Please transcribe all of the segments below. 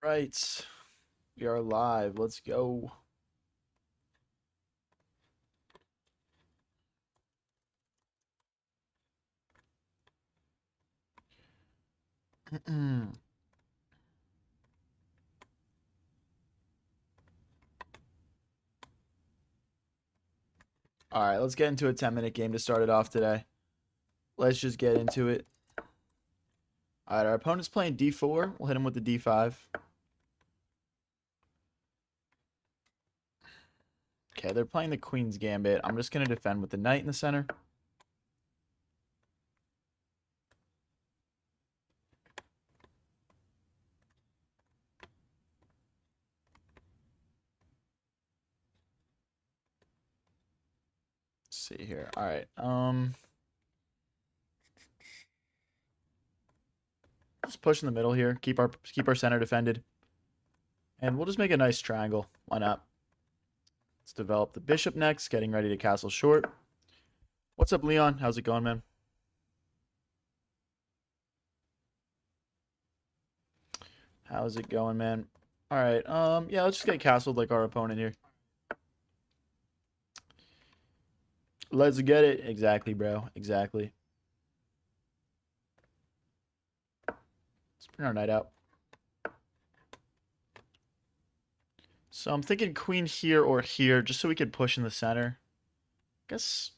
right. We are live. Let's go. All right, let's get into a 10-minute game to start it off today. Let's just get into it. All right, our opponent's playing d4. We'll hit him with the d5. Okay, they're playing the Queen's Gambit. I'm just going to defend with the knight in the center. Let's see here. All right. Just push in the middle here. Keep our center defended. And we'll just make a nice triangle. Why not? Let's develop the bishop next, getting ready to castle short. What's up, Leon? How's it going, man? How's it going, man? All right. Yeah, let's just get castled like our opponent here. Let's get it. Exactly, bro. Exactly. Let's bring our knight out. So I'm thinking queen here or here, just so we could push in the center. Guess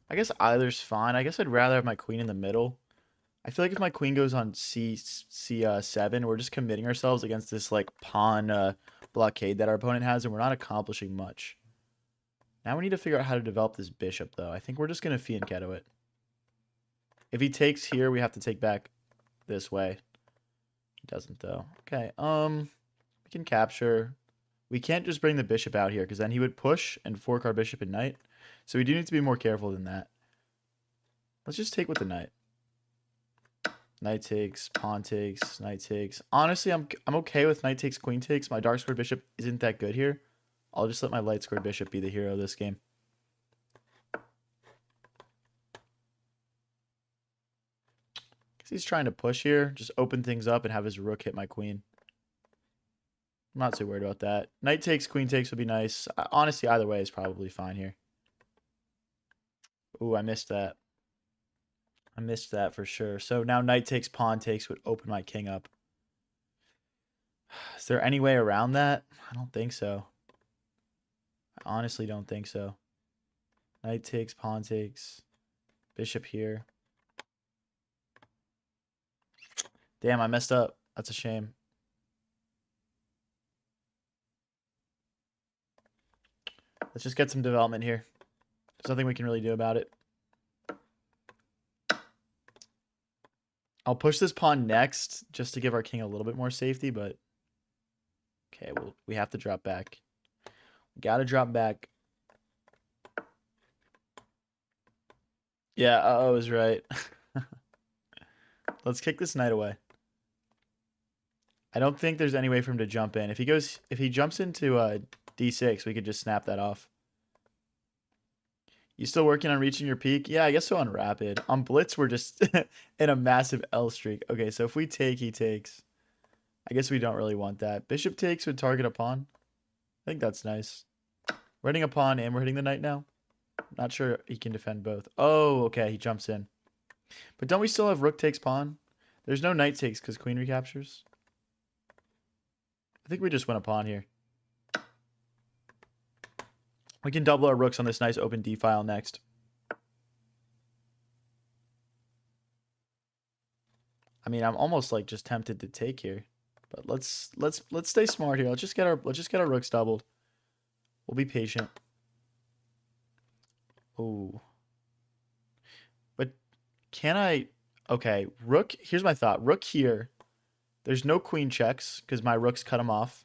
I guess either's fine. I guess I'd rather have my queen in the middle. I feel like if my queen goes on C7, we're just committing ourselves against this like pawn blockade that our opponent has, and we're not accomplishing much. Now we need to figure out how to develop this bishop, though. I think we're just gonna fianchetto it. If he takes here, we have to take back this way. He doesn't though. Okay. We can capture. We can't just bring the bishop out here because then he would push and fork our bishop and knight. So we do need to be more careful than that. Let's just take with the knight. Knight takes, pawn takes, knight takes. Honestly, I'm okay with knight takes, queen takes. My dark squared bishop isn't that good here. I'll just let my light squared bishop be the hero of this game. Because he's trying to push here, just open things up and have his rook hit my queen. I'm not too worried about that. Knight takes, queen takes would be nice. Honestly, either way is probably fine here. Ooh, I missed that. I missed that for sure. So now knight takes, pawn takes would open my king up. Is there any way around that? I don't think so. I honestly don't think so. Knight takes, pawn takes. Bishop here. Damn, I messed up. That's a shame. Let's just get some development here. There's nothing we can really do about it. I'll push this pawn next just to give our king a little bit more safety, but okay, well, we have to drop back. We gotta drop back. Yeah, I was right. Let's kick this knight away. I don't think there's any way for him to jump in. If he jumps into d6, we could just snap that off. You still working on reaching your peak? Yeah, I guess so on rapid. On blitz, we're just in a massive L streak. Okay, so if we take, he takes. I guess we don't really want that. Bishop takes would target a pawn. I think that's nice. We're hitting a pawn and we're hitting the knight now. Not sure he can defend both. Oh, okay, he jumps in. But don't we still have rook takes pawn? There's no knight takes because queen recaptures. I think we just win a pawn here. We can double our rooks on this nice open d file next. I mean, I'm almost like just tempted to take here, but let's stay smart here. Let's just get our rooks doubled. We'll be patient. Oh, but can I? Okay, rook. Here's my thought. Rook here. There's no queen checks because my rooks cut him off.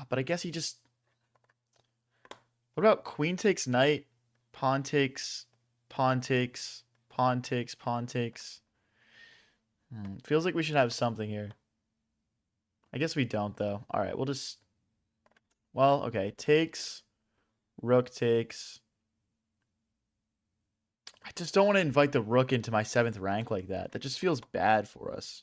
But I guess he just. What about queen takes knight, pawn takes, pawn takes, pawn takes, pawn takes? Feels like we should have something here. I guess we don't, though. All right, we'll just... Well, okay. Takes. Rook takes. I just don't want to invite the rook into my 7th rank like that. That just feels bad for us.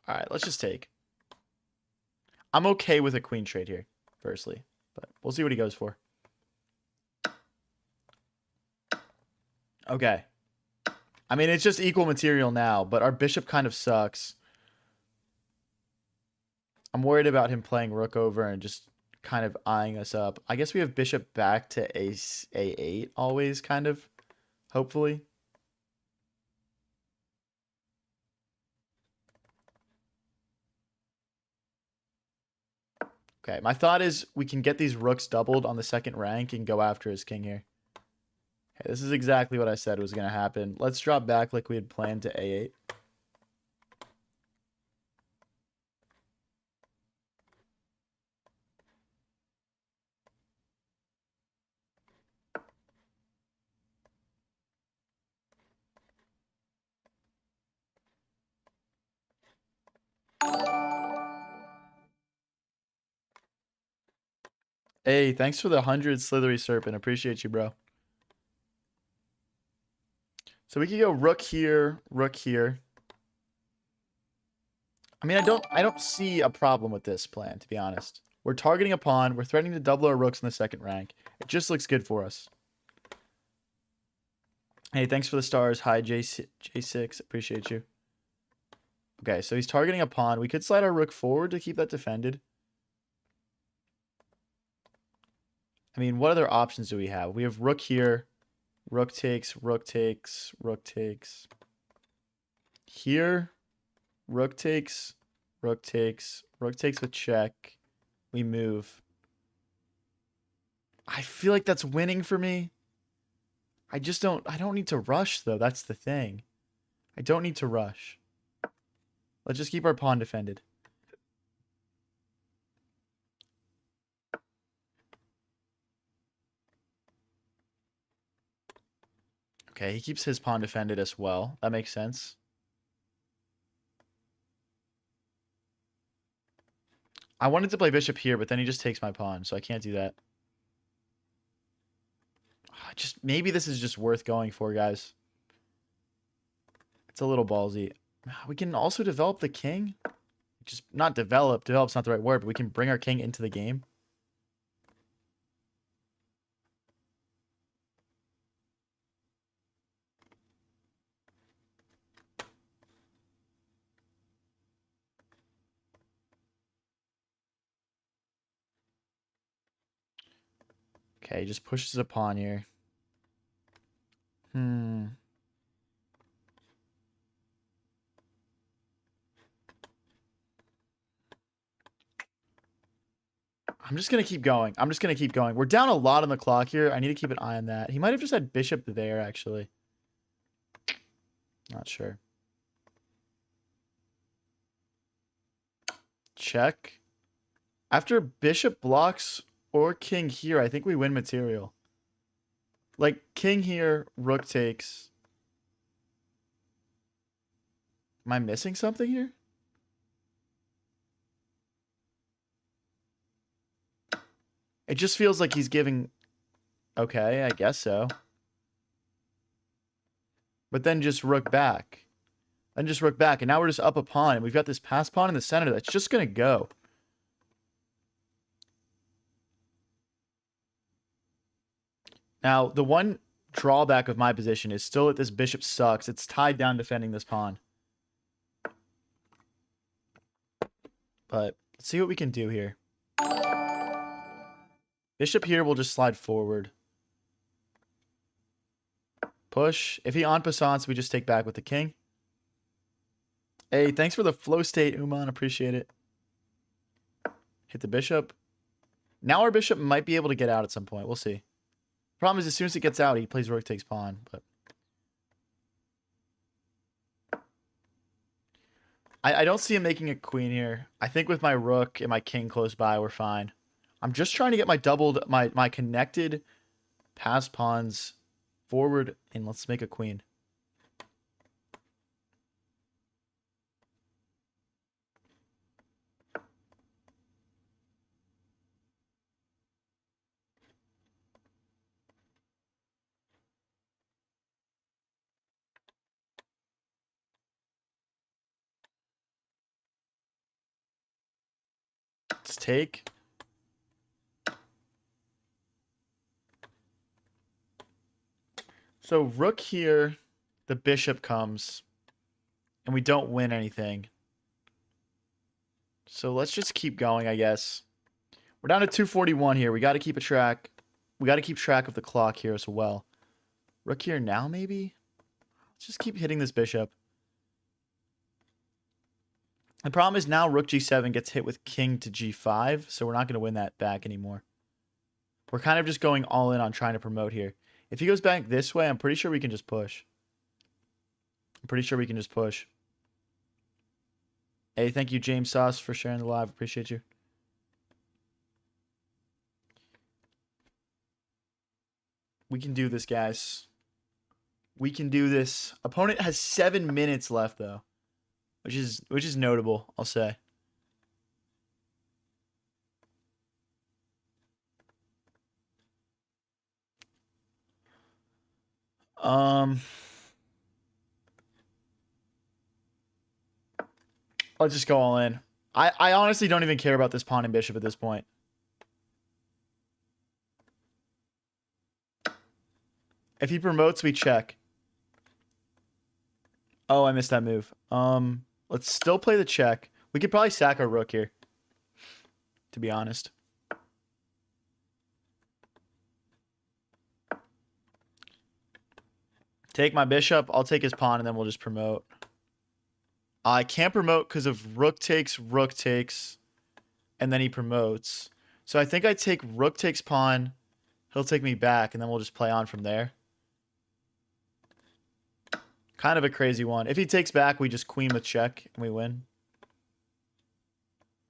All right, let's just take. I'm okay with a queen trade here, firstly, but we'll see what he goes for. Okay. I mean, it's just equal material now, but our bishop kind of sucks. I'm worried about him playing rook over and just kind of eyeing us up. I guess we have bishop back to a8 always, kind of, hopefully. Okay, my thought is we can get these rooks doubled on the second rank and go after his king here. Okay, this is exactly what I said was going to happen. Let's drop back like we had planned to a8. Hey, thanks for the 100 Slithery Serpent. Appreciate you, bro. So we could go rook here, rook here. I mean, I don't see a problem with this plan, to be honest. We're targeting a pawn. We're threatening to double our rooks in the second rank. It just looks good for us. Hey, thanks for the stars. Hi, J6. Appreciate you. Okay, so he's targeting a pawn. We could slide our rook forward to keep that defended. I mean, what other options do we have? We have rook here. Rook takes, rook takes, rook takes. Here, rook takes, rook takes, rook takes with check. We move. I feel like that's winning for me. I don't need to rush though. That's the thing. I don't need to rush. Let's just keep our pawn defended. Okay, he keeps his pawn defended as well. That makes sense. I wanted to play bishop here, but then he just takes my pawn, so I can't do that. Just maybe this is just worth going for, guys. It's a little ballsy. We can also develop the king. Just not develop. Develop's not the right word, but we can bring our king into the game. Okay, he just pushes a pawn here. Hmm. I'm just going to keep going. I'm just going to keep going. We're down a lot on the clock here. I need to keep an eye on that. He might have just had bishop there, actually. Not sure. Check. After bishop blocks or king here, I think we win material. Like, king here, rook takes. Am I missing something here? It just feels like he's giving... Okay, I guess so. But then just rook back. Then just rook back. And now we're just up a pawn. And we've got this pass pawn in the center that's just going to go. Now, the one drawback of my position is still that this bishop sucks. It's tied down defending this pawn. But let's see what we can do here. Bishop here will just slide forward. Push. If he en passants, we just take back with the king. Hey, thanks for the flow state, Uman. Appreciate it. Hit the bishop. Now our bishop might be able to get out at some point. We'll see. Problem is, as soon as it gets out, he plays rook takes pawn. But I don't see him making a queen here. I think with my rook and my king close by, we're fine. I'm just trying to get my connected pass pawns forward, and let's make a queen. Let's take. So rook here, the bishop comes, and we don't win anything. So let's just keep going, I guess. We're down to 241 here. We got to keep a track. We got to keep track of the clock here as well. Rook here now, maybe? Let's just keep hitting this bishop. The problem is now rook g7 gets hit with king to g5, so we're not going to win that back anymore. We're kind of just going all in on trying to promote here. If he goes back this way, I'm pretty sure we can just push. Hey, thank you, James Sauce, for sharing the live. Appreciate you. We can do this, guys. We can do this. Opponent has 7 minutes left, though, which is notable, I'll say. Let's just go all in. I honestly don't even care about this pawn and bishop at this point. If he promotes, we check. Oh, I missed that move. Let's still play the check. We could probably sack our rook here, to be honest. Take my bishop. I'll take his pawn, and then we'll just promote. I can't promote because of rook takes, and then he promotes. So I think I take rook takes pawn. He'll take me back, and then we'll just play on from there. Kind of a crazy one. If he takes back, we just queen with check, and we win.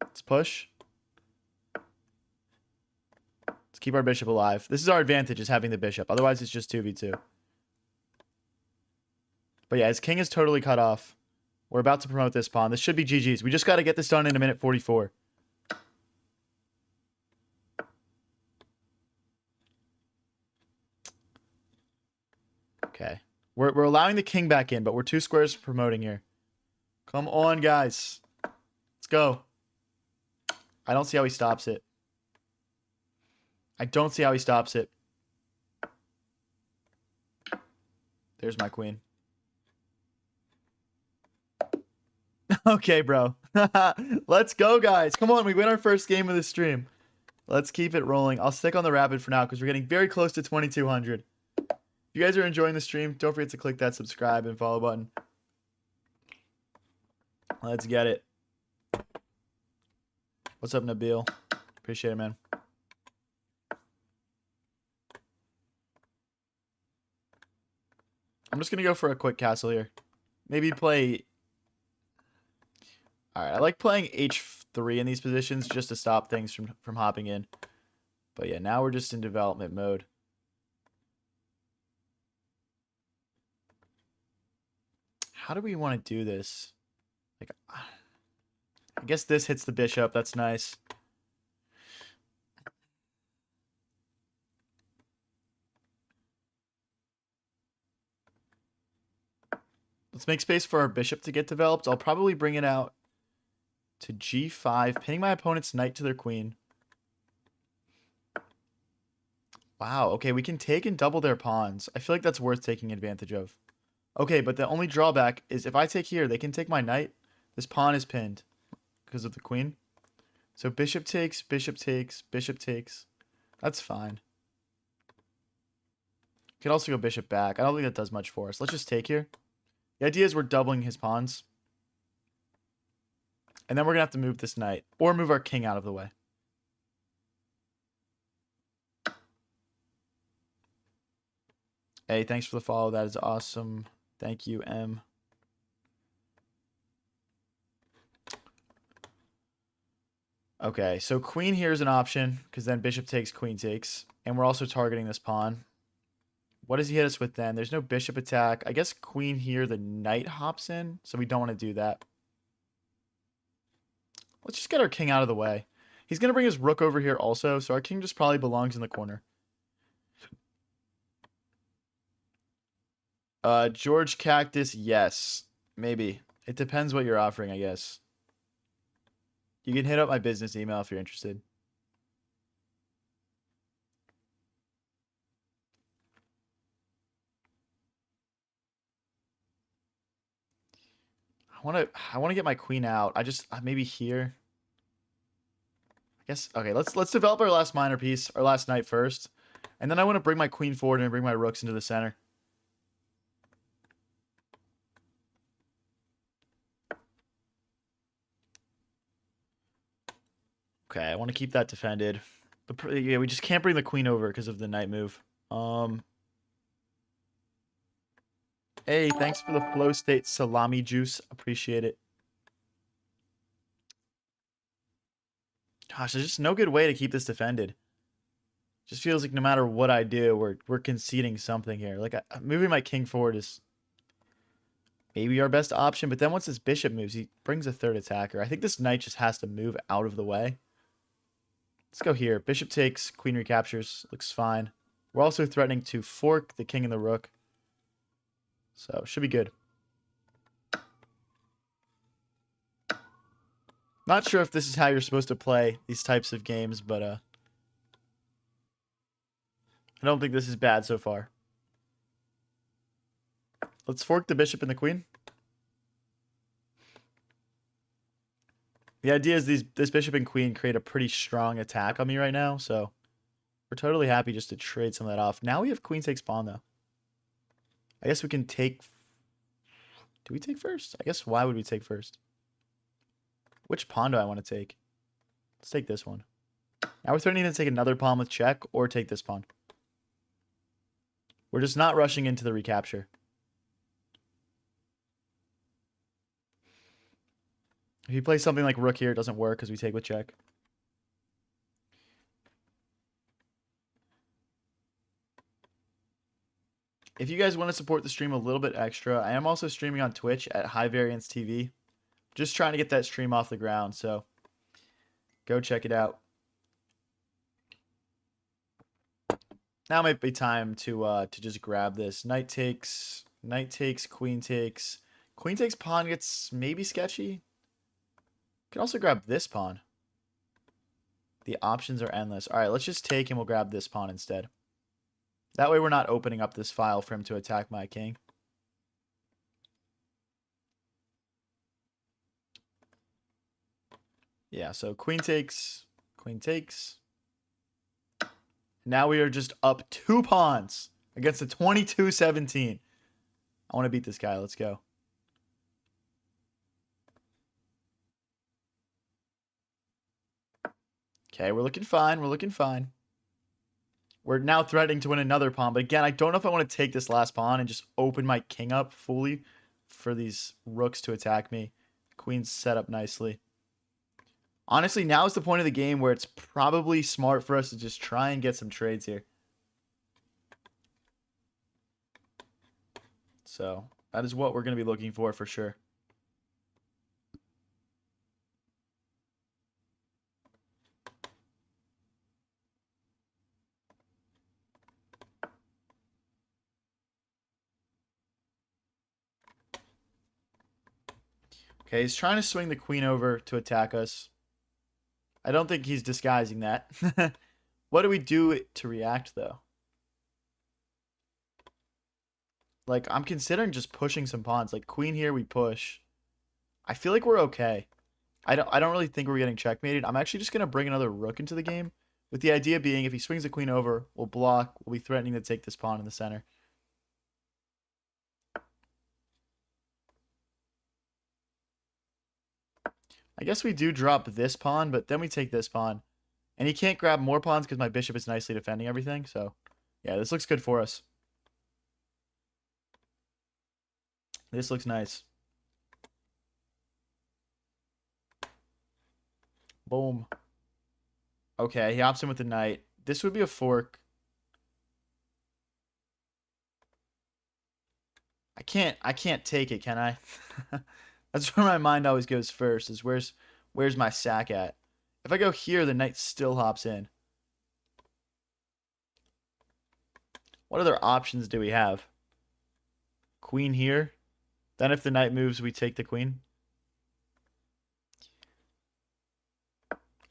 Let's push. Let's keep our bishop alive. This is our advantage, is having the bishop. Otherwise, it's just 2v2. But yeah, his king is totally cut off. We're about to promote this pawn. This should be GG's. We just got to get this done in a minute 44. Okay. We're allowing the king back in, but we're 2 squares promoting here. Come on, guys. Let's go. I don't see how he stops it. There's my queen. Okay, bro. Let's go, guys. Come on, we win our first game of the stream. Let's keep it rolling. I'll stick on the rapid for now because we're getting very close to 2,200. If you guys are enjoying the stream, don't forget to click that subscribe and follow button. Let's get it. What's up, Nabil? Appreciate it, man. I'm just going to go for a quick castle here. Maybe play... Alright, I like playing h3 in these positions just to stop things from hopping in. But yeah, now we're just in development mode. How do we want to do this? Like, I guess this hits the bishop. That's nice. Let's make space for our bishop to get developed. I'll probably bring it out to g5, pinning my opponent's knight to their queen. Wow, okay, we can take and double their pawns. I feel like that's worth taking advantage of. Okay, but the only drawback is if I take here, they can take my knight. This pawn is pinned because of the queen. So bishop takes, bishop takes, bishop takes. That's fine. Could also go bishop back. I don't think that does much for us. Let's just take here. The idea is we're doubling his pawns. And then we're going to have to move this knight. Or move our king out of the way. Hey, thanks for the follow. That is awesome. Thank you, M. Okay, so queen here is an option. Because then bishop takes, queen takes. And we're also targeting this pawn. What does he hit us with then? There's no bishop attack. I guess queen here, the knight hops in. So we don't want to do that. Let's just get our king out of the way. He's going to bring his rook over here also. So our king just probably belongs in the corner. George Cactus, yes. Maybe. It depends what you're offering, I guess. You can hit up my business email if you're interested. I want to get my queen out. I just maybe here. I guess okay, let's develop our last minor piece, our last knight first. And then I want to bring my queen forward and bring my rooks into the center. Okay, I want to keep that defended. But yeah, we just can't bring the queen over because of the knight move. Hey, thanks for the flow state salami juice. Appreciate it. Gosh, there's just no good way to keep this defended. Just feels like no matter what I do, we're conceding something here. Like moving my king forward is maybe our best option, but then once this bishop moves, he brings a third attacker. I think this knight just has to move out of the way. Let's go here. Bishop takes, queen recaptures. Looks fine. We're also threatening to fork the king and the rook. So, should be good. Not sure if this is how you're supposed to play these types of games, but I don't think this is bad so far. Let's fork the bishop and the queen. The idea is this bishop and queen create a pretty strong attack on me right now, so we're totally happy just to trade some of that off. Now we have queen takes pawn, though. I guess we can take... Do we take first? I guess why would we take first? Which pawn do I want to take? Let's take this one. Now we're threatening to take another pawn with check or take this pawn. We're just not rushing into the recapture. If you play something like rook here, it doesn't work because we take with check. If you guys want to support the stream a little bit extra, I am also streaming on Twitch at High Variance TV. Just trying to get that stream off the ground, so go check it out. Now might be time to just grab this. Knight takes, queen takes. Queen takes pawn gets maybe sketchy. Can also grab this pawn. The options are endless. All right, let's just take and we'll grab this pawn instead. That way we're not opening up this file for him to attack my king. Yeah, so queen takes, queen takes. Now we are just up 2 pawns against a 22-17. I want to beat this guy. Let's go. Okay, we're looking fine. We're looking fine. We're now threatening to win another pawn. But again, I don't know if I want to take this last pawn and just open my king up fully for these rooks to attack me. Queen's set up nicely. Honestly, now is the point of the game where it's probably smart for us to just try and get some trades here. So, that is what we're going to be looking for sure. Okay, he's trying to swing the queen over to attack us. I don't think he's disguising that. What do we do to react, though? Like, I'm considering just pushing some pawns. Like, queen here, we push. I feel like we're okay. I don't really think we're getting checkmated. I'm actually just going to bring another rook into the game. With the idea being, if he swings the queen over, we'll block. We'll be threatening to take this pawn in the center. I guess we do drop this pawn, but then we take this pawn. And he can't grab more pawns because my bishop is nicely defending everything. So, yeah, this looks good for us. This looks nice. Boom. Okay, he opts in with the knight. This would be a fork. I can't take it, can I? That's where my mind always goes first, is where's my sack at? If I go here, the knight still hops in. What other options do we have? Queen here. Then if the knight moves, we take the queen.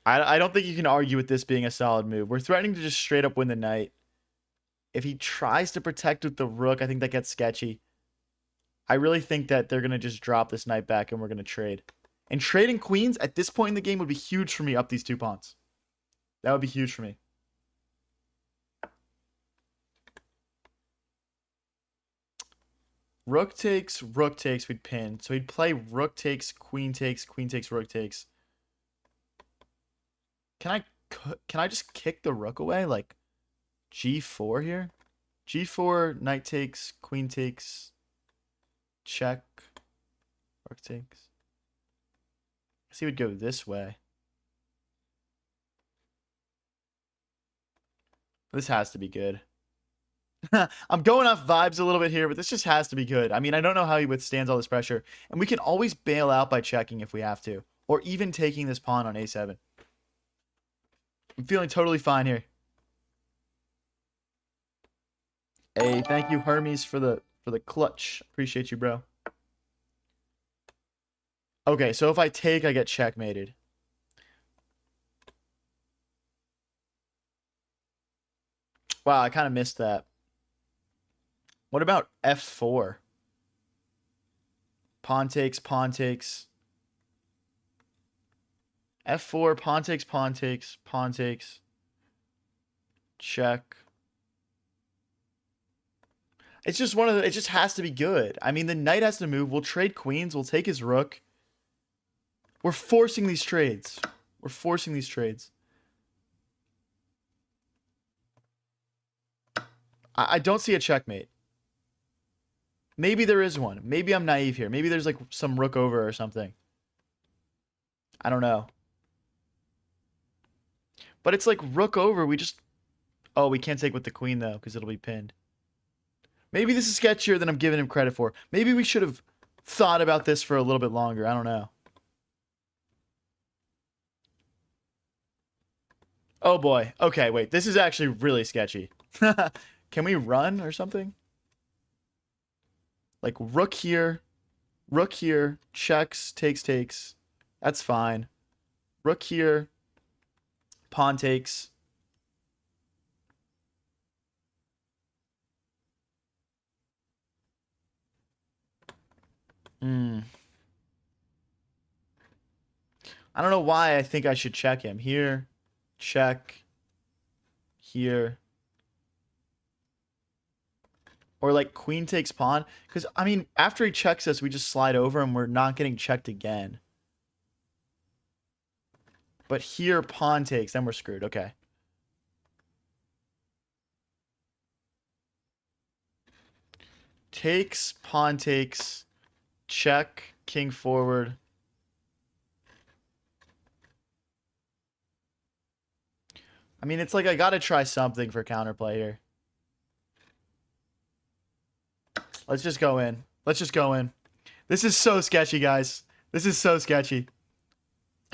I don't think you can argue with this being a solid move. We're threatening to just straight up win the knight. If he tries to protect with the rook, I think that gets sketchy. I really think that they're going to just drop this knight back and we're going to trade. And trading queens at this point in the game would be huge for me up these 2 pawns. That would be huge for me. Rook takes, we'd pin. So he'd play rook takes, queen takes, rook takes. Can I just kick the rook away? Like g4 here? g4, knight takes, queen takes, check, rook takes. I guess he would go this way. This has to be good. I'm going off vibes a little bit here, but this just has to be good. I mean, I don't know how he withstands all this pressure. And we can always bail out by checking if we have to. Or even taking this pawn on a7. I'm feeling totally fine here. Hey, thank you, Hermes, for the clutch. Appreciate you, bro. Okay, so if I take, I get checkmated. Wow, I kind of missed that. What about f4? Pawn takes, pawn takes. f4, pawn takes, pawn takes, pawn takes. Check. It's just one of the, it just has to be good. I mean, the knight has to move. We'll trade queens. We'll take his rook. We're forcing these trades. We're forcing these trades. I don't see a checkmate. Maybe there is one. Maybe I'm naive here. Maybe there's like some rook over or something. I don't know. But it's like rook over. We just... Oh, we can't take with the queen though because it'll be pinned. Maybe this is sketchier than I'm giving him credit for. Maybe we should have thought about this for a little bit longer. I don't know. Oh boy. Okay, wait. This is actually really sketchy. Can we run or something? Like rook here, checks, takes. That's fine. Rook here, pawn takes. I don't know why I think I should check him. Here, check. Here. Or like queen takes pawn. Because, I mean, after he checks us, we just slide over and we're not getting checked again. But here, pawn takes. Then we're screwed. Okay. Takes, pawn takes, check, king forward. I mean, it's like I gotta try something for counterplay here. Let's just go in. Let's just go in. This is so sketchy, guys. This is so sketchy.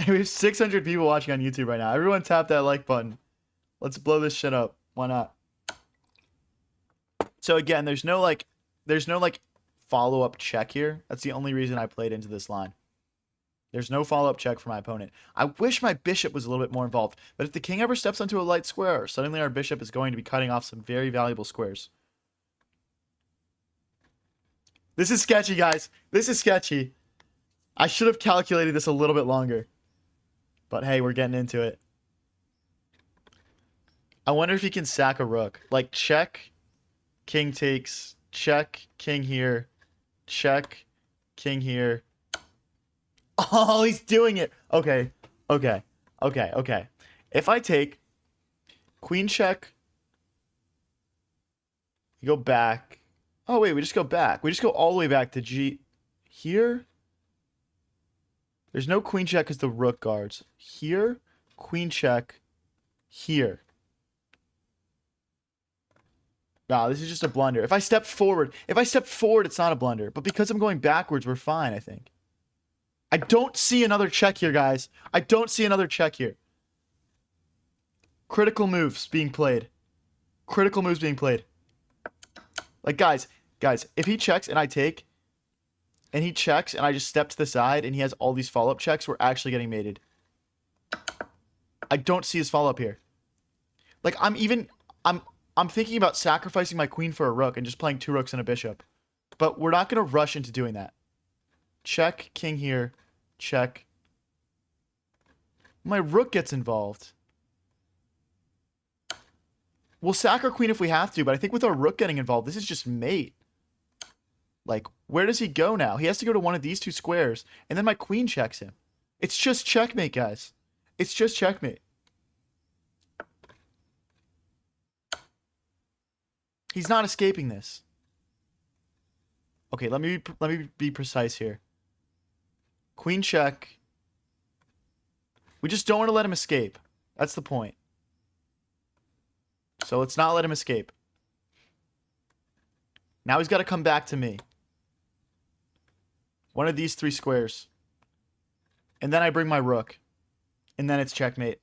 We have 600 people watching on YouTube right now. Everyone tap that like button. Let's blow this shit up. Why not? So again, there's no like follow-up check here. That's the only reason I played into this line. There's no follow-up check for my opponent. I wish my bishop was a little bit more involved, but if the king ever steps onto a light square, suddenly our bishop is going to be cutting off some very valuable squares. This is sketchy, guys. This is sketchy. I should have calculated this a little bit longer. But hey, we're getting into it. I wonder if he can sack a rook. Like, check, king takes, check, king here, check, king here. Oh, he's doing it. Okay, okay, okay, okay. If I take queen check, you go back. Oh, wait, we just go back. We just go all the way back to G here. There's no queen check because the rook guards. Here, queen check, here. Wow, this is just a blunder. If I step forward, it's not a blunder. But because I'm going backwards, we're fine, I think. I don't see another check here, guys. I don't see another check here. Critical moves being played. Critical moves being played. Like, guys, if he checks and I take, and he checks and I just step to the side and he has all these follow-up checks, we're actually getting mated. I don't see his follow-up here. Like, I'm thinking about sacrificing my queen for a rook and just playing 2 rooks and a bishop. But we're not going to rush into doing that. Check, king here. Check. My rook gets involved. We'll sack our queen if we have to, but I think with our rook getting involved, this is just mate. Like, where does he go now? He has to go to one of these 2 squares, and then my queen checks him. It's just checkmate, guys. It's just checkmate. He's not escaping this. Okay, let me be precise here. Queen check. We just don't want to let him escape. That's the point. So let's not let him escape. Now he's got to come back to me. One of these 3 squares. And then I bring my rook. And then it's checkmate.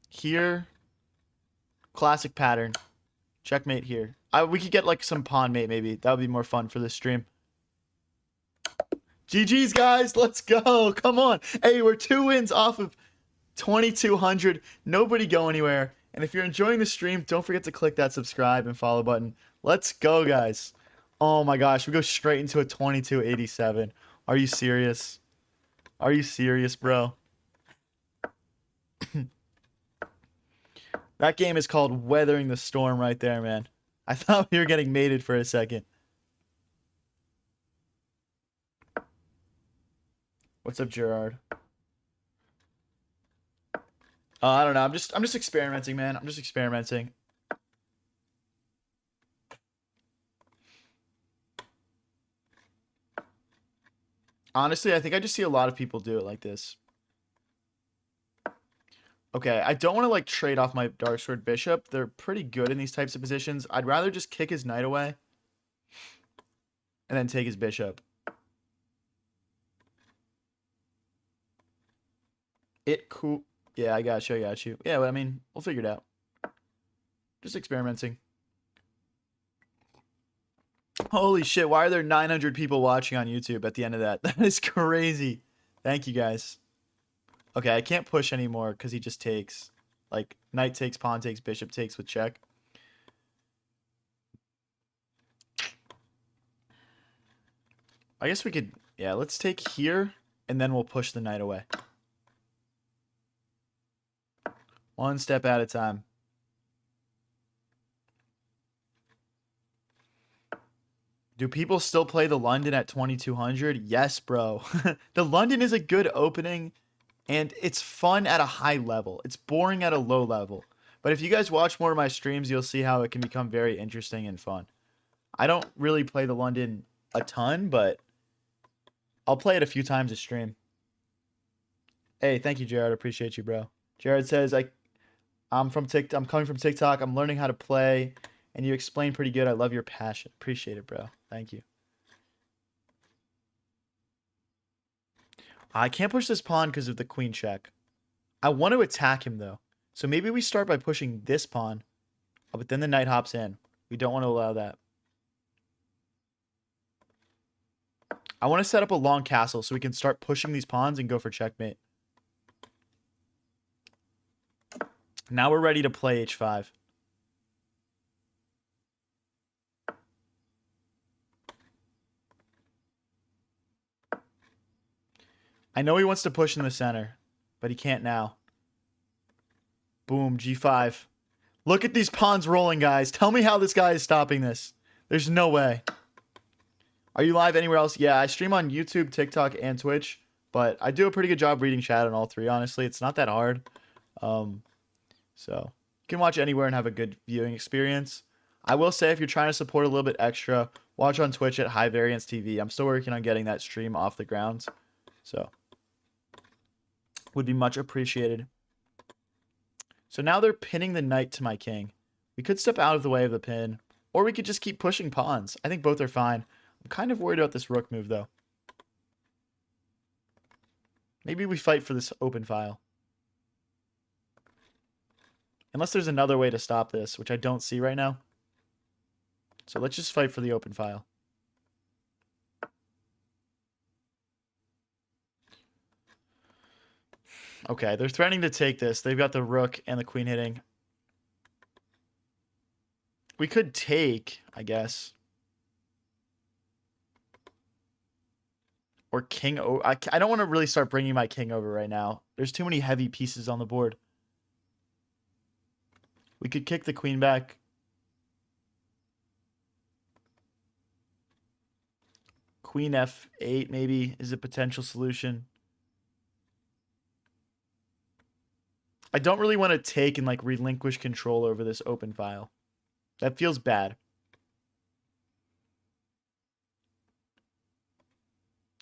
Here. Classic pattern. Checkmate here. We could get like some pawn mate maybe. That would be more fun for this stream. GG's, guys. Let's go. Come on. Hey, we're 2 wins off of 2,200. Nobody go anywhere. And if you're enjoying the stream, don't forget to click that subscribe and follow button. Let's go, guys. Oh my gosh. We go straight into a 2287. Are you serious? Are you serious, bro? That game is called Weathering the Storm right there, man. I thought we were getting mated for a second. What's up, Gerard? I don't know. I'm just experimenting, man. I'm just experimenting. Honestly, I think I just see a lot of people do it like this. Okay, I don't want to like trade off my Dark Sword Bishop. They're pretty good in these types of positions. I'd rather just kick his knight away and then take his bishop. Cool. Yeah, I got you. Yeah, but I mean, we'll figure it out. Just experimenting. Holy shit, why are there 900 people watching on YouTube at the end of that? That is crazy. Thank you, guys. Okay, I can't push anymore because he just takes. Like, knight takes, pawn takes, bishop takes with check. I guess we could... Yeah, let's take here, and then we'll push the knight away. One step at a time. Do people still play the London at 2,200? Yes, bro. The London is a good opening, and it's fun at a high level. It's boring at a low level. But if you guys watch more of my streams, you'll see how it can become very interesting and fun. I don't really play the London a ton, but I'll play it a few times a stream. Hey, thank you, Jared. Appreciate you, bro. Jared says, I'm coming from TikTok. I'm learning how to play, and you explain pretty good. I love your passion. Appreciate it, bro. Thank you. I can't push this pawn because of the queen check. I want to attack him, though. So maybe we start by pushing this pawn, but then the knight hops in. We don't want to allow that. I want to set up a long castle so we can start pushing these pawns and go for checkmate. Now we're ready to play h5. I know he wants to push in the center, but he can't now. Boom, g5. Look at these pawns rolling, guys. Tell me how this guy is stopping this. There's no way. Are you live anywhere else? Yeah, I stream on YouTube, TikTok, and Twitch, but I do a pretty good job reading chat on all 3, honestly. It's not that hard. So you can watch anywhere and have a good viewing experience. I will say if you're trying to support a little bit extra, watch on Twitch at High Variance TV. I'm still working on getting that stream off the ground. So would be much appreciated. So now they're pinning the knight to my king. We could step out of the way of the pin, or we could just keep pushing pawns. I think both are fine. I'm kind of worried about this rook move, though. Maybe we fight for this open file. Unless there's another way to stop this, which I don't see right now. So let's just fight for the open file. Okay, they're threatening to take this. They've got the rook and the queen hitting. We could take, I guess. Or king over. I don't want to really start bringing my king over right now. There's too many heavy pieces on the board. We could kick the queen back. Queen f8 maybe is a potential solution. I don't really want to take and like relinquish control over this open file. That feels bad.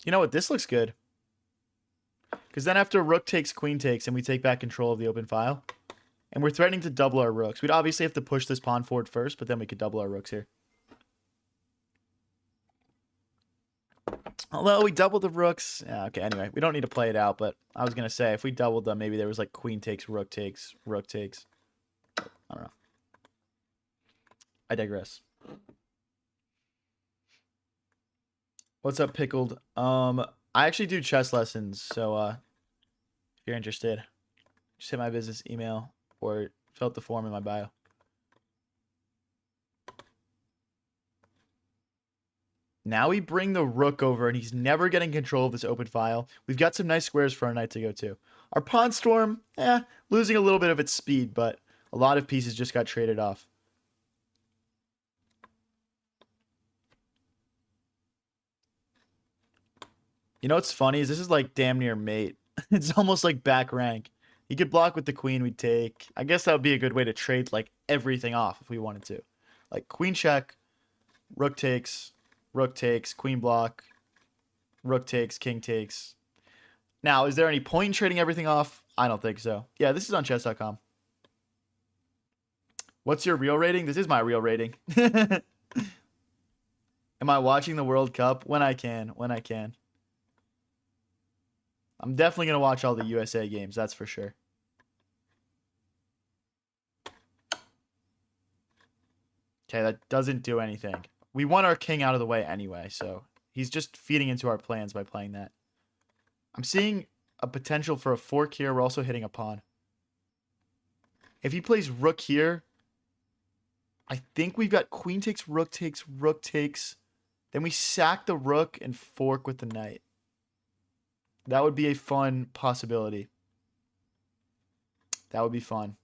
You know what? This looks good. Because then after rook takes, queen takes, and we take back control of the open file. And we're threatening to double our rooks. We'd obviously have to push this pawn forward first, but then we could double our rooks here. Although we doubled the rooks. Yeah, okay, anyway. We don't need to play it out, but I was going to say, if we doubled them, maybe there was like queen takes, rook takes, rook takes. I don't know. I digress. What's up, Pickled? I actually do chess lessons, so if you're interested, just hit my business email or fill out the form in my bio. Now we bring the rook over, and he's never getting control of this open file. We've got some nice squares for our knight to go to. Our pawn storm, losing a little bit of its speed, but a lot of pieces just got traded off. You know what's funny is this is like damn near mate. It's almost like back rank. He could block with the queen we'd take. I guess that would be a good way to trade like everything off if we wanted to. Like queen check, rook takes, queen block, rook takes, king takes. Now, is there any point in trading everything off? I don't think so. Yeah, this is on chess.com. What's your real rating? This is my real rating. Am I watching the World Cup? When I can. When I can. I'm definitely going to watch all the USA games. That's for sure. Okay, that doesn't do anything. We want our king out of the way anyway, so he's just feeding into our plans by playing that. I'm seeing a potential for a fork here. We're also hitting a pawn. If he plays rook here, I think we've got queen takes, rook takes, rook takes. Then we sack the rook and fork with the knight. That would be a fun possibility. That would be fun.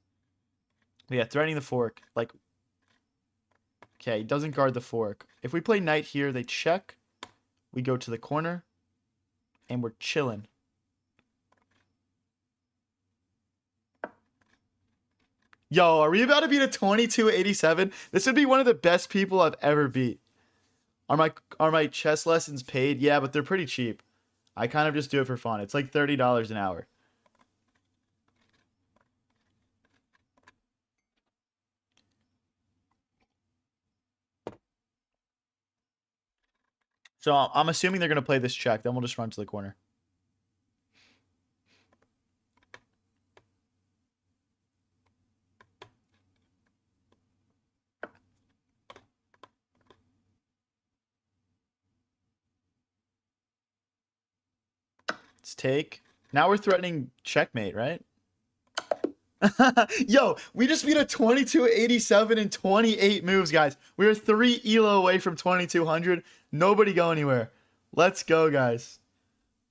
But yeah, threatening the fork. Like, okay, he doesn't guard the fork. If we play knight here, they check. We go to the corner. And we're chilling. Yo, are we about to beat a 2287? This would be one of the best people I've ever beat. Are my chess lessons paid? Yeah, but they're pretty cheap. I kind of just do it for fun. It's like $30 an hour. So I'm assuming they're going to play this check. Then we'll just run to the corner. Let's take. Now we're threatening checkmate, right? Yo, we just beat a 2287 in 28 moves, guys. We were 3 elo away from 2200. Nobody go anywhere. Let's go, guys.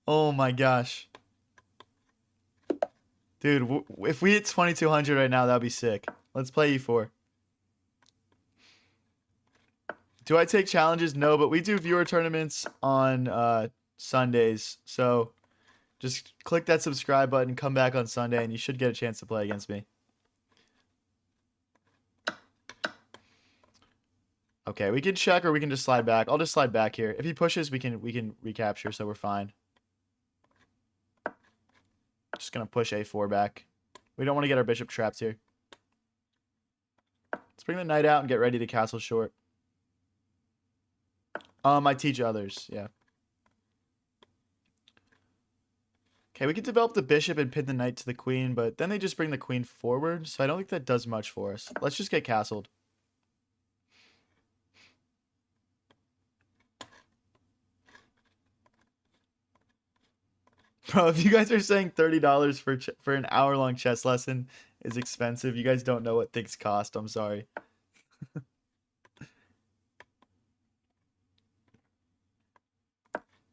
Oh my gosh. Dude, if we hit 2200 right now, that'd be sick. Let's play E4. Do I take challenges? No, but we do viewer tournaments on Sundays. So just click that subscribe button, come back on Sunday, and you should get a chance to play against me. Okay, we can check or we can just slide back. I'll just slide back here. If he pushes, we can recapture, so we're fine. Just gonna push A4 back. We don't want to get our bishop trapped here. Let's bring the knight out and get ready to castle short. I teach others, yeah. Okay, we can develop the bishop and pin the knight to the queen, but then they just bring the queen forward, so I don't think that does much for us. Let's just get castled. Bro, if you guys are saying $30 for an hour-long chess lesson is expensive, you guys don't know what things cost. I'm sorry.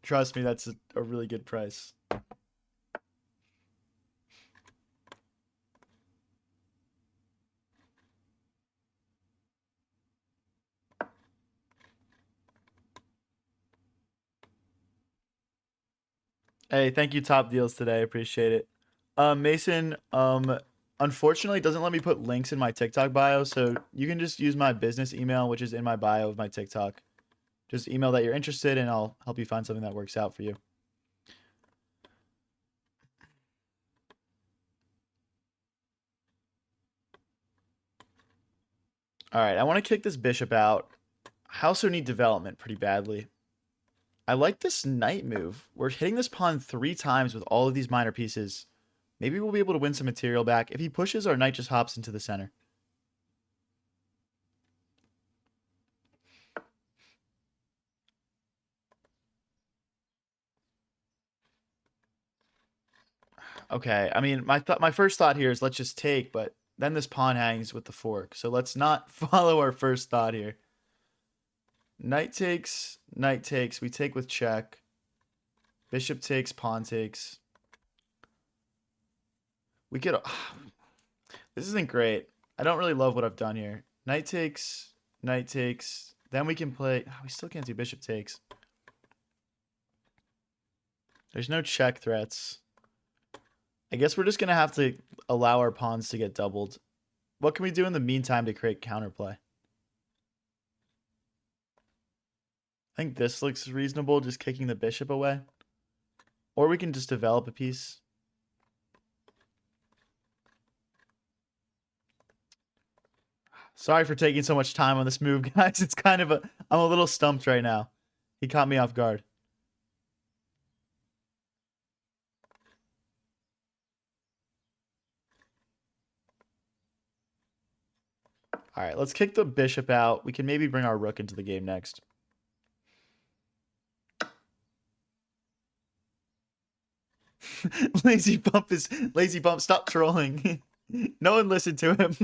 Trust me, that's a really good price. Hey, thank you, Top Deals today. Appreciate it. Mason, unfortunately, it doesn't let me put links in my TikTok bio, so you can just use my business email, which is in my bio of my TikTok. Just email that you're interested, and I'll help you find something that works out for you. All right, I want to kick this bishop out. I also need development pretty badly. I like this knight move. We're hitting this pawn 3 times with all of these minor pieces. Maybe we'll be able to win some material back. If he pushes, our knight just hops into the center. Okay, I mean, my first thought here is let's just take, but then this pawn hangs with the fork. So let's not follow our first thought here. Knight takes, knight takes. We take with check. Bishop takes, pawn takes. We could... This isn't great. I don't really love what I've done here. Knight takes, knight takes. Then we can play... we still can't do bishop takes. There's no check threats. I guess we're just going to have to allow our pawns to get doubled. What can we do in the meantime to create counterplay? I think this looks reasonable, just kicking the bishop away. Or we can just develop a piece. Sorry for taking so much time on this move, guys. It's kind of I'm a little stumped right now. He caught me off guard. All right, let's kick the bishop out. We can maybe bring our rook into the game next. Lazy Bump, stop trolling. No one listened to him.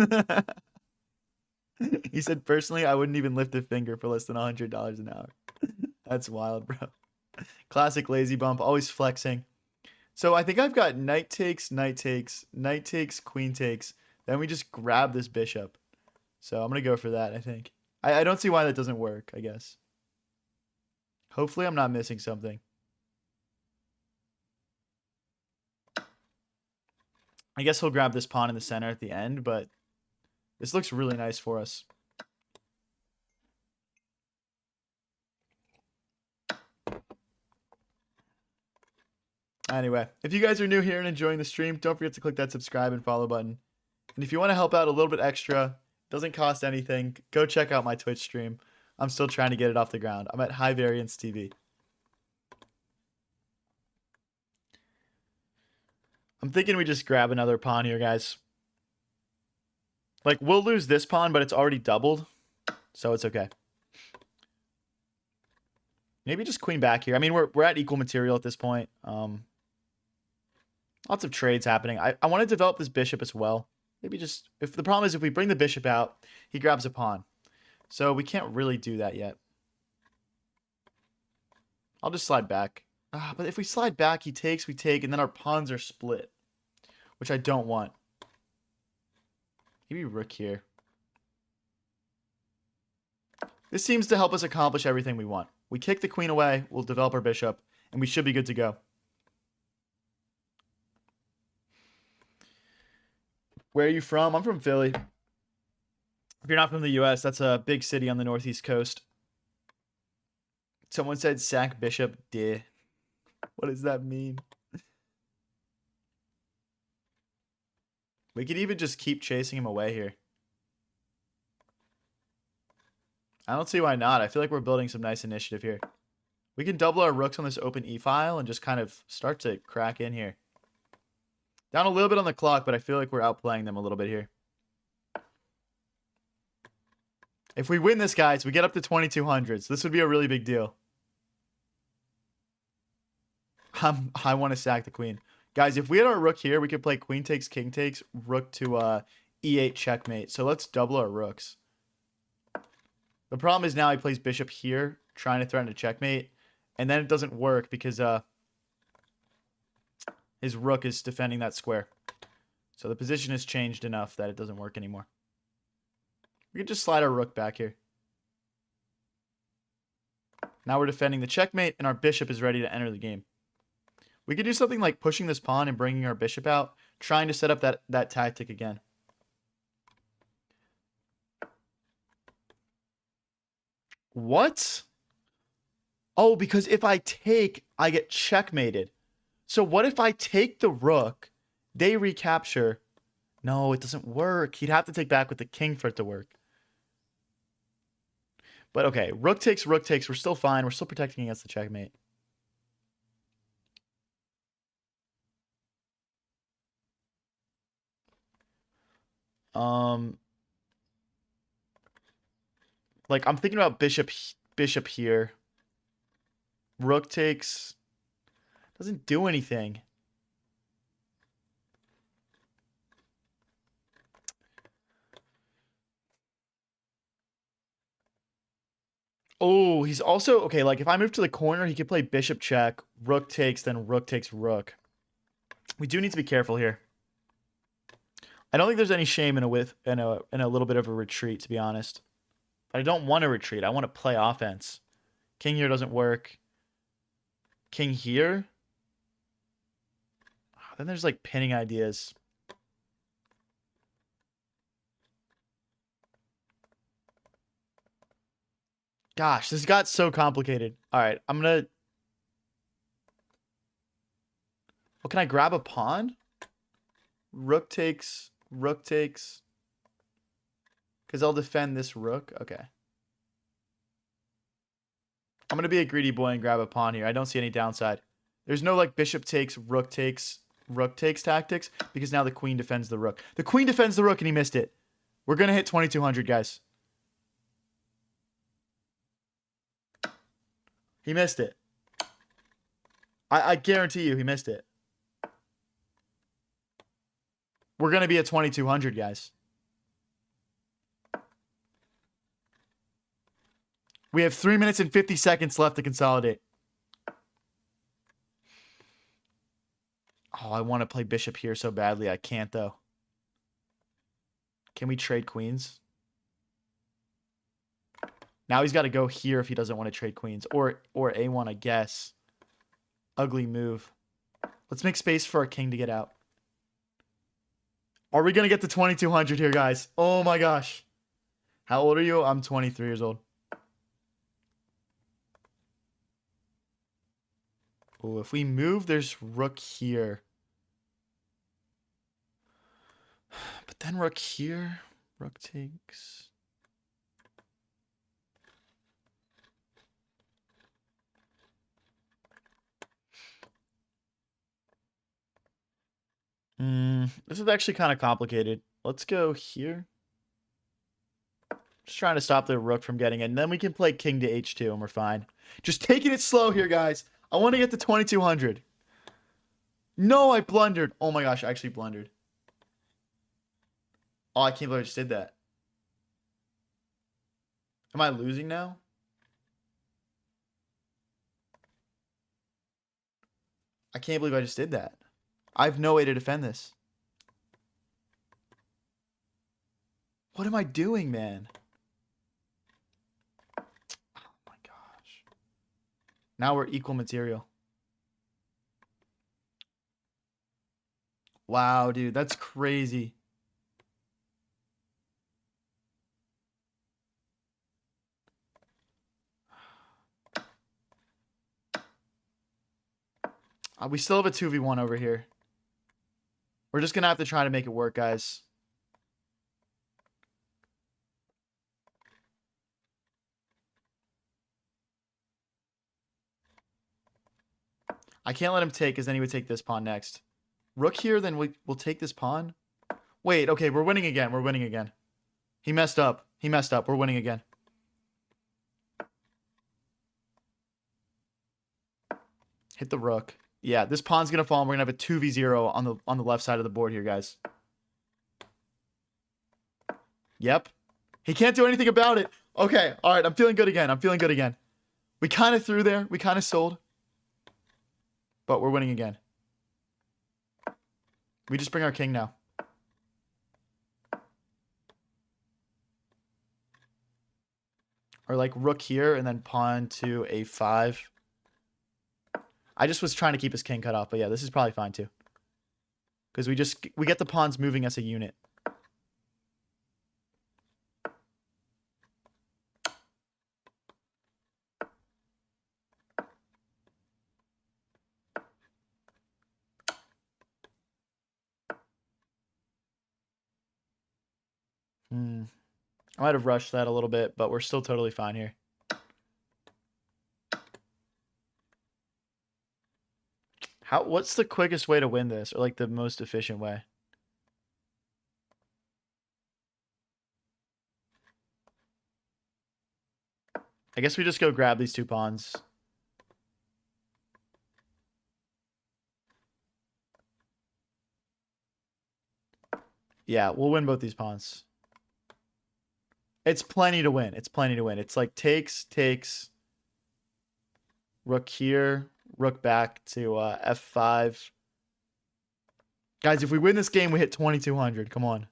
He said, personally, I wouldn't even lift a finger for less than $100 an hour. That's wild, bro. Classic Lazy Bump, always flexing. So I think I've got knight takes, knight takes, knight takes, queen takes. Then we just grab this bishop. So I'm going to go for that, I think. I don't see why that doesn't work, I guess. Hopefully I'm not missing something. I guess he'll grab this pawn in the center at the end, but this looks really nice for us. Anyway, if you guys are new here and enjoying the stream, don't forget to click that subscribe and follow button. And if you want to help out a little bit extra, doesn't cost anything, go check out my Twitch stream. I'm still trying to get it off the ground. I'm at High Variance TV. I'm thinking we just grab another pawn here, guys. Like, we'll lose this pawn, but it's already doubled. So it's okay. Maybe just queen back here. I mean, we're at equal material at this point. Lots of trades happening. I want to develop this bishop as well. Maybe just... if the problem is if we bring the bishop out, he grabs a pawn. So we can't really do that yet. I'll just slide back. But if we slide back, he takes, we take, and then our pawns are split. Which I don't want. Maybe rook here. This seems to help us accomplish everything we want. We kick the queen away, we'll develop our bishop, and we should be good to go. Where are you from? I'm from Philly. If you're not from the US, that's a big city on the northeast coast. Someone said sack bishop. Duh. What does that mean? We could even just keep chasing him away here. I don't see why not. I feel like we're building some nice initiative here. We can double our rooks on this open e-file and just kind of start to crack in here. Down a little bit on the clock, but I feel like we're outplaying them a little bit here. If we win this, guys, we get up to 2,200. So this would be a really big deal. I want to sack the queen. Guys, if we had our rook here, we could play queen takes, king takes, rook to e8 checkmate. So let's double our rooks. The problem is now he plays bishop here, trying to threaten a checkmate, and then it doesn't work because his rook is defending that square. So the position has changed enough that it doesn't work anymore. We could just slide our rook back here. Now we're defending the checkmate, and our bishop is ready to enter the game. We could do something like pushing this pawn and bringing our bishop out, trying to set up that tactic again. What? Oh, because if I take, I get checkmated. So what if I take the rook, they recapture? No, it doesn't work. He'd have to take back with the king for it to work. But okay, rook takes, rook takes. We're still fine. We're still protecting against the checkmate. Like I'm thinking about bishop here. Rook takes. Doesn't do anything. Oh, he's also okay. Like if I move to the corner, he could play bishop check, rook takes, then rook takes rook. We do need to be careful here. I don't think there's any shame in a little bit of a retreat, to be honest. But I don't want to retreat. I want to play offense. King here doesn't work. King here. Then there's like pinning ideas. Gosh, this got so complicated. All right, I'm gonna. Well, can I grab a pawn? Rook takes. Rook takes. Because I'll defend this rook. Okay. I'm gonna be a greedy boy and grab a pawn here. I don't see any downside. There's no like bishop takes, rook takes tactics because now the queen defends the rook. The queen defends the rook and he missed it. We're gonna hit 2200, guys. He missed it. I guarantee you he missed it. We're going to be at 2200, guys. We have 3 minutes and 50 seconds left to consolidate. Oh, I want to play bishop here so badly. I can't, though. Can we trade queens? Now he's got to go here if he doesn't want to trade queens. Or A1, I guess. Ugly move. Let's make space for our king to get out. Are we going to get to 2200 here, guys? Oh, my gosh. How old are you? I'm 23 years old. Oh, if we move, there's rook here. But then rook here. Rook takes. This is actually kind of complicated. Let's go here. Just trying to stop the rook from getting in. And then we can play king to h2 and we're fine. Just taking it slow here, guys. I want to get to 2200. No, I blundered. Oh my gosh, I actually blundered. Oh, I can't believe I just did that. Am I losing now? I can't believe I just did that. I have no way to defend this. What am I doing, man? Oh my gosh. Now we're equal material. Wow, dude, that's crazy. We still have a 2v1 over here. We're just going to have to try to make it work, guys. I can't let him take because then he would take this pawn next. Rook here, then we'll take this pawn. Wait, okay, we're winning again. We're winning again. He messed up. He messed up. We're winning again. Hit the rook. Yeah, this pawn's gonna fall, and we're gonna have a 2v0 on the left side of the board here, guys. Yep. He can't do anything about it. Okay, all right, I'm feeling good again. I'm feeling good again. We kind of threw there. We kind of sold. But we're winning again. We just bring our king now. Or like rook here and then pawn to a5. I just was trying to keep his king cut off, but yeah, this is probably fine too. Because we get the pawns moving as a unit. I might have rushed that a little bit, but we're still totally fine here. What's the quickest way to win this, or like the most efficient way? I guess we just go grab these two pawns. Yeah, we'll win both these pawns. It's plenty to win. It's plenty to win. It's like takes, rook here, rook back to f5. Guys, if we win this game, we hit 2,200. Come on.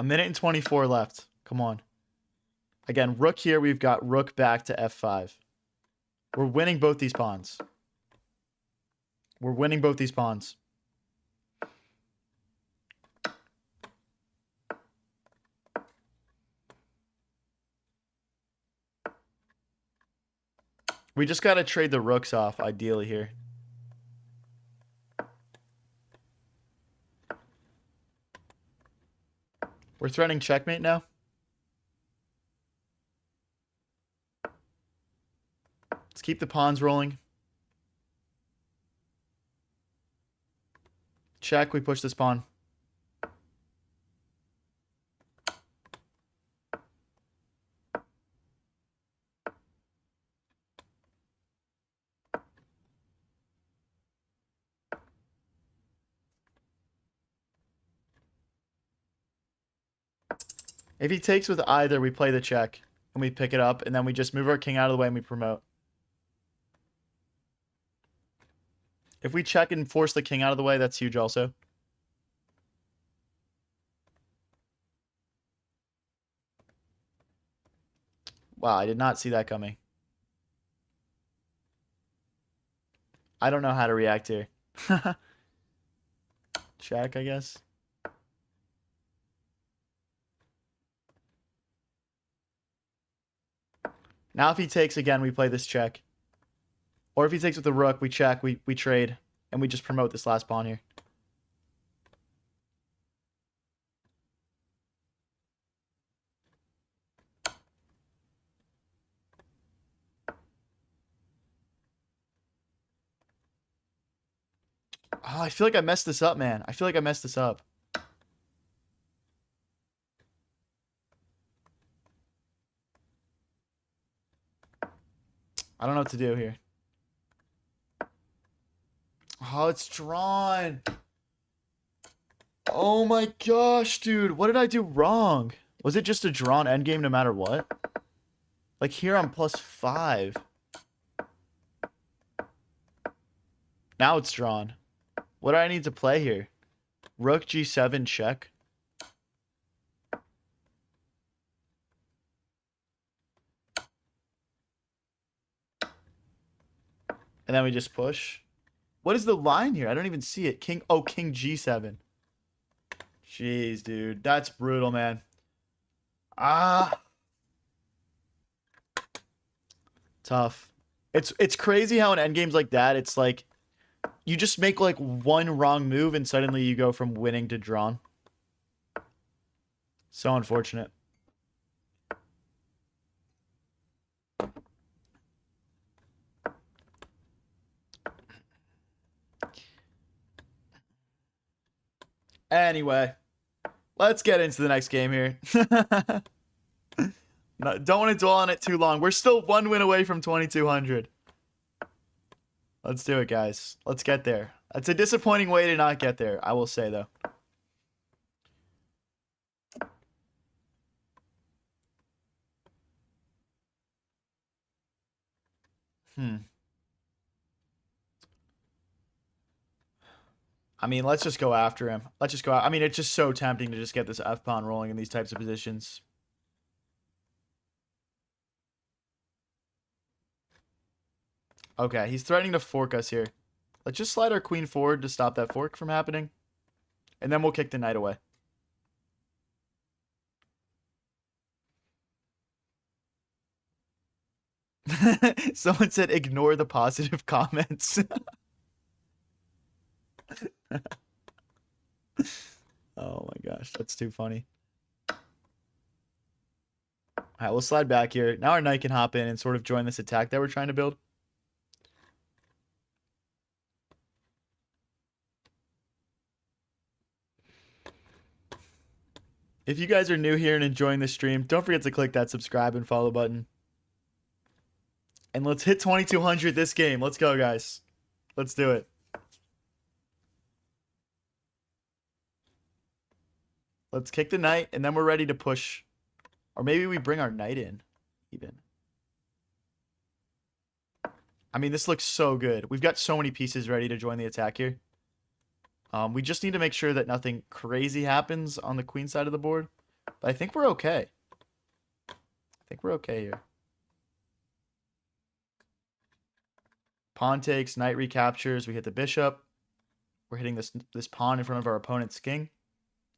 A minute and 24 left. Come on. Again, rook here. We've got rook back to f5. We're winning both these pawns. We're winning both these pawns. We just got to trade the rooks off, ideally, here. We're threatening checkmate now. Let's keep the pawns rolling. Check, we push this pawn. If he takes with either, we play the check and we pick it up, and then we just move our king out of the way and we promote. If we check and force the king out of the way, that's huge also. Wow, I did not see that coming. I don't know how to react here. Check, I guess. Now if he takes again, we play this check. Or if he takes with the rook, we check, we trade, and we just promote this last pawn here. Oh, I feel like I messed this up, man. I feel like I messed this up. I don't know what to do here. Oh, it's drawn. Oh my gosh, dude. What did I do wrong? Was it just a drawn endgame no matter what? Like here I'm +5. Now it's drawn. What do I need to play here? Rook g7 check. And then we just push. What is the line here? I don't even see it. King g7. Jeez, dude. That's brutal, man. Ah. Tough. It's crazy how in endgames like that, it's like you just make like one wrong move and suddenly you go from winning to drawn. So unfortunate. Anyway, let's get into the next game here. Don't want to dwell on it too long. We're still 1 win away from 2200. Let's do it, guys. Let's get there. That's a disappointing way to not get there, I will say, though. I mean, let's just go after him. Let's just go out. I mean, it's just so tempting to just get this F-pawn rolling in these types of positions. Okay, he's threatening to fork us here. Let's just slide our queen forward to stop that fork from happening. And then we'll kick the knight away. Someone said ignore the positive comments. Oh my gosh, that's too funny. All right, we'll slide back here. Now our knight can hop in and sort of join this attack that we're trying to build. If you guys are new here and enjoying the stream, don't forget to click that subscribe and follow button. And let's hit 2200 this game. Let's go, guys. Let's do it. Let's kick the knight, and then we're ready to push. Or maybe we bring our knight in, even. I mean, this looks so good. We've got so many pieces ready to join the attack here. We just need to make sure that nothing crazy happens on the queen side of the board. But I think we're okay. I think we're okay here. Pawn takes, knight recaptures. We hit the bishop. We're hitting this pawn in front of our opponent's king.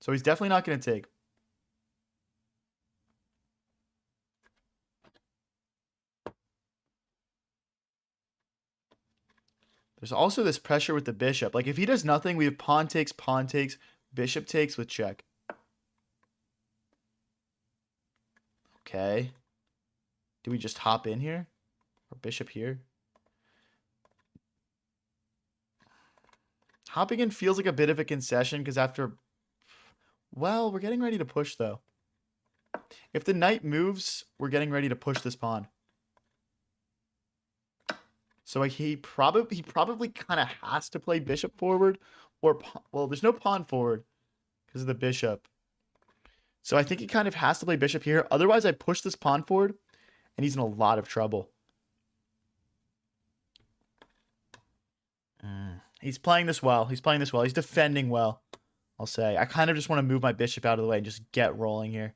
So he's definitely not going to take. There's also this pressure with the bishop. Like, if he does nothing, we have pawn takes, bishop takes with check. Okay. Do we just hop in here? Or bishop here? Hopping in feels like a bit of a concession because after... Well, we're getting ready to push, though. If the knight moves, we're getting ready to push this pawn. So like he probably kind of has to play bishop forward, or well, there's no pawn forward because of the bishop. So I think he kind of has to play bishop here. Otherwise, I push this pawn forward, and he's in a lot of trouble. He's playing this well. He's playing this well. He's defending well, I'll say. I kind of just want to move my bishop out of the way and just get rolling here.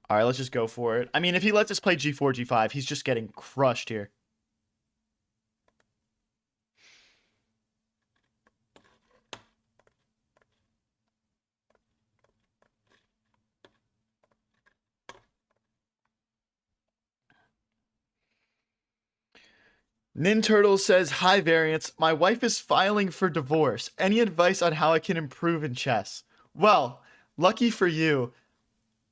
All right, let's just go for it. I mean, if he lets us play g4, g5, he's just getting crushed here. Ninturtle says, hi Variance, my wife is filing for divorce. Any advice on how I can improve in chess? Well, lucky for you,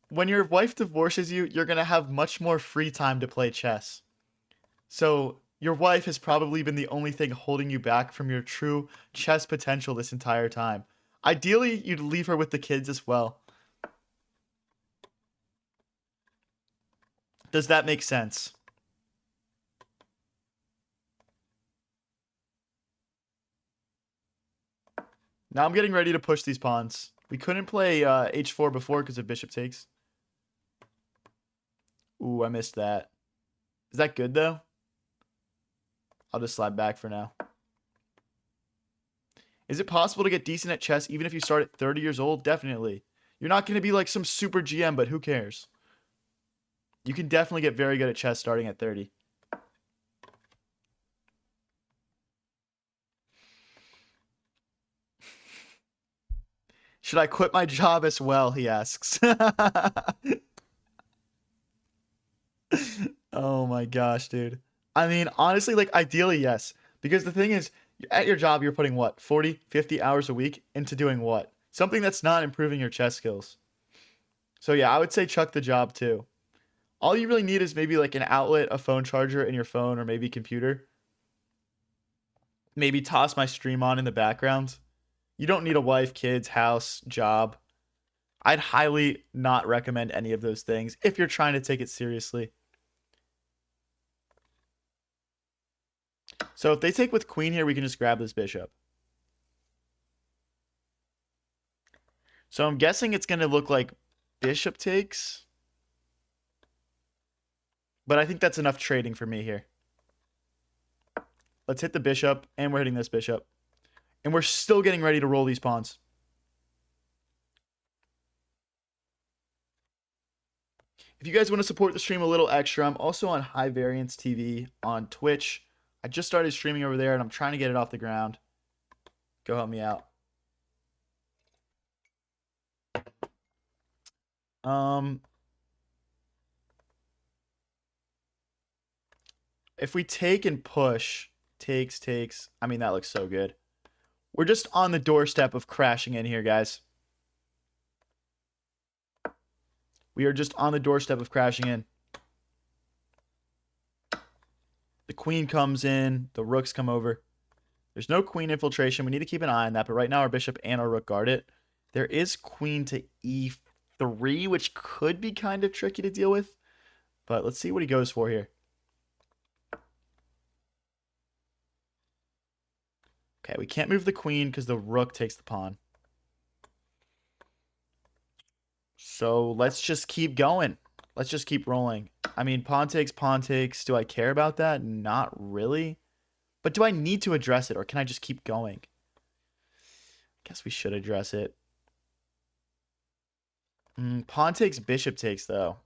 when your wife divorces you, you're going to have much more free time to play chess. So your wife has probably been the only thing holding you back from your true chess potential this entire time. Ideally, you'd leave her with the kids as well. Does that make sense? Now I'm getting ready to push these pawns. We couldn't play h4 before because of bishop takes. Ooh, I missed that. Is that good, though? I'll just slide back for now. Is it possible to get decent at chess even if you start at 30 years old? Definitely. You're not going to be like some super GM, but who cares? You can definitely get very good at chess starting at 30. Should I quit my job as well? He asks. Oh my gosh, dude. I mean, honestly, like ideally, yes. Because the thing is, at your job, you're putting what, 40, 50 hours a week into doing what? Something that's not improving your chess skills. So yeah, I would say chuck the job too. All you really need is maybe like an outlet, a phone charger in your phone, or maybe computer. maybe toss my stream on in the background. You don't need a wife, kids, house, job. I'd highly not recommend any of those things if you're trying to take it seriously. So if they take with queen here, we can just grab this bishop. So I'm guessing it's going to look like bishop takes. But I think that's enough trading for me here. Let's hit the bishop, and we're hitting this bishop. And we're still getting ready to roll these pawns. If you guys want to support the stream a little extra, I'm also on High Variance TV on Twitch. I just started streaming over there, and I'm trying to get it off the ground. Go help me out. If we take and push, takes, I mean, that looks so good. We're just on the doorstep of crashing in here, guys. We are just on the doorstep of crashing in. The queen comes in. The rooks come over. There's no queen infiltration. We need to keep an eye on that. But right now, our bishop and our rook guard it. There is queen to e3, which could be kind of tricky to deal with. But let's see what he goes for here. Okay, we can't move the queen because the rook takes the pawn. So let's just keep going. Let's just keep rolling. I mean, pawn takes, pawn takes. Do I care about that? Not really. But do I need to address it, or can I just keep going? Guess we should address it. Pawn takes, bishop takes, though.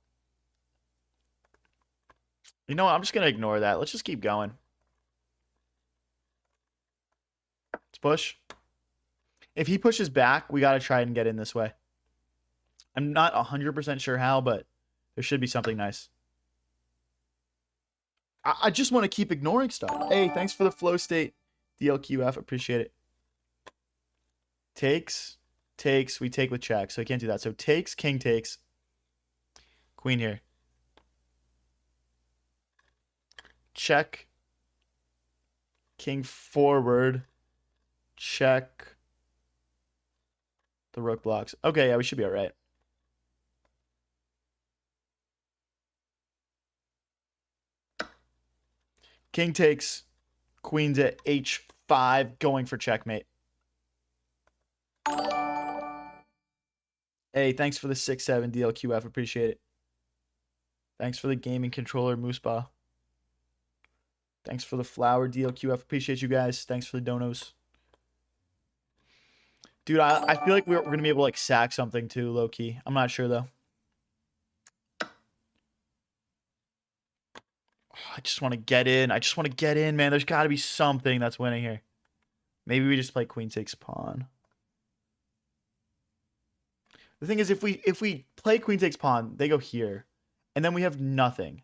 You know what? I'm just going to ignore that. Let's just keep going. Let's push. If he pushes back, we got to try and get in this way. I'm not 100% sure how, but there should be something nice. I just want to keep ignoring stuff. Hey, thanks for the flow state, DLQF. Appreciate it. Takes. We take with check, so I can't do that. So takes, king takes. Queen here. Check. King forward. Check. The rook blocks. Okay, yeah, we should be all right. King takes. Queen's at h5, going for checkmate. Hey, thanks for the 6-7 DLQF. Appreciate it. Thanks for the gaming controller, Mooseba. Thanks for the flower, DLQF. Appreciate you guys. Thanks for the donos. Dude, I feel like we're going to be able to, like, sack something, too, low-key. I'm not sure, though. I just want to get in. I just want to get in, man. There's got to be something that's winning here. Maybe we just play queen takes pawn. The thing is, if we play queen takes pawn, they go here. And then we have nothing.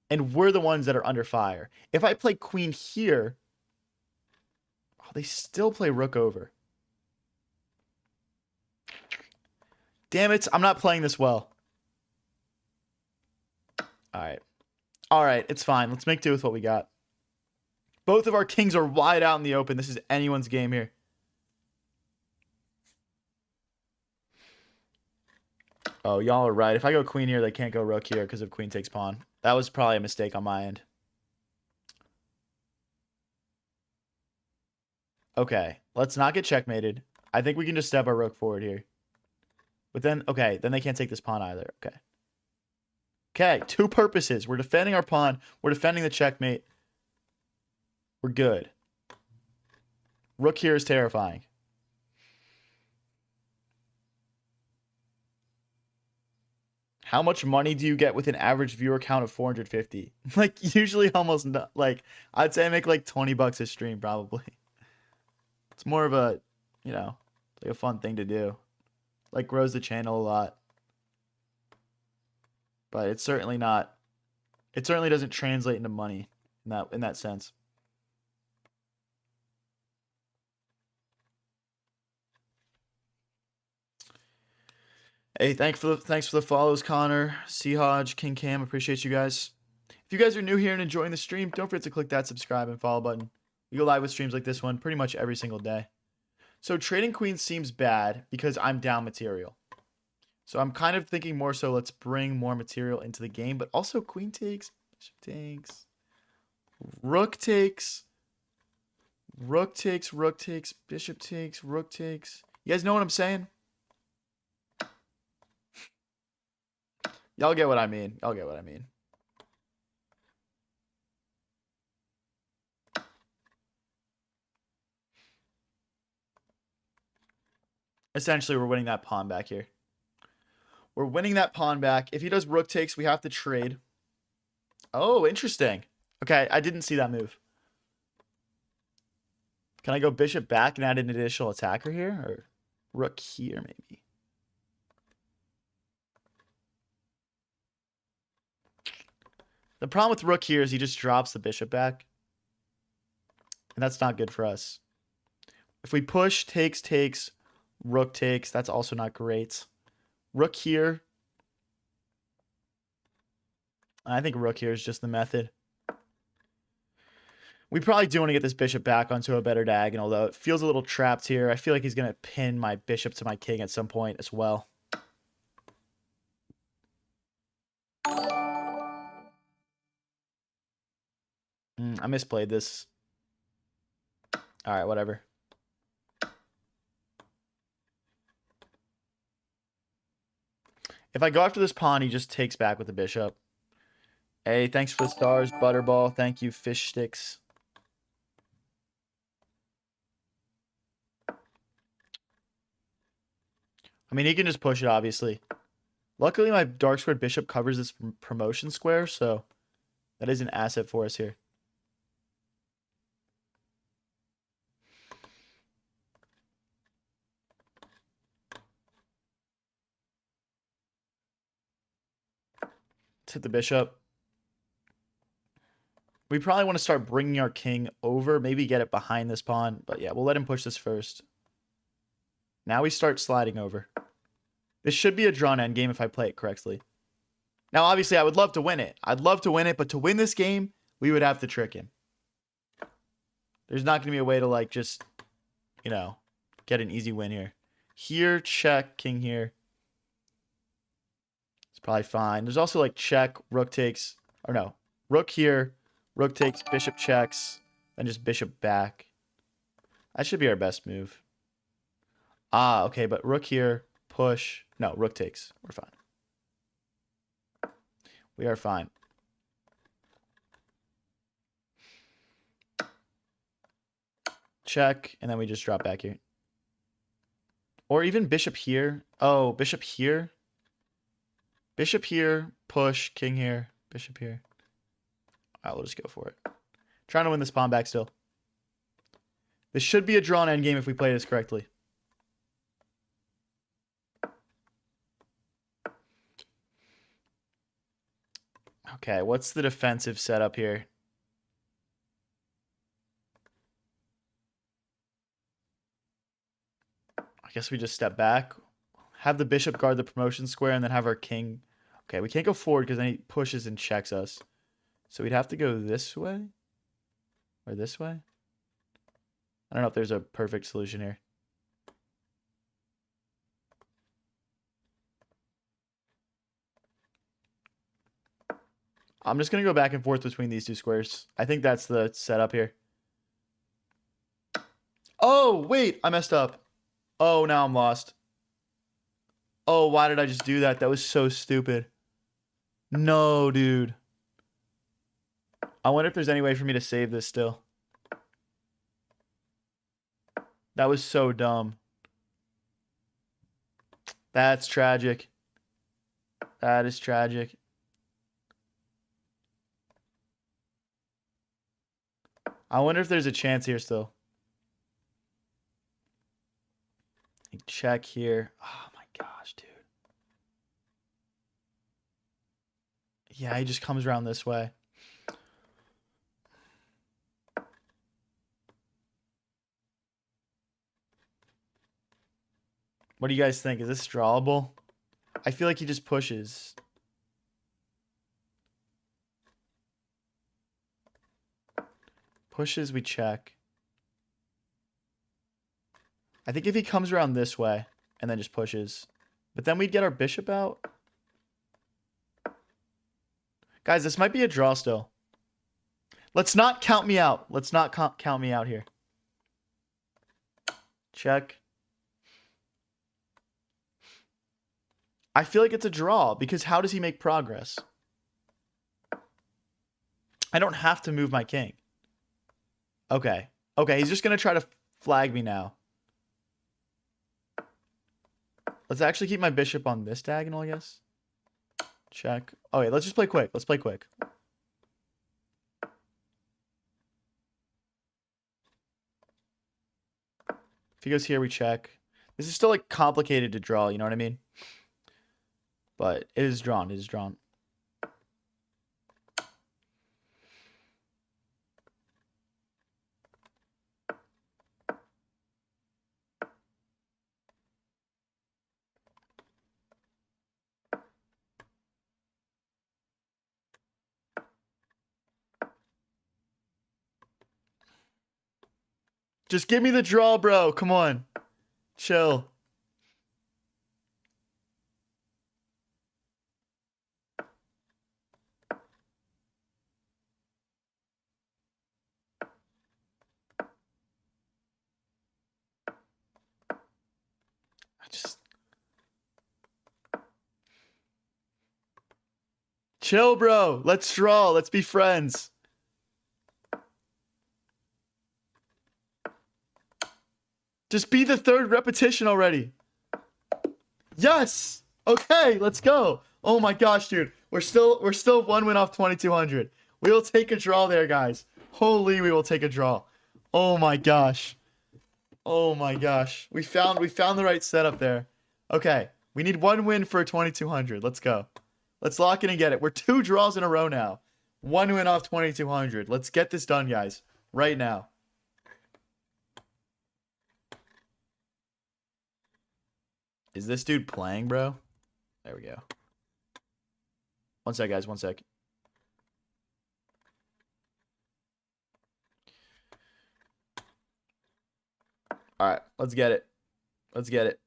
And we're the ones that are under fire. If I play queen here, oh, they still play rook over. Damn it, I'm not playing this well. Alright. Alright, it's fine. Let's make do with what we got. Both of our kings are wide out in the open. This is anyone's game here. Oh, y'all are right. If I go queen here, they can't go rook here because of queen takes pawn. That was probably a mistake on my end. Okay, let's not get checkmated. I think we can just step our rook forward here. But then, okay, then they can't take this pawn either. Okay. Okay, two purposes. We're defending our pawn. We're defending the checkmate. We're good. Rook here is terrifying. How much money do you get with an average viewer count of 450? Like, usually almost not, like, I'd say I make like 20 bucks a stream probably. It's more of a, you know, like a fun thing to do. Like, grows the channel a lot. But it's certainly not, it certainly doesn't translate into money in that sense. Hey, thanks for the follows, Connor, C Hodge, King Cam. Appreciate you guys. If you guys are new here and enjoying the stream, don't forget to click that subscribe and follow button. We go live with streams like this one pretty much every single day. So trading queens seems bad because I'm down material. So I'm kind of thinking more so let's bring more material into the game, but also queen takes, bishop takes, rook takes, rook takes, rook takes, bishop takes, rook takes. You guys know what I'm saying? Y'all get what I mean. Y'all get what I mean. Essentially, we're winning that pawn back here. We're winning that pawn back. If he does rook takes, we have to trade. Oh, interesting. Okay, I didn't see that move. Can I go bishop back and add an additional attacker here? Or rook here, maybe? The problem with rook here is he just drops the bishop back. And that's not good for us. If we push, takes, rook takes, that's also not great. Rook here. I think rook here is just the method. We probably do want to get this bishop back onto a better diagonal, though. It feels a little trapped here. I feel like he's going to pin my bishop to my king at some point as well. I misplayed this. All right, whatever. If I go after this pawn, he just takes back with the bishop. Hey, thanks for the stars, Butterball. Thank you, Fish Sticks. I mean, he can just push it, obviously. Luckily, my dark squared bishop covers this promotion square, so that is an asset for us here. Let's hit the bishop. We probably want to start bringing our king over, maybe get it behind this pawn. But yeah, we'll let him push this first. Now we start sliding over. This should be a drawn endgame if I play it correctly. Now, obviously, I would love to win it. I'd love to win it, but to win this game, we would have to trick him. There's not going to be a way to, like, just, you know, get an easy win here. Here, check, king here. It's probably fine. There's also, like, check, rook takes. Or no, rook here, rook takes, bishop checks, then just bishop back. That should be our best move. Ah, okay, but rook here, push. No, rook takes. We're fine. We are fine. Check, and then we just drop back here. Or even bishop here. Oh, bishop here. Bishop here, push, king here, bishop here. All right, we'll just go for it. Trying to win this pawn back still. This should be a drawn endgame if we play this correctly. Okay, what's the defensive setup here? I guess we just step back. Have the bishop guard the promotion square and then have our king. Okay, we can't go forward because then he pushes and checks us. So we'd have to go this way? Or this way? I don't know if there's a perfect solution here. I'm just going to go back and forth between these two squares. I think that's the setup here. Oh, wait, I messed up. Oh, now I'm lost. Oh, why did I just do that? That was so stupid. No, dude. I wonder if there's any way for me to save this still. That was so dumb. That's tragic. That is tragic. I wonder if there's a chance here still. Check here. Oh my gosh, dude. Yeah, he just comes around this way. What do you guys think? Is this drawable? I feel like he just pushes. Pushes, we check. I think if he comes around this way and then just pushes. But then we'd get our bishop out. Guys, this might be a draw still. Let's not count me out. Let's not count me out here. Check. I feel like it's a draw because how does he make progress? I don't have to move my king. Okay. Okay, he's just going to try to flag me now. Let's actually keep my bishop on this diagonal, I guess. Check. Oh, yeah, let's just play quick. Let's play quick. If he goes here, we check. This is still, like, complicated to draw, you know what I mean? But it is drawn. It is drawn. Just give me the draw, bro. Come on. Chill. Chill, bro. Let's draw. Let's be friends. Just be the third repetition already. Yes. Okay, let's go. Oh my gosh, dude. We're still one win off 2200. We will take a draw there, guys. Holy, we will take a draw. Oh my gosh. Oh my gosh. We found the right setup there. Okay. We need one win for 2200. Let's go. Let's lock in and get it. We're 2 draws in a row now. 1 win off 2200. Let's get this done, guys. Right now. Is this dude playing, bro? There we go. One sec, guys. One sec. All right. Let's get it. Let's get it.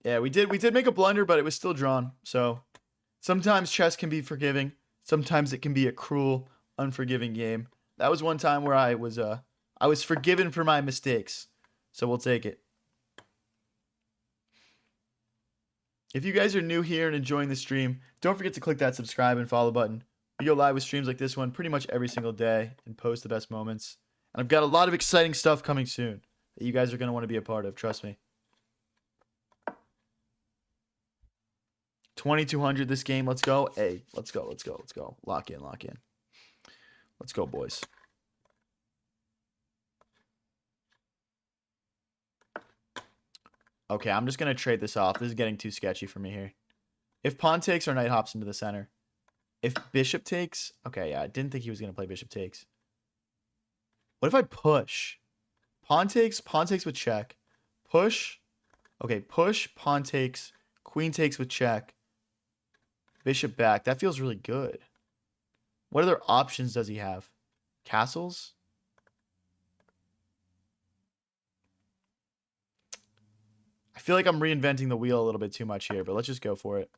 Yeah, we did make a blunder, but it was still drawn. So sometimes chess can be forgiving. Sometimes it can be a cruel, unforgiving game. That was one time where I was forgiven for my mistakes. So we'll take it. If you guys are new here and enjoying the stream, don't forget to click that subscribe and follow button. We go live with streams like this one pretty much every single day and post the best moments. And I've got a lot of exciting stuff coming soon that you guys are going to want to be a part of. Trust me. 2200 this game. Let's go. Hey, let's go. Let's go. Let's go. Lock in. Lock in. Let's go, boys. Okay, I'm just going to trade this off. This is getting too sketchy for me here. If pawn takes or knight hops into the center. If bishop takes. Okay, yeah, I didn't think he was going to play bishop takes. What if I push? Pawn takes with check. Push. Okay, push, pawn takes, queen takes with check. Bishop back. That feels really good. What other options does he have? Castles? I feel like I'm reinventing the wheel a little bit too much here, but let's just go for it.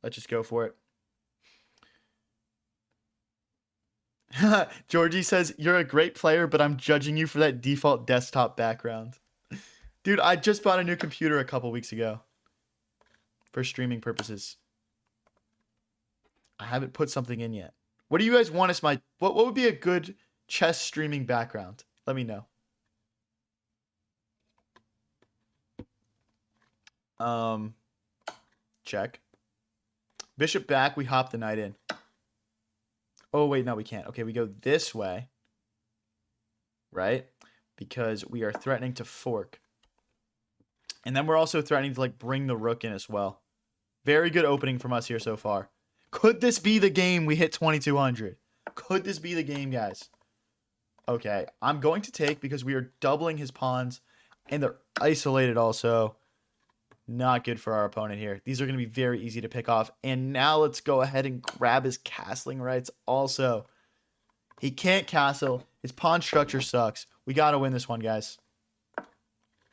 Let's just go for it. Georgie says, you're a great player, but I'm judging you for that default desktop background. Dude, I just bought a new computer a couple weeks ago. For streaming purposes. I haven't put something in yet. What do you guys want as my... What would be a good chess streaming background? Let me know. Check. Bishop back, we hop the knight in. Oh, wait, no, we can't. Okay, we go this way. Right? Because we are threatening to fork. And then we're also threatening to, like, bring the rook in as well. Very good opening from us here so far. Could this be the game we hit 2200? Could this be the game, guys? Okay, I'm going to take because we are doubling his pawns. And they're isolated also. Not good for our opponent here. These are going to be very easy to pick off. And now let's go ahead and grab his castling rights also. He can't castle. His pawn structure sucks. We got to win this one, guys.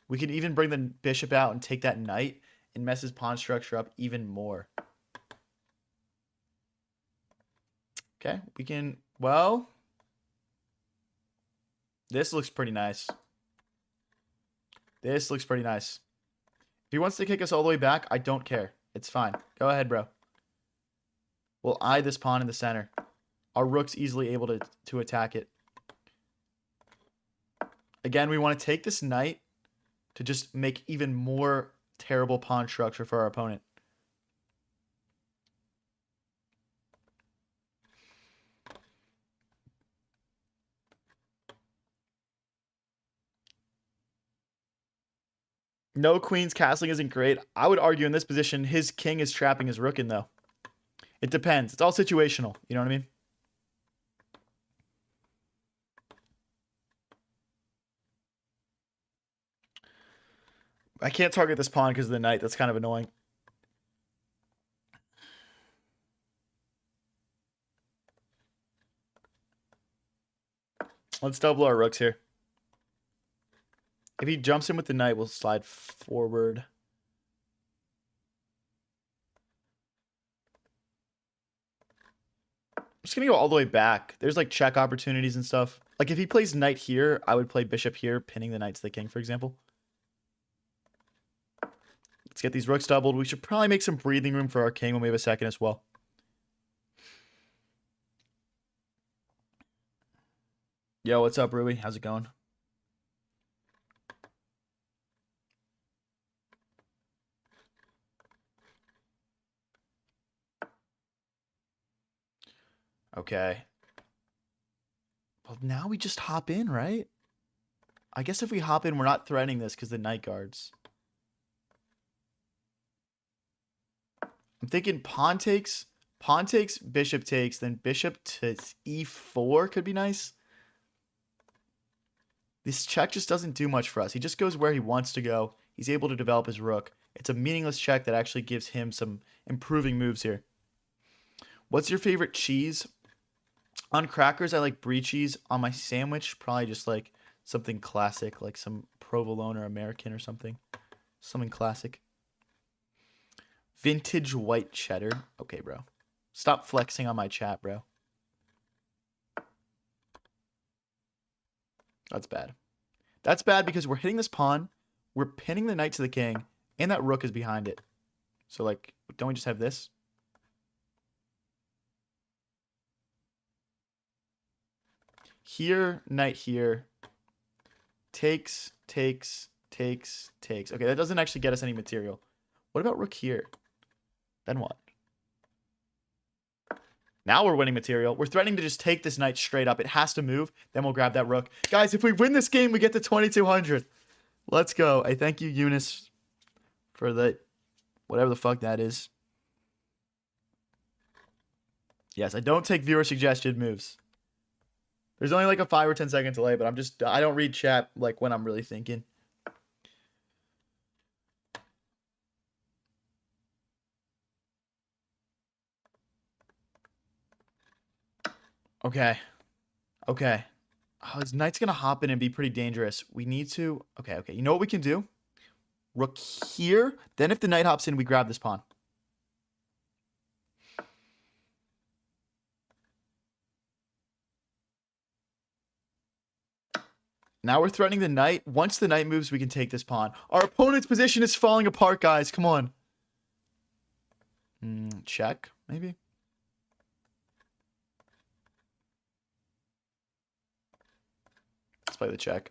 We can even bring the bishop out and take that knight and mess his pawn structure up even more. Okay, we can, well, this looks pretty nice. This looks pretty nice. If he wants to kick us all the way back, I don't care. It's fine. Go ahead, bro. We'll eye this pawn in the center. Our rook's easily able to attack it. Again, we want to take this knight to just make even more terrible pawn structure for our opponent. No, queen's castling isn't great. I would argue in this position, his king is trapping his rook in, though. It depends. It's all situational. You know what I mean? I can't target this pawn because of the knight. That's kind of annoying. Let's double our rooks here. If he jumps in with the knight, we'll slide forward. I'm just going to go all the way back. There's like check opportunities and stuff. Like if he plays knight here, I would play bishop here, pinning the knight to the king, for example. Let's get these rooks doubled. We should probably make some breathing room for our king when we have a second as well. Yo, what's up, Ruby? How's it going? Okay. Well, now we just hop in, right? I guess if we hop in, we're not threatening this because the knight guards. I'm thinking pawn takes, bishop takes, then bishop to e4 could be nice. This check just doesn't do much for us. He just goes where he wants to go. He's able to develop his rook. It's a meaningless check that actually gives him some improving moves here. What's your favorite cheese? On crackers, I like brie cheese. On my sandwich, probably just like something classic, like some provolone or American or something. Something classic. Vintage white cheddar. Okay, bro. Stop flexing on my chat, bro. That's bad. That's bad because we're hitting this pawn. We're pinning the knight to the king. And that rook is behind it. So, like, don't we just have this? Here, knight here. Takes. Okay, that doesn't actually get us any material. What about rook here? Then what? Now we're winning material. We're threatening to just take this knight straight up. It has to move. Then we'll grab that rook. Guys, if we win this game, we get to 2,200. Let's go. I thank you, Eunice, for the whatever the fuck that is. Yes, I don't take viewer suggested moves. There's only like a 5 or 10 second delay, but I don't read chat like when I'm really thinking. Okay. Okay. Oh, his knight's going to hop in and be pretty dangerous. We need to... Okay. You know what we can do? Rook here. Then if the knight hops in, we grab this pawn. Now we're threatening the knight. Once the knight moves, we can take this pawn. Our opponent's position is falling apart, guys. Come on. Check, maybe? Let's play the check.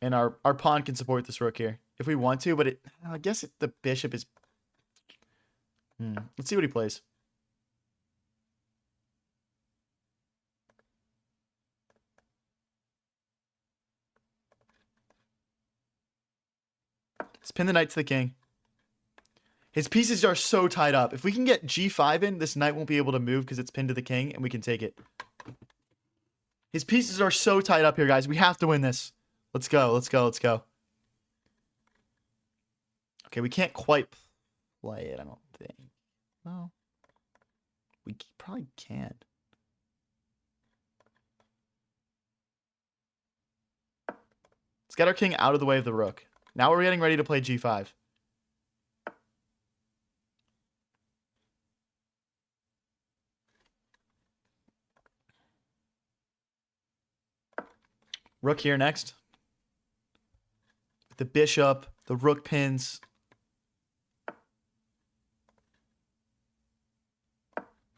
And our pawn can support this rook here if we want to, but I guess the bishop is... Let's see what he plays. Let's pin the knight to the king. His pieces are so tied up. If we can get g5 in, this knight won't be able to move because it's pinned to the king, and we can take it. His pieces are so tight up here, guys. We have to win this. Let's go. Let's go. Let's go. Okay, we can't quite play it, I don't think. Well, we probably can. Let's get our king out of the way of the rook. Now we're getting ready to play g5. Rook here next. The bishop, the rook pins.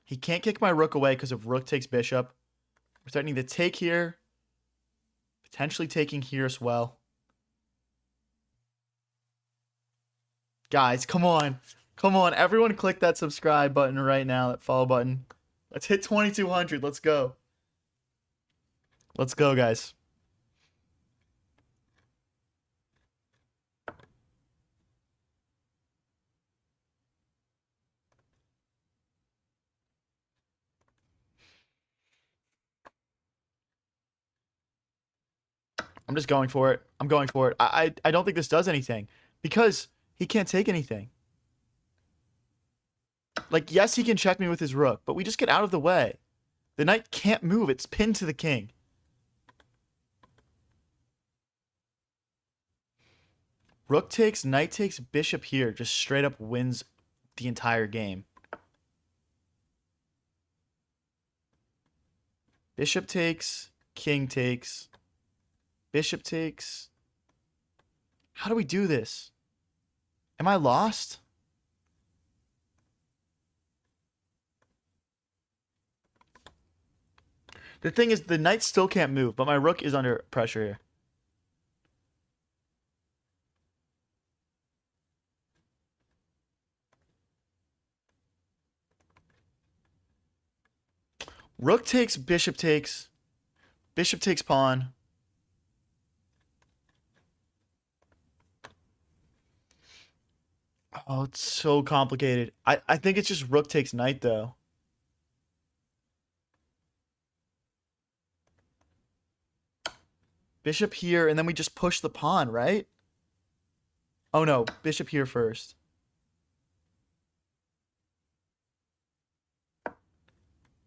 He can't kick my rook away because of rook takes bishop. We're threatening to take here. Potentially taking here as well. Guys, come on. Come on. Everyone click that subscribe button right now, that follow button. Let's hit 2,200. Let's go. Let's go, guys. I'm just going for it. I'm going for it. I don't think this does anything because he can't take anything. Like, yes, he can check me with his rook, but we just get out of the way. The knight can't move. It's pinned to the king. Rook takes, knight takes, bishop here. Just straight up wins the entire game. Bishop takes, king takes, bishop takes. How do we do this? Am I lost? The thing is, the knight still can't move, but my rook is under pressure here. Rook takes, bishop takes pawn. Oh, it's so complicated. I think it's just rook takes knight, though. Bishop here, and then we just push the pawn, right? Oh, no. Bishop here first.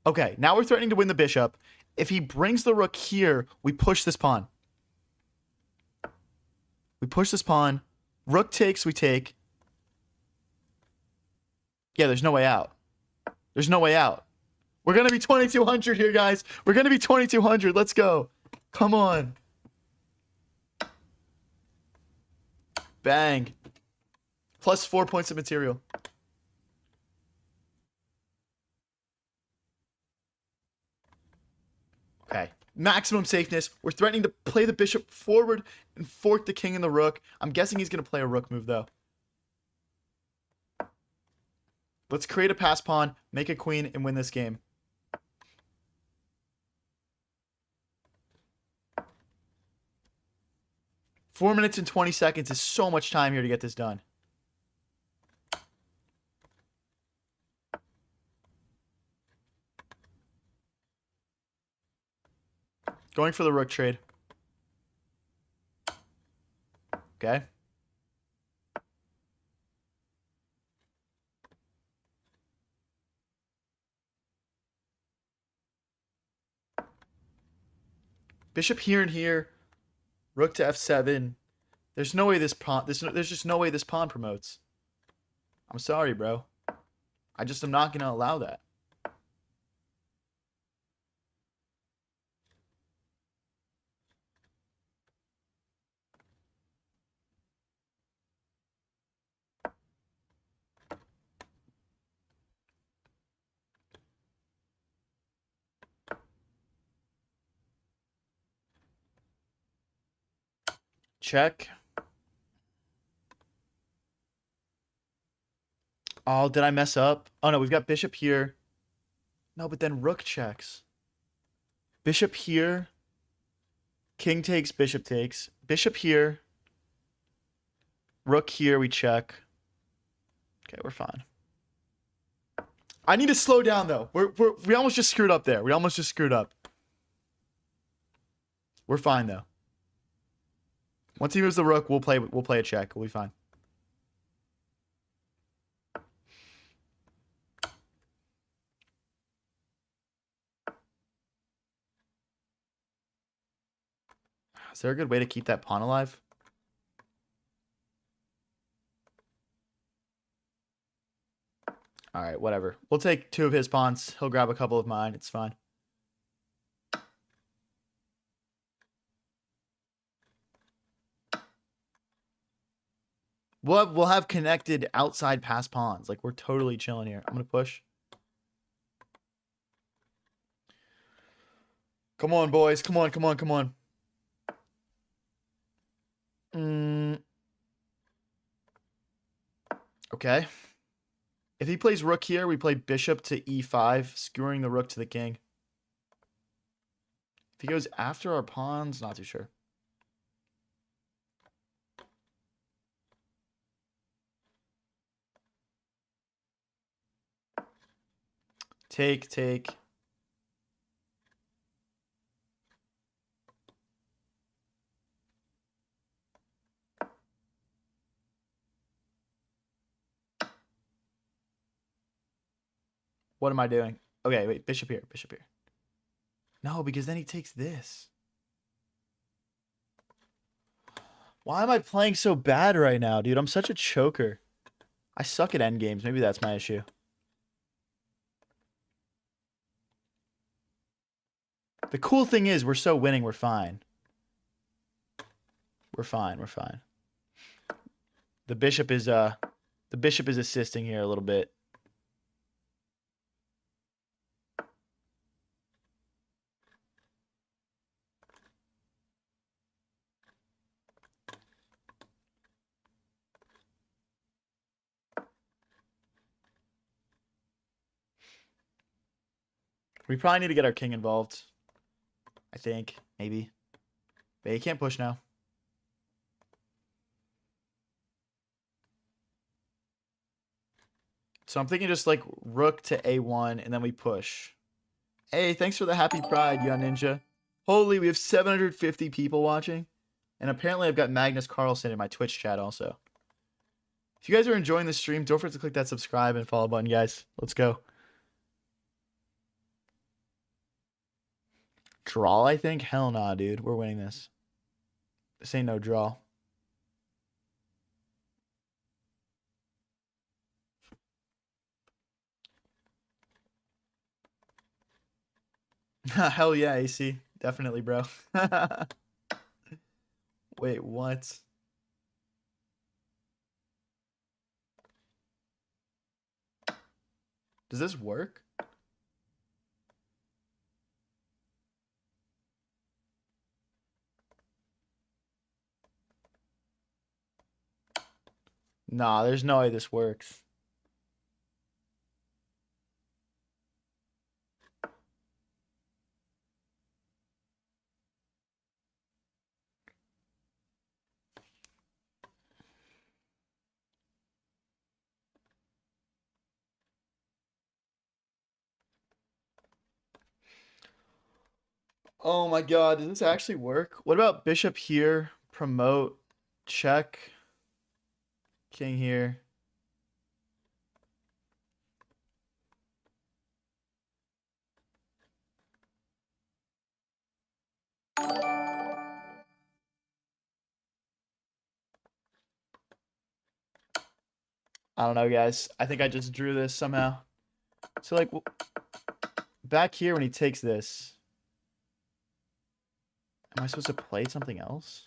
Okay, now we're threatening to win the bishop. If he brings the rook here, we push this pawn. We push this pawn. Rook takes, we take. Yeah, there's no way out. There's no way out. We're going to be 2,200 here, guys. We're going to be 2,200. Let's go. Come on. Bang. Plus 4 points of material. Okay. Maximum safeness. We're threatening to play the bishop forward and fork the king and the rook. I'm guessing he's going to play a rook move, though. Let's create a pass pawn, make a queen, and win this game. Four minutes and 20 seconds is so much time here to get this done. Going for the rook trade. Okay. Bishop here and here. Rook to f7. There's no way this pawn. There's just no way this pawn promotes. I'm sorry, bro. I just am not gonna allow that. Check. Oh, did I mess up? Oh no, we've got bishop here. No, but then rook checks. Bishop here. King takes, bishop takes. Bishop here. Rook here, we check. Okay, we're fine. I need to slow down, though. We almost just screwed up there. We almost just screwed up. We're fine though. Once he moves the rook, we'll play a check. We'll be fine. Is there a good way to keep that pawn alive? All right, whatever. We'll take 2 of his pawns. He'll grab a couple of mine. It's fine. We'll have connected outside pass pawns. Like, we're totally chilling here. I'm going to push. Come on, boys. Come on, come on, come on. Okay. If he plays rook here, we play bishop to e5, skewering the rook to the king. If he goes after our pawns, not too sure. Take, take. What am I doing? Okay, wait, bishop here, bishop here. No, because then he takes this. Why am I playing so bad right now, dude? I'm such a choker. I suck at endgames. Maybe that's my issue. The cool thing is we're so winning, we're fine. We're fine, we're fine. The bishop is assisting here a little bit. We probably need to get our king involved. I think. Maybe. But he can't push now. So I'm thinking just like rook to a1 and then we push. Hey, thanks for the happy pride, Young Ninja. Holy, we have 750 people watching. And apparently I've got Magnus Carlsen in my Twitch chat also. If you guys are enjoying the stream, don't forget to click that subscribe and follow button, guys. Let's go. Draw, I think? Hell nah, dude. We're winning this. This ain't no draw. Hell yeah, AC. Definitely, bro. Wait, what? Does this work? Nah, there's no way this works. Oh my god, does this actually work? What about bishop here? Promote. Check. King here. I don't know, guys. I think I just drew this somehow. So, like, back here when he takes this, am I supposed to play something else?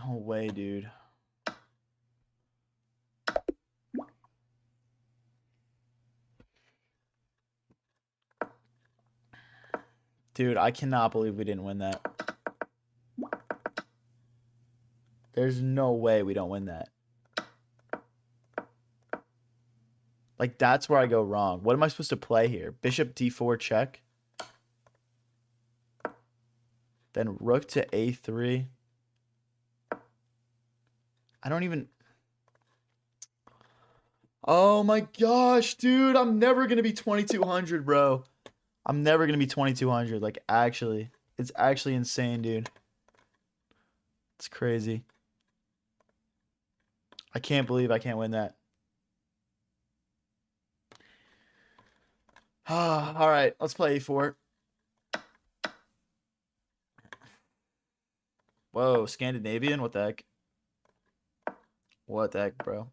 No way, dude. Dude, I cannot believe we didn't win that. There's no way we don't win that. Like, that's where I go wrong. What am I supposed to play here? Bishop d4 check. Then rook to a3. I don't even... Oh my gosh, dude. I'm never going to be 2200, bro. I'm never going to be 2200. Like, actually. It's actually insane, dude. It's crazy. I can't believe I can't win that. All right, let's play a4. Whoa, Scandinavian? What the heck? What the heck, bro?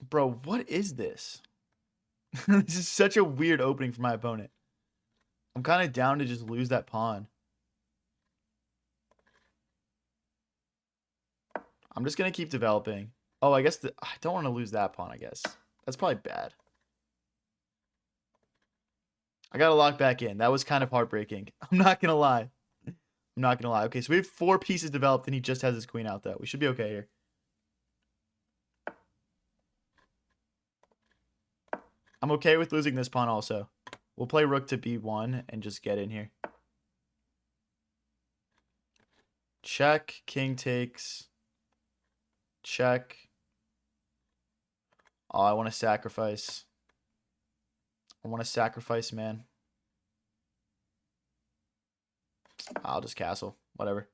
Bro, what is this? This is such a weird opening for my opponent. I'm kind of down to just lose that pawn. I'm just going to keep developing. Oh, I guess I don't want to lose that pawn, I guess. That's probably bad. I got to lock back in. That was kind of heartbreaking. I'm not going to lie. I'm not going to lie. Okay, so we have 4 pieces developed, and he just has his queen out, though. We should be okay here. I'm okay with losing this pawn also. We'll play rook to b1 and just get in here. Check. King takes. Check. Oh, I want to sacrifice. I want to sacrifice, man. I'll just castle. Whatever.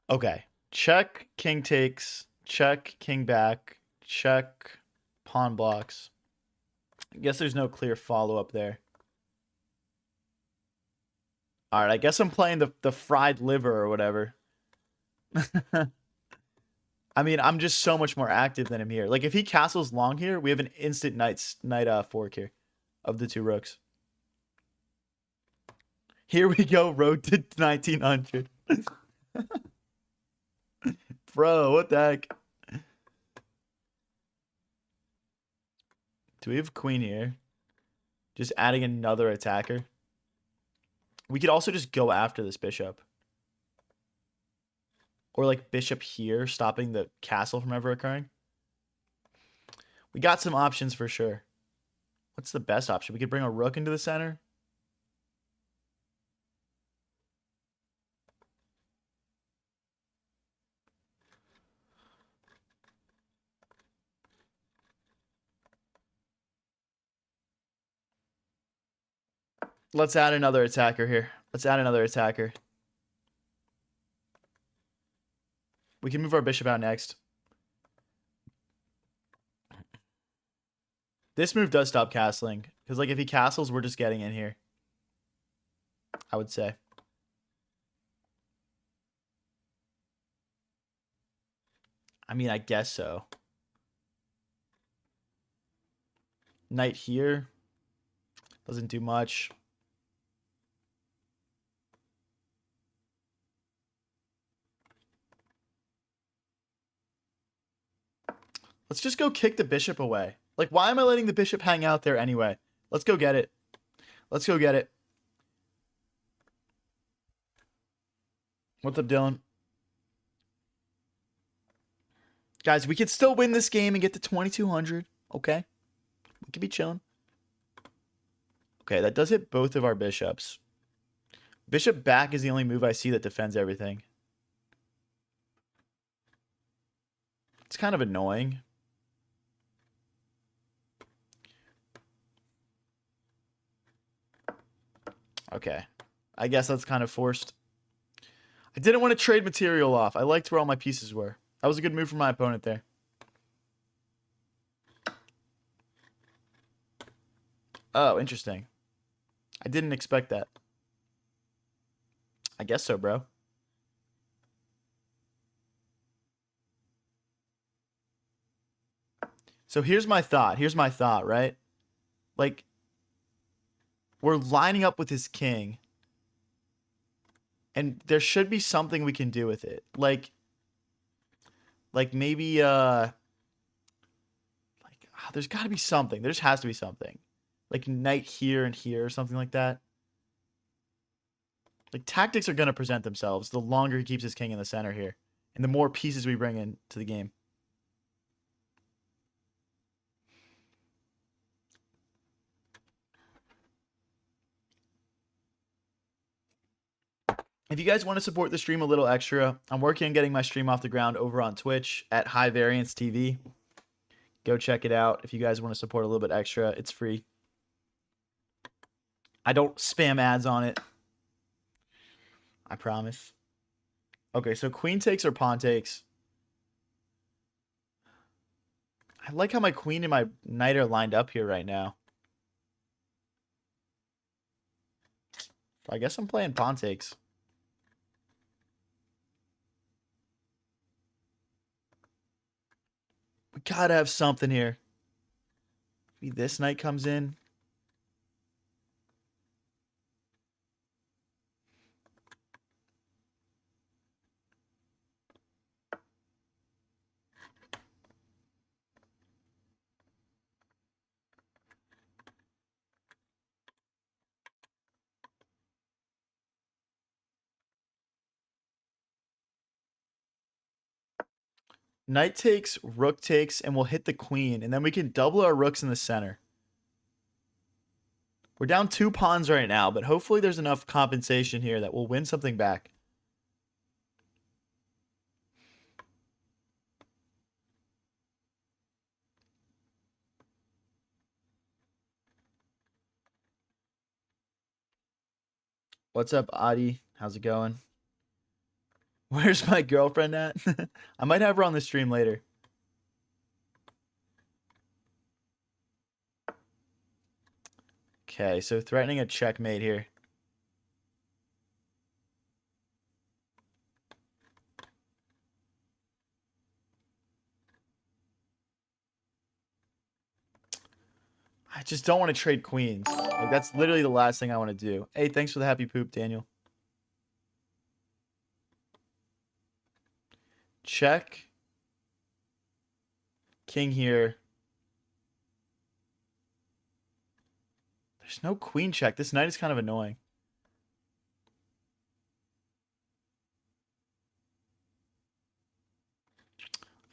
Okay. Check, king takes. Check, king back. Check, pawn blocks. I guess there's no clear follow-up there. All right, I guess I'm playing the fried liver or whatever. I mean, I'm just so much more active than him here. Like, if he castles long here, we have an instant knight fork here of the 2 rooks. Here we go, road to 1900. Bro, what the heck? Do we have queen here? Just adding another attacker. We could also just go after this bishop. Or like bishop here, stopping the castle from ever occurring. We got some options for sure. What's the best option? We could bring a rook into the center. Let's add another attacker here. Let's add another attacker. We can move our bishop out next. This move does stop castling. Because, like, if he castles, we're just getting in here. I would say. I mean, I guess so. Knight here. Doesn't do much. Let's just go kick the bishop away. Like, why am I letting the bishop hang out there anyway? Let's go get it. Let's go get it. What's up, Dylan? Guys, we could still win this game and get to 2200. Okay? We could be chilling. Okay, that does hit both of our bishops. Bishop back is the only move I see that defends everything. It's kind of annoying. Okay. I guess that's kind of forced. I didn't want to trade material off. I liked where all my pieces were. That was a good move from my opponent there. Oh, interesting. I didn't expect that. I guess so, bro. So here's my thought. Here's my thought, right? Like, we're lining up with his king, and there should be something we can do with it. Like maybe there's got to be something. There just has to be something. Like knight here and here or something like that. Like tactics are going to present themselves the longer he keeps his king in the center here, and the more pieces we bring into the game. If you guys want to support the stream a little extra, I'm working on getting my stream off the ground over on Twitch at High Variance TV. Go check it out if you guys want to support a little bit extra. It's free. I don't spam ads on it. I promise. Okay, so queen takes or pawn takes. I like how my queen and my knight are lined up here right now. I guess I'm playing pawn takes. We gotta have something here. Maybe this knight comes in. Knight takes, rook takes, and we'll hit the queen. And then we can double our rooks in the center. We're down 2 pawns right now, but hopefully there's enough compensation here that we'll win something back. What's up, Adi? How's it going? Where's my girlfriend at? I might have her on the stream later. Okay, so threatening a checkmate here. I just don't want to trade queens. Like, that's literally the last thing I want to do. Hey, thanks for the happy poop, Daniel. Check. King here. There's no queen check. This knight is kind of annoying.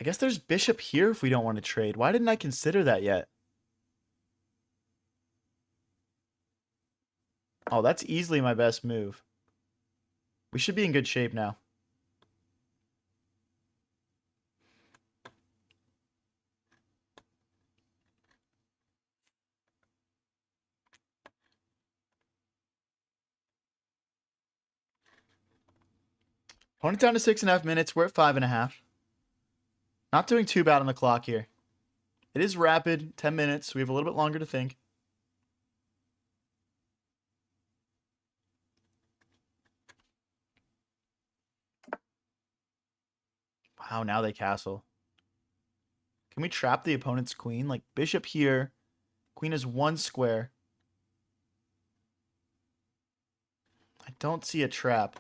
I guess there's bishop here if we don't want to trade. Why didn't I consider that yet? Oh, that's easily my best move. We should be in good shape now. Opponent down to 6.5 minutes. We're at 5.5. Not doing too bad on the clock here. It is rapid, 10 minutes. So we have a little bit longer to think. Wow, now they castle. Can we trap the opponent's queen? Like bishop here. Queen is 1 square. I don't see a trap.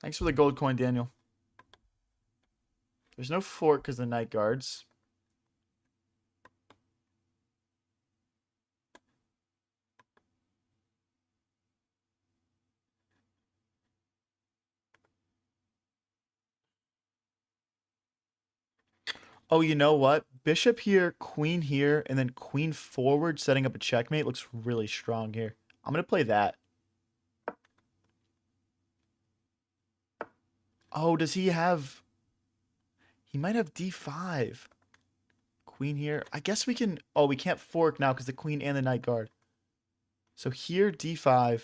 Thanks for the gold coin, Daniel. There's no fork because the knight guards. Oh, you know what? Bishop here, queen here, and then queen forward setting up a checkmate looks really strong here. I'm going to play that. Oh, does he have... He might have d5. Queen here. I guess we can... Oh, we can't fork now because the queen and the knight guard. So here, d5.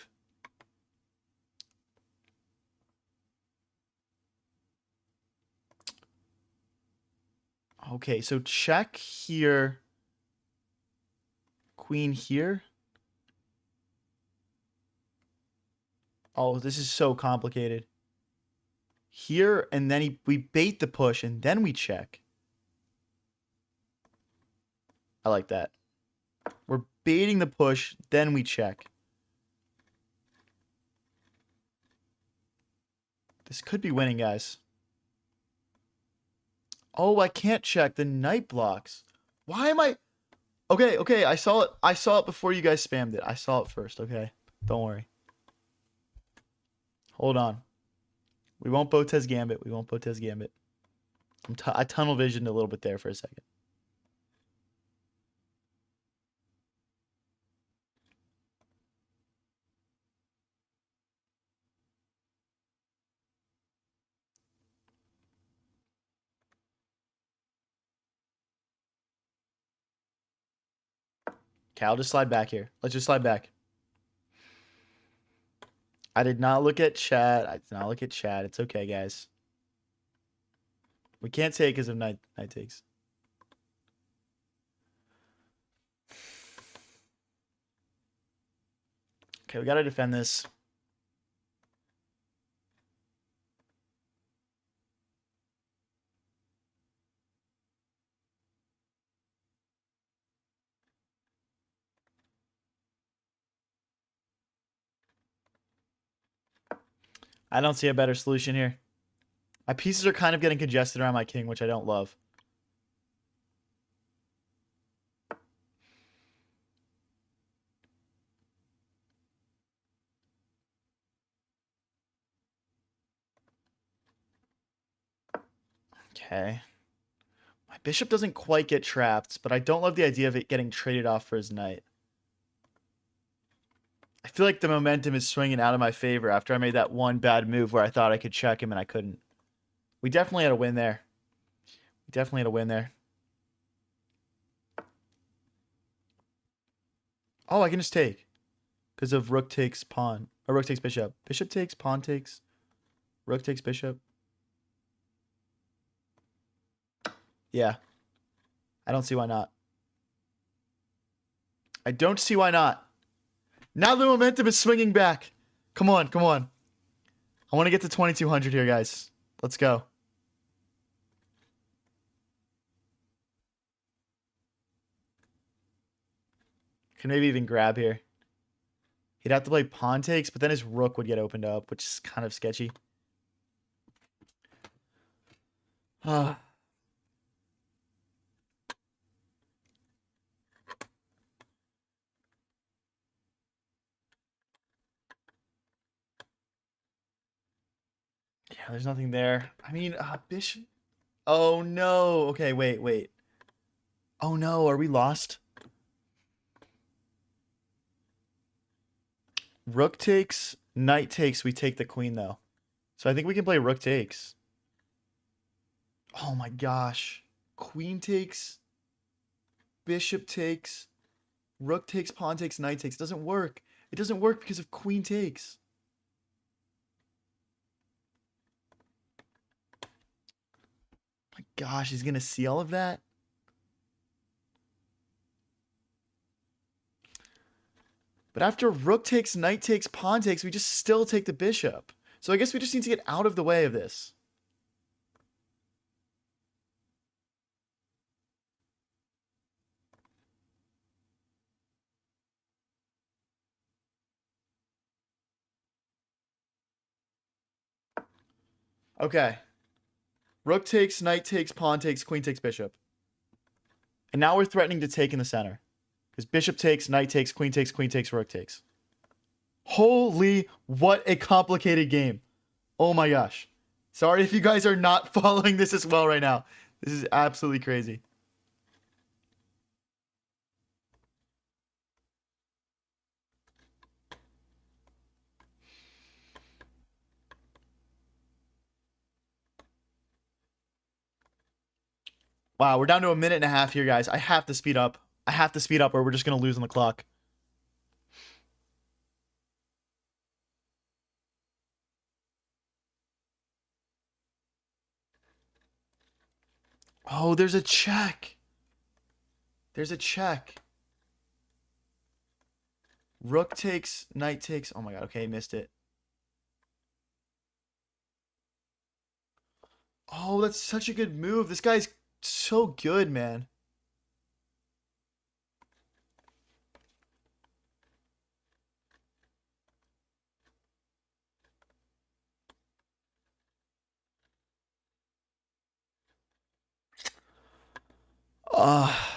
Okay, so check here. Queen here. Oh, this is so complicated. Here, and then we bait the push, and then we check. I like that. We're baiting the push, then we check. This could be winning, guys. Oh, I can't check. The knight blocks. Why am I... Okay, okay, I saw it. I saw it before you guys spammed it. I saw it first, okay? Don't worry. Hold on. We won't Botez Gambit. We won't Botez Gambit. I tunnel visioned a little bit there for a second. Okay, I'll just slide back here. Let's just slide back. I did not look at chat. I did not look at chat. It's okay, guys. We can't take because of knight takes. Okay, we got to defend this. I don't see a better solution here. My pieces are kind of getting congested around my king, which I don't love. Okay. My bishop doesn't quite get trapped, but I don't love the idea of it getting traded off for his knight. I feel like the momentum is swinging out of my favor after I made that one bad move where I thought I could check him and I couldn't. We definitely had a win there. We definitely had a win there. Oh, I can just take. Because of rook takes pawn. Or rook takes bishop. Bishop takes, pawn takes. Rook takes bishop. Yeah. I don't see why not. I don't see why not. Now the momentum is swinging back. Come on, come on. I want to get to 2200 here, guys. Let's go. Can maybe even grab here. He'd have to play pawn takes, but then his rook would get opened up, which is kind of sketchy. Ah. Yeah, there's nothing there. I mean, bishop. Oh, no. Okay, wait, wait. Oh, no. Are we lost? Rook takes, knight takes. We take the queen, though. So I think we can play rook takes. Oh, my gosh. Queen takes, bishop takes, rook takes, pawn takes, knight takes. It doesn't work. It doesn't work because of queen takes. My gosh, he's going to see all of that? But after rook takes, knight takes, pawn takes, we just still take the bishop. So I guess we just need to get out of the way of this. Okay. Rook takes, knight takes, pawn takes, queen takes, bishop. And now we're threatening to take in the center. Because bishop takes, knight takes, queen takes, rook takes. Holy, what a complicated game. Oh my gosh. Sorry if you guys are not following this as well right now. This is absolutely crazy. Wow, we're down to a minute and a half here, guys. I have to speed up. I have to speed up or we're just going to lose on the clock. Oh, there's a check. There's a check. Rook takes, knight takes. Oh my god, okay, missed it. Oh, that's such a good move. This guy's so good, man. Ah.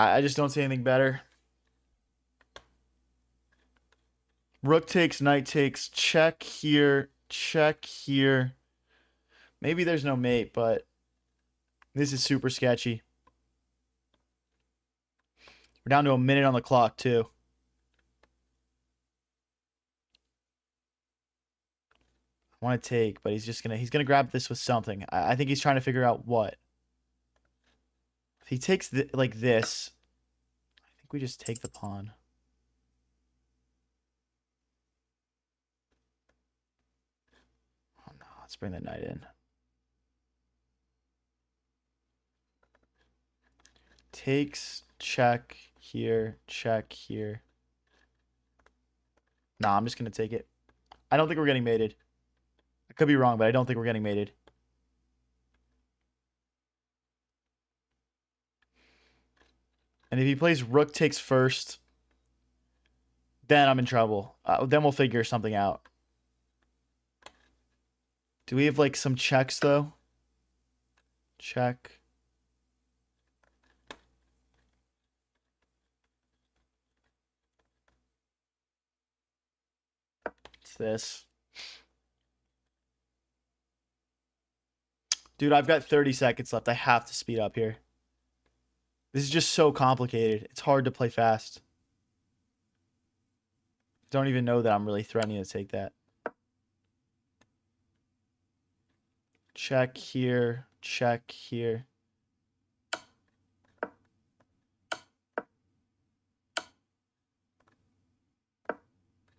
I just don't see anything better. Rook takes, knight takes, check here, check here. Maybe there's no mate, but this is super sketchy. We're down to a minute on the clock, too. I want to take, but he's gonna grab this with something. I think he's trying to figure out what. If he takes like this, I think we just take the pawn. Oh no, let's bring the knight in. Takes, check here, check here. Nah, I'm just gonna take it. I don't think we're getting mated. I could be wrong, but I don't think we're getting mated. And if he plays rook takes first, then I'm in trouble. Then we'll figure something out. Do we have like some checks though? Check. It's this. Dude, I've got 30 seconds left. I have to speed up here. This is just so complicated. It's hard to play fast. Don't even know that I'm really threatening to take that. Check here. Check here.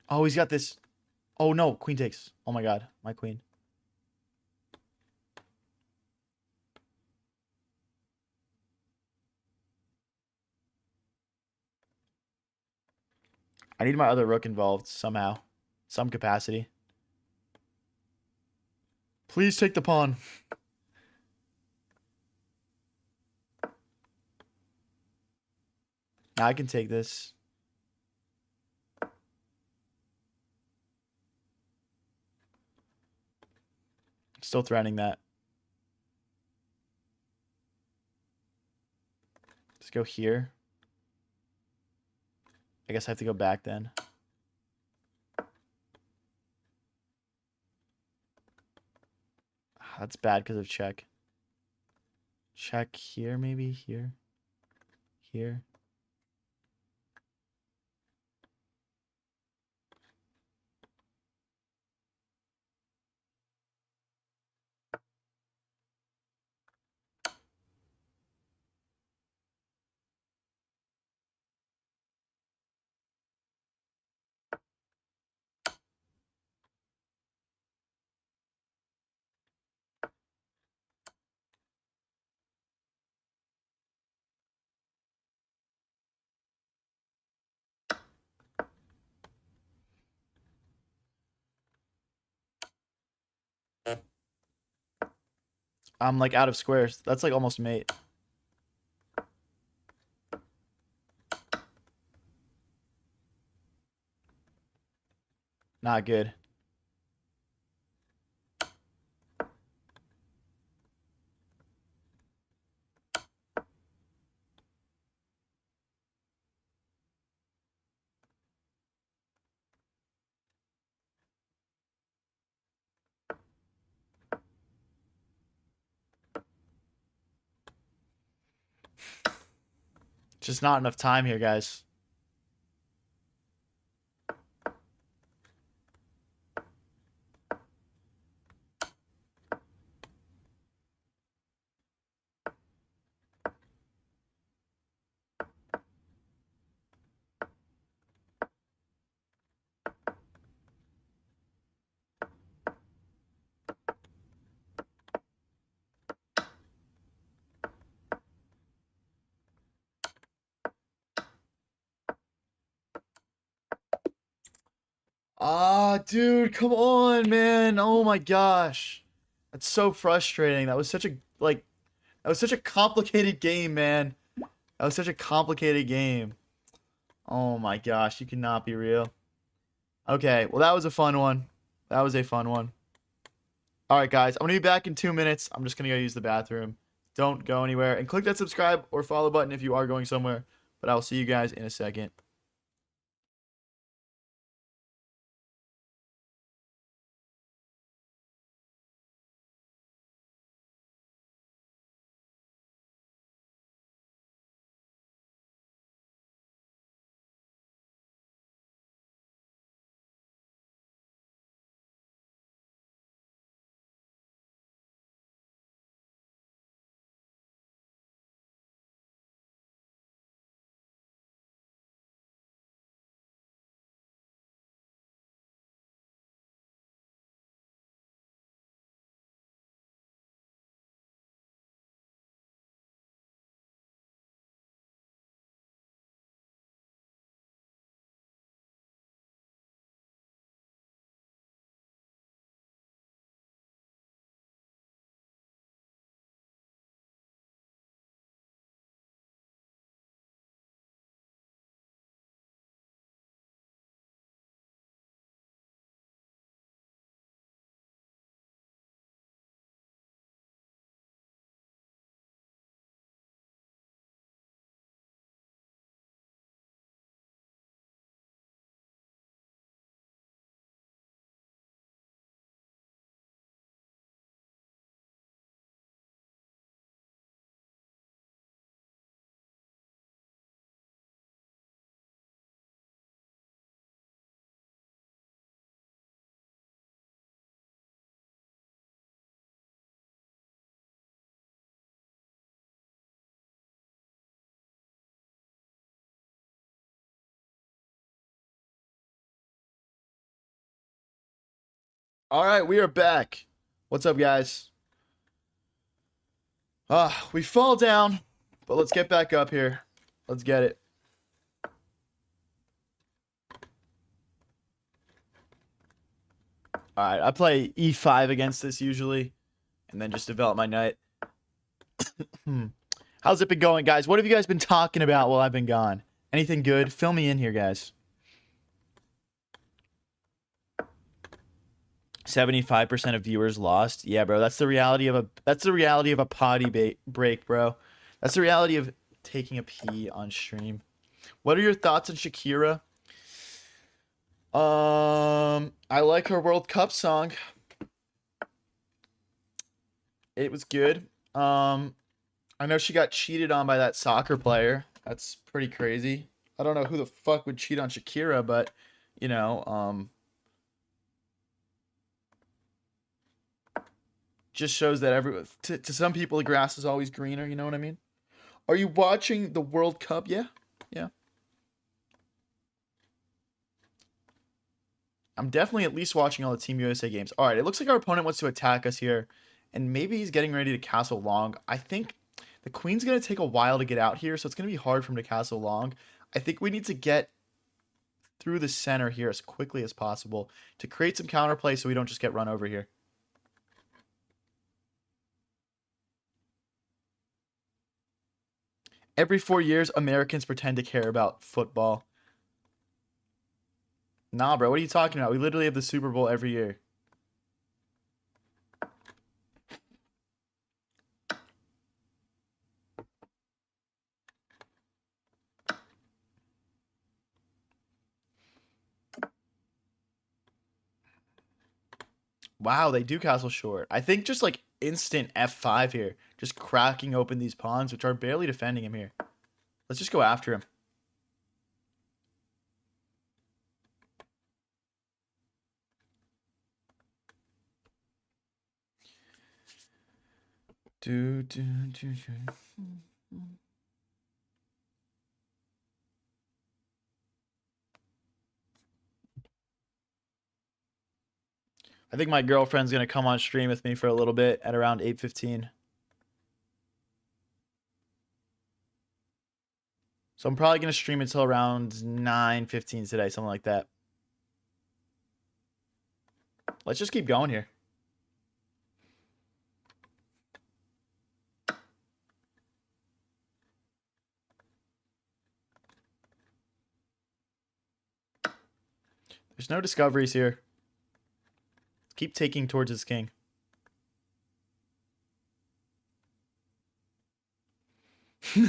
Oh, he's got this. Oh, no. Queen takes. Oh, my God. My queen. I need my other rook involved somehow. Some capacity. Please take the pawn. Now I can take this. Still threatening that. Let's go here. I guess I have to go back then. That's bad because of check. Check here, maybe here. Here. I'm like out of squares. That's like almost mate. Not good. Just not enough time here, guys. Ah, dude, come on, man. Oh my gosh. That's so frustrating. That was such a that was such a complicated game, man. That was such a complicated game. Oh my gosh, you cannot be real. Okay, well that was a fun one. That was a fun one. All right, guys, I'm gonna be back in 2 minutes. I'm just gonna go use the bathroom. Don't go anywhere and click that subscribe or follow button if you are going somewhere. But I'll see you guys in a second. All right, we are back. What's up, guys? We fall down, but let's get back up here. Let's get it. All right, I play e5 against this usually, and then just develop my knight. How's it been going, guys? What have you guys been talking about while I've been gone? Anything good? Fill me in here, guys. 75% of viewers lost. Yeah, bro, that's the reality of a potty break, bro. That's the reality of taking a pee on stream. What are your thoughts on Shakira? I like her World Cup song. It was good. I know she got cheated on by that soccer player. That's pretty crazy. I don't know who the fuck would cheat on Shakira, but you know, just shows that to some people the grass is always greener. You know what I mean? Are you watching the World Cup? Yeah, yeah. I'm definitely at least watching all the Team USA games. All right, it looks like our opponent wants to attack us here, and maybe he's getting ready to castle long. I think the queen's gonna take a while to get out here, so it's gonna be hard for him to castle long. I think we need to get through the center here as quickly as possible to create some counterplay so we don't just get run over here. Every 4 years, Americans pretend to care about football. Nah, bro, what are you talking about? We literally have the Super Bowl every year. Wow, they do castle short. I think just like instant F5 here. Just cracking open these pawns, which are barely defending him here. Let's just go after him. Do, do, do, do. I think my girlfriend's going to come on stream with me for a little bit at around 8:15. So I'm probably going to stream until around 9:15 today, something like that. Let's just keep going here. There's no discoveries here. Keep taking towards his king.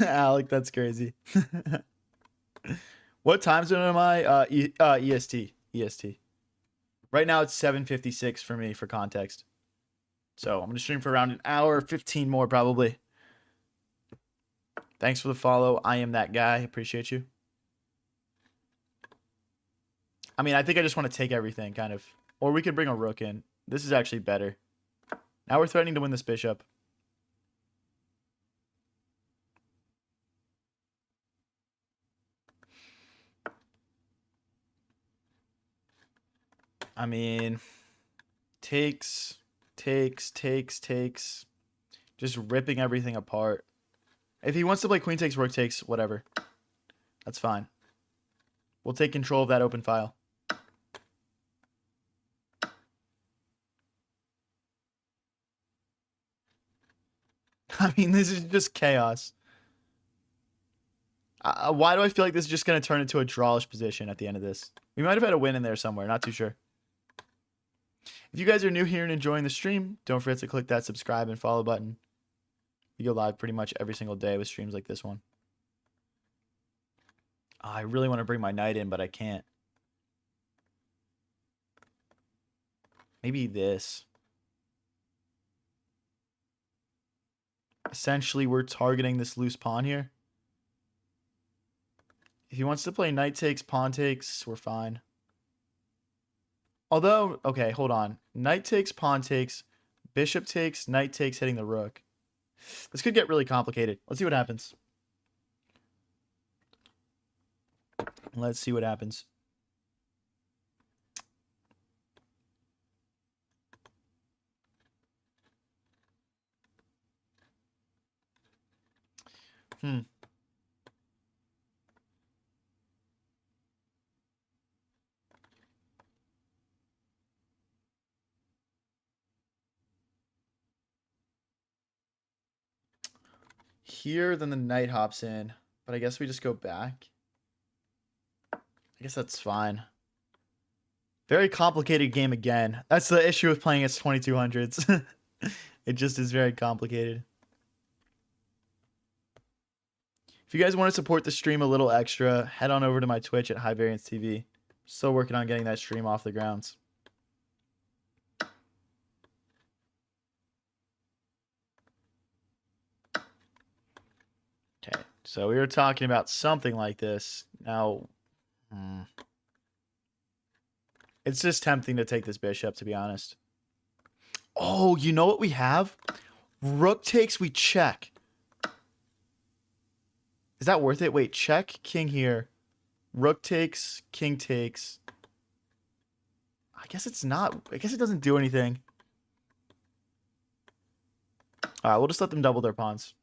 Alec, that's crazy. What time zone am I? EST. EST. Right now it's 7:56 for me for context. So I'm going to stream for around an hour, 15 more probably. Thanks for the follow. I am that guy. Appreciate you. I mean, I think I just want to take everything, kind of. Or we could bring a rook in. This is actually better. Now we're threatening to win this bishop. I mean, takes. Just ripping everything apart. If he wants to play queen takes, rook takes, whatever. That's fine. We'll take control of that open file. I mean, this is just chaos. Why do I feel like this is just going to turn into a drawish position at the end of this? We might have had a win in there somewhere. Not too sure. If you guys are new here and enjoying the stream, don't forget to click that subscribe and follow button. We go live pretty much every single day with streams like this one. I really want to bring my knight in, but I can't. Maybe this. Essentially, we're targeting this loose pawn here. If he wants to play knight takes, pawn takes, we're fine. Although, okay, hold on. Knight takes, pawn takes, bishop takes, knight takes, hitting the rook. This could get really complicated. Let's see what happens. Let's see what happens. Here, then the knight hops in. But I guess we just go back. I guess that's fine. Very complicated game again. That's the issue with playing as 2200s. It just is very complicated. If you guys want to support the stream a little extra, head on over to my Twitch at High Variance TV. Still working on getting that stream off the grounds. Okay, so we were talking about something like this. Now, it's just tempting to take this bishop, to be honest. Oh, you know what we have? Rook takes, we check. Is that worth it? Wait, check, king here. Rook takes, king takes. I guess it's not. I guess it doesn't do anything. All right, we'll just let them double their pawns.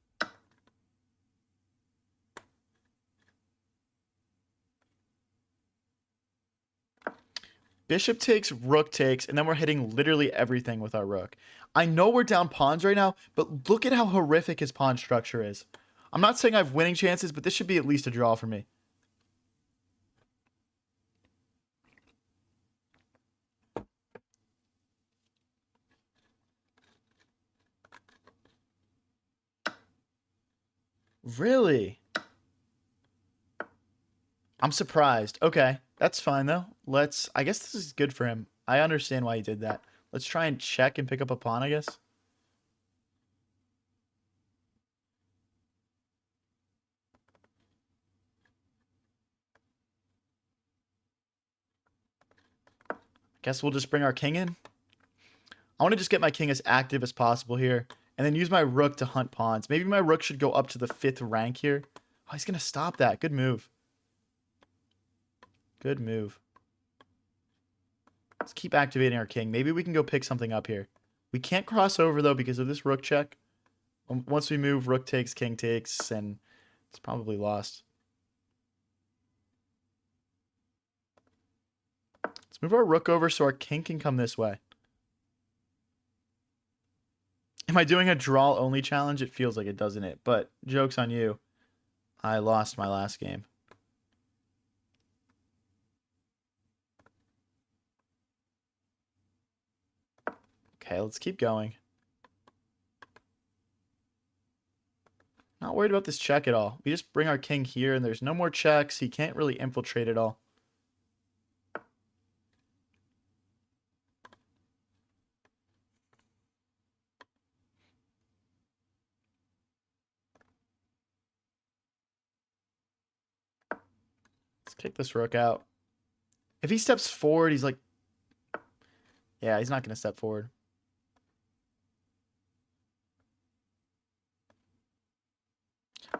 Bishop takes, rook takes, and then we're hitting literally everything with our rook. I know we're down pawns right now, but look at how horrific his pawn structure is. I'm not saying I have winning chances, but this should be at least a draw for me. Really? I'm surprised. Okay, that's fine though. I guess this is good for him. I understand why he did that. Let's try and check and pick up a pawn, I guess. Guess we'll just bring our king in. I want to just get my king as active as possible here. And then use my rook to hunt pawns. Maybe my rook should go up to the 5th rank here. Oh, he's going to stop that. Good move. Good move. Let's keep activating our king. Maybe we can go pick something up here. We can't cross over, though, because of this rook check. Once we move, rook takes, king takes, and it's probably lost. Let's move our rook over so our king can come this way. Am I doing a draw only challenge? It feels like it, doesn't it? But joke's on you. I lost my last game. Okay, let's keep going. Not worried about this check at all. We just bring our king here, and there's no more checks. He can't really infiltrate at all. Let's kick this rook out. If he steps forward, he's like... Yeah, he's not going to step forward.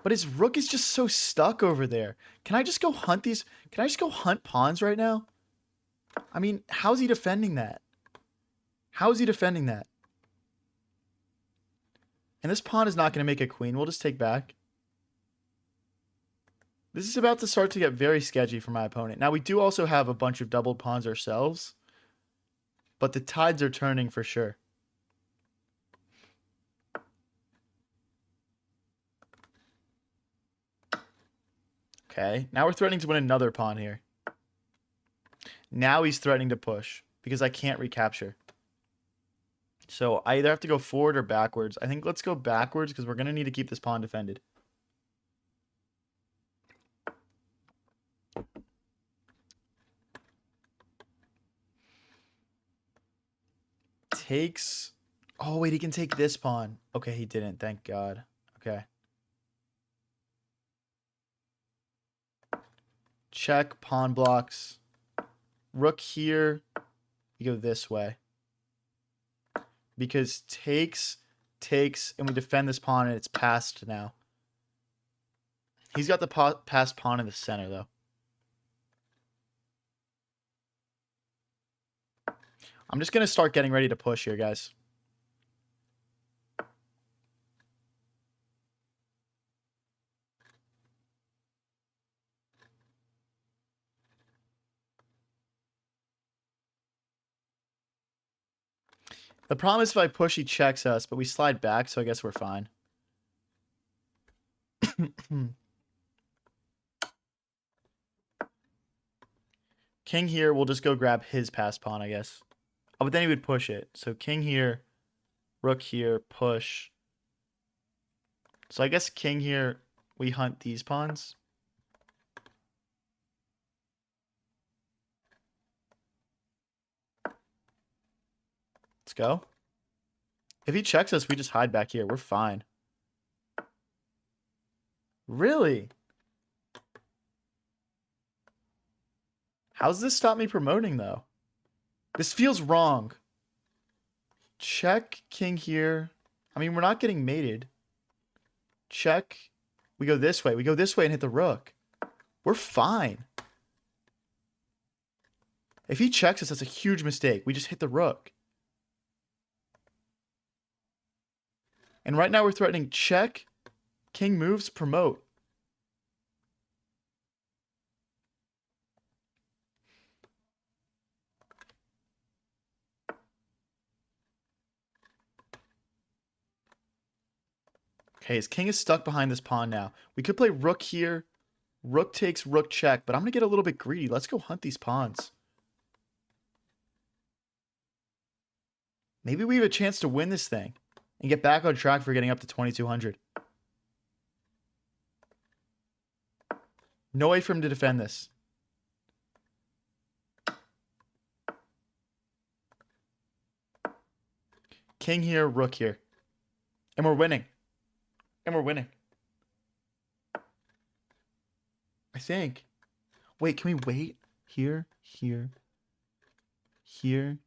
But his rook is just so stuck over there. Can I just go hunt these? Can I just go hunt pawns right now? I mean, how's he defending that? How is he defending that? And this pawn is not going to make a queen. We'll just take back. This is about to start to get very sketchy for my opponent. Now, we do also have a bunch of doubled pawns ourselves. But the tides are turning for sure. Okay, now we're threatening to win another pawn here. Now he's threatening to push because I can't recapture. So I either have to go forward or backwards. I think let's go backwards because we're going to need to keep this pawn defended. Takes... Oh, wait, he can take this pawn. Okay, he didn't. Thank God. Okay. Check, pawn blocks. Rook here. You go this way. Because takes, and we defend this pawn, and it's passed now. He's got the passed pawn in the center, though. I'm just going to start getting ready to push here, guys. The problem is if I push, he checks us, but we slide back, so I guess we're fine. King here, we'll just go grab his passed pawn, I guess. Oh, but then he would push it. So king here, rook here, push. So I guess king here, we hunt these pawns. Let's go. If he checks us, we just hide back here. We're fine. Really? How's this stop me promoting, though? This feels wrong. Check, king here. I mean, we're not getting mated. Check. We go this way. We go this way and hit the rook. We're fine. If he checks us, that's a huge mistake. We just hit the rook. And right now we're threatening check, king moves, promote. Okay, his king is stuck behind this pawn now. We could play rook here. Rook takes, rook check, but I'm going to get a little bit greedy. Let's go hunt these pawns. Maybe we have a chance to win this thing and get back on track for getting up to 2,200. No way for him to defend this. King here, rook here. And we're winning. And we're winning. I think. Wait, can we wait? Here, here, here.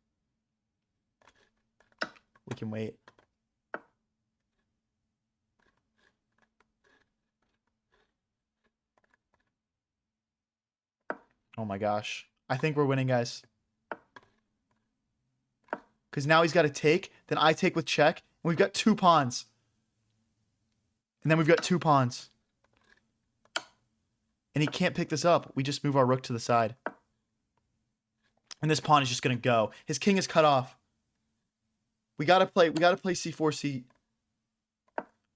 We can wait. Oh my gosh. I think we're winning, guys. Because now he's got to take. Then I take with check. And we've got two pawns. And then we've got two pawns. And he can't pick this up. We just move our rook to the side. And this pawn is just going to go. His king is cut off. We got to play c4, c.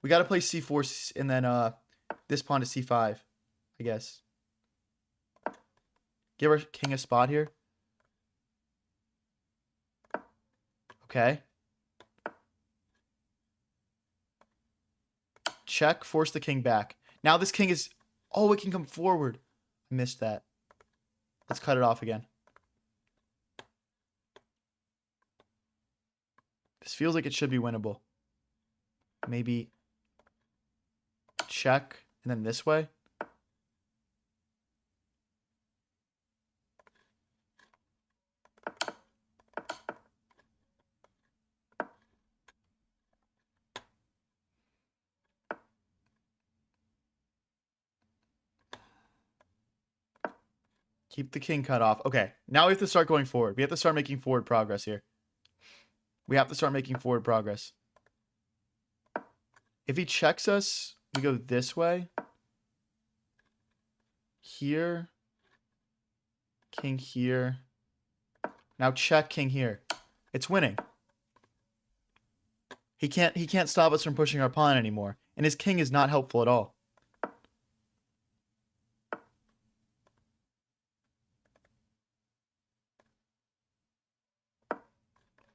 We got to play c4 and then this pawn to c5, I guess. Give our king a spot here. Okay. Check, force the king back. Now this king is... Oh, it can come forward. I missed that. Let's cut it off again. This feels like it should be winnable. Maybe check and then this way. Keep the king cut off. Okay, now we have to start going forward. We have to start making forward progress here. We have to start making forward progress. If he checks us, we go this way. Here. King here. Now check king here. It's winning. He can't stop us from pushing our pawn anymore. And his king is not helpful at all.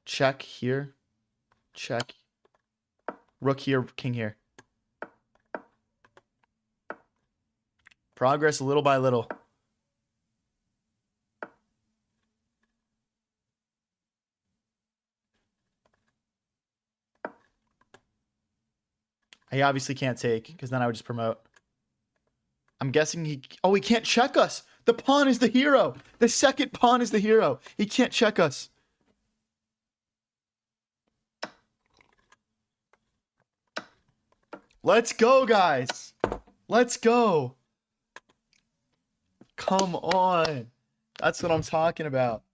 Check here. Check. Rook here, king here. Progress little by little. I obviously can't take, because then I would just promote. I'm guessing he... Oh, he can't check us! The pawn is the hero! The second pawn is the hero! He can't check us! Let's go, guys! Let's go! Come on! That's what I'm talking about.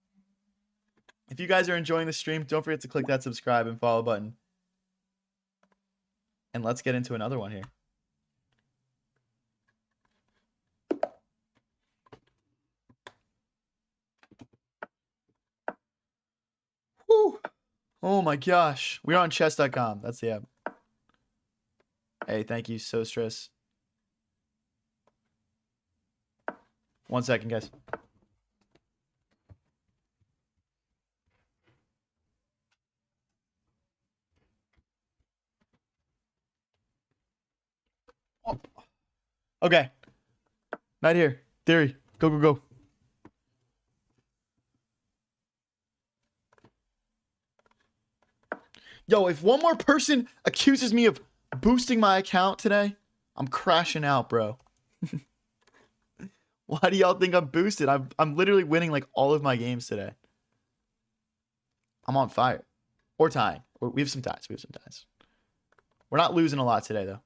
If you guys are enjoying the stream, don't forget to click that subscribe and follow button. And let's get into another one here. Whew. Oh my gosh. We're on chess.com. That's the app. Hey, thank you, So Stress. 1 second, guys. Oh. Okay. Right here. Theory. Go, go, go. Yo, if one more person accuses me of boosting my account today, I'm crashing out, bro. Why do y'all think I'm boosted? I'm literally winning like all of my games today. I'm on fire. Or tying. We have some ties. We have some ties. We're not losing a lot today, though.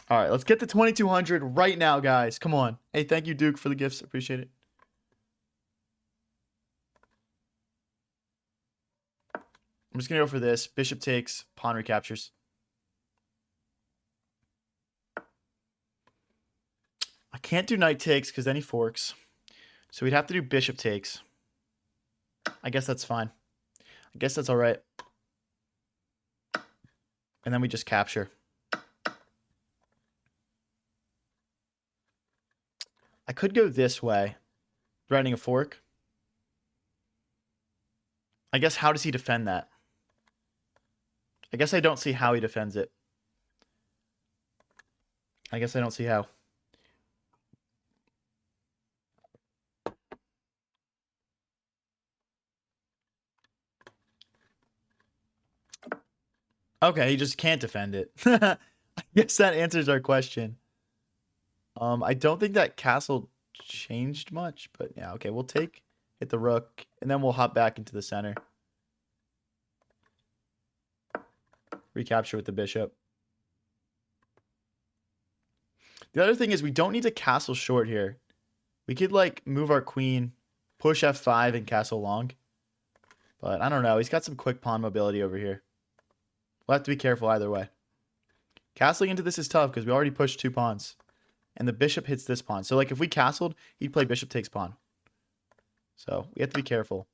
All right, let's get to 2200 right now, guys. Come on. Hey, thank you, Duke, for the gifts. Appreciate it. I'm just going to go for this. Bishop takes, pawn recaptures. I can't do knight takes because then he forks. So we'd have to do bishop takes. I guess that's fine. I guess that's all right. And then we just capture. I could go this way, threatening a fork. I guess how does he defend that? I guess I don't see how he defends it. I guess I don't see how. Okay, he just can't defend it. I guess that answers our question. I don't think that castle changed much, but yeah, okay, we'll take, hit the rook, and then we'll hop back into the center. Recapture with the bishop. The other thing is we don't need to castle short here. We could, like, move our queen, push f5, and castle long. But I don't know. He's got some quick pawn mobility over here. We'll have to be careful either way. Castling into this is tough because we already pushed 2 pawns. and the bishop hits this pawn. So like if we castled, he'd play bishop takes pawn. So we have to be careful.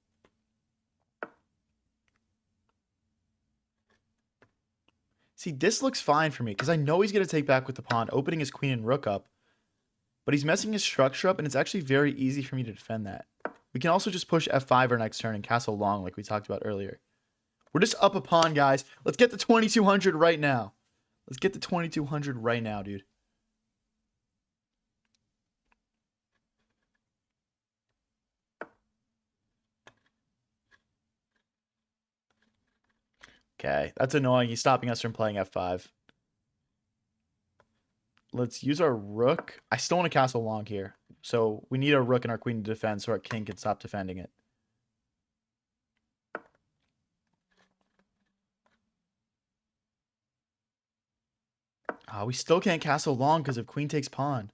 See, this looks fine for me because I know he's going to take back with the pawn, opening his queen and rook up. But he's messing his structure up, and it's actually very easy for me to defend that. We can also just push f5 our next turn and castle long like we talked about earlier. We're just up a pawn, guys. Let's get the 2200 right now. Let's get the 2200 right now, dude. Okay, that's annoying. He's stopping us from playing f5. Let's use our rook. I still want to castle long here. So we need our rook and our queen to defend so our king can stop defending it. We still can't castle long because of queen takes pawn.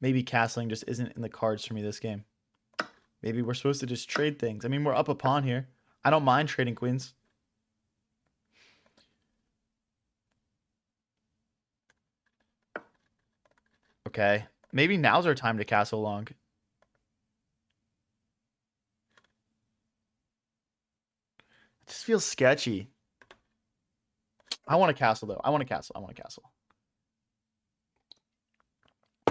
Maybe castling just isn't in the cards for me this game. Maybe we're supposed to just trade things. I mean, we're up a pawn here. I don't mind trading queens. Okay. Maybe now's our time to castle long. It just feels sketchy. I want to castle, though. I want to castle. I want to castle.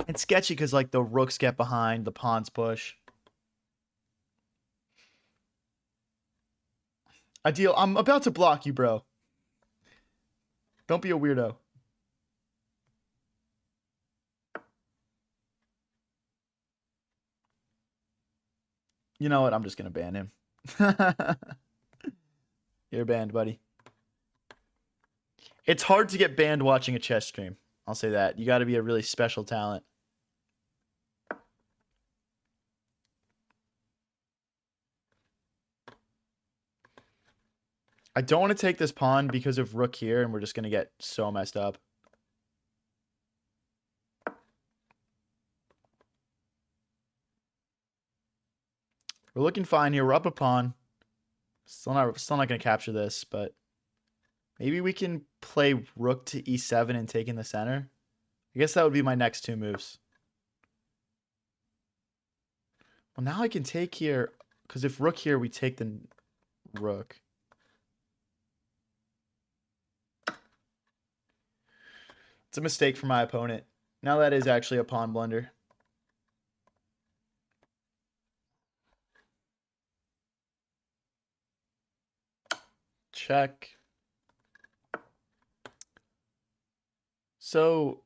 It's sketchy because, like, the rooks get behind, the pawns push. Ideal. I'm about to block you, bro. Don't be a weirdo. You know what? I'm just going to ban him. You're banned, buddy. It's hard to get banned watching a chess stream. I'll say that. You got to be a really special talent. I don't want to take this pawn because of rook here, and we're just going to get so messed up. We're looking fine here. We're up a pawn. Still not going to capture this, but maybe we can play rook to e7 and take in the center. I guess that would be my next two moves. Well, now I can take here, because if rook here, we take the rook. It's a mistake for my opponent. Now that is actually a pawn blunder. Check. So,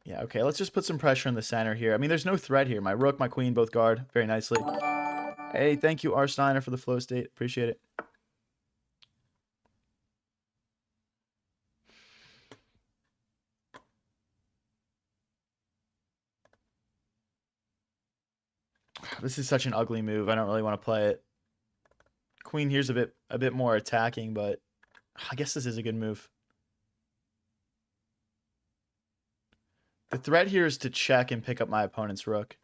yeah, okay, let's just put some pressure in the center here. I mean, there's no threat here. My rook, my queen both guard very nicely. Hey, thank you, R. Steiner, for the flow state. Appreciate it. This is such an ugly move. I don't really want to play it. Queen here's a bit more attacking, but I guess this is a good move. The threat here is to check and pick up my opponent's rook.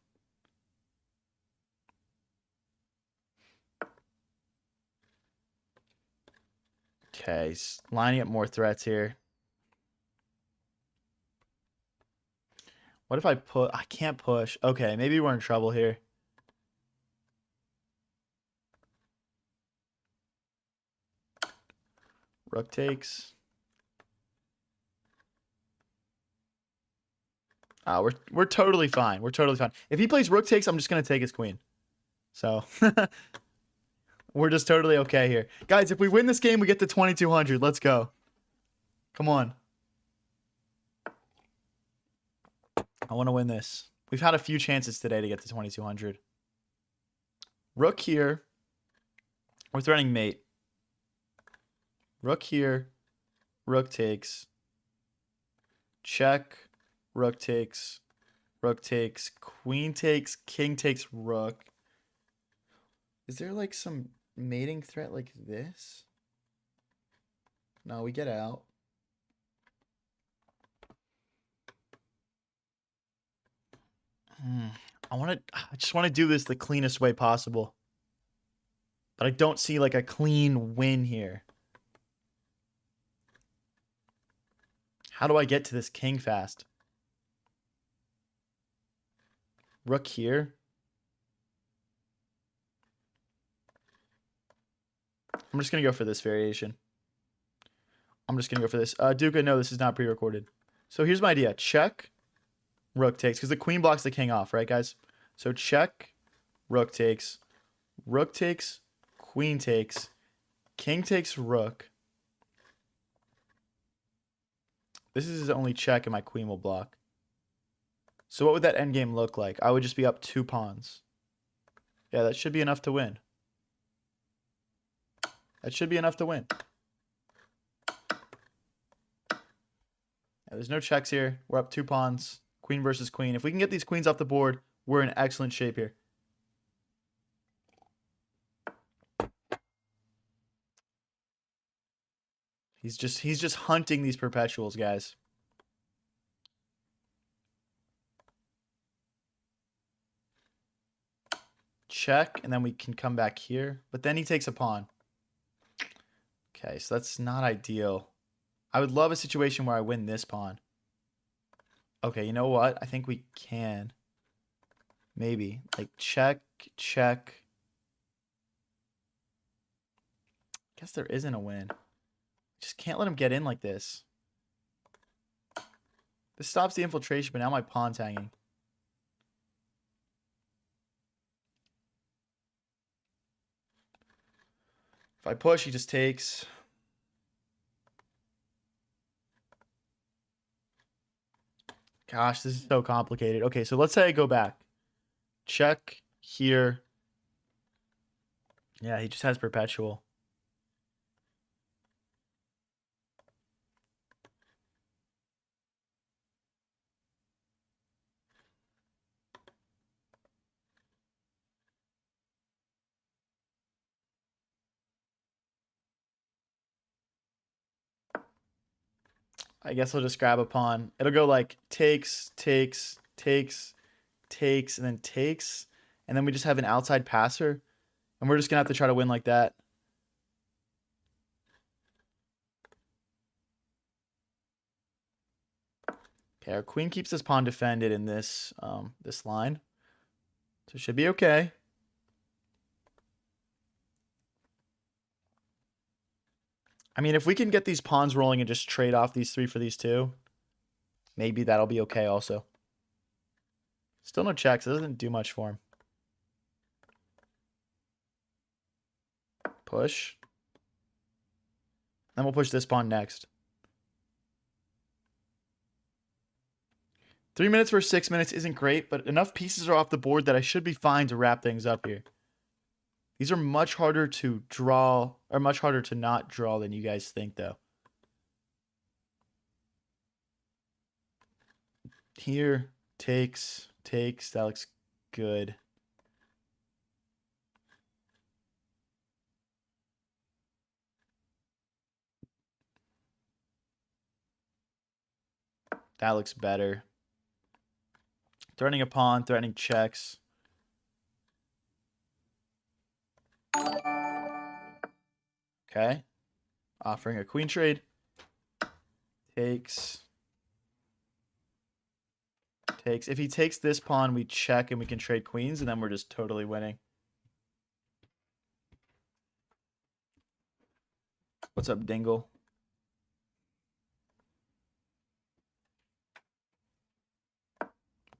Okay, lining up more threats here. What if I put... I can't push. Okay, maybe we're in trouble here. Rook takes. We're totally fine. We're totally fine. If he plays rook takes, I'm just going to take his queen. So, we're just totally okay here. Guys, if we win this game, we get to 2200. Let's go. Come on. I want to win this. We've had a few chances today to get to 2200. Rook here. We're threatening mate. Rook here. Rook takes. Check. Rook takes. Rook takes. Queen takes. King takes rook. Is there like some mating threat like this? No, we get out. I just want to do this the cleanest way possible. But I don't see like a clean win here. How do I get to this king fast? Rook here. I'm just going to go for this variation. I'm just going to go for this. Duca, no, this is not pre-recorded. So here's my idea. Check, rook takes, because the queen blocks the king off, right, guys? So check, rook takes, queen takes, king takes rook. This is his only check, and my queen will block. So what would that endgame look like? I would just be up 2 pawns. Yeah, that should be enough to win. That should be enough to win. Yeah, there's no checks here. We're up 2 pawns. Queen versus queen. If we can get these queens off the board, we're in excellent shape here. He's just hunting these perpetuals, guys. Check, and then we can come back here. But then he takes a pawn. Okay, so that's not ideal. I would love a situation where I win this pawn. Okay, you know what? I think we can. Maybe. Like, check, check. Guess there isn't a win. Just can't let him get in like this. This stops the infiltration, but now my pawn's hanging. If I push, he just takes. Gosh, this is so complicated. Okay, so let's say I go back. Check here. Yeah, he just has perpetual. I guess I'll just grab a pawn. It'll go like takes, takes, takes, takes, and then takes. And then we just have an outside passer. And we're just going to have to try to win like that. Okay, our queen keeps this pawn defended in this this line. So it should be okay. I mean, if we can get these pawns rolling and just trade off these 3 for these 2, maybe that'll be okay also. Still no checks. It doesn't do much for him. Push. Then we'll push this pawn next. 3 minutes for 6 minutes isn't great, but enough pieces are off the board that I should be fine to wrap things up here. These are much harder to draw, or much harder to not draw than you guys think, though. Here, takes, takes. That looks good. That looks better. Threatening a pawn, threatening checks. Okay. Offering a queen trade. Takes. Takes. If he takes this pawn, we check and we can trade queens, and then we're just totally winning. What's up, Dingle?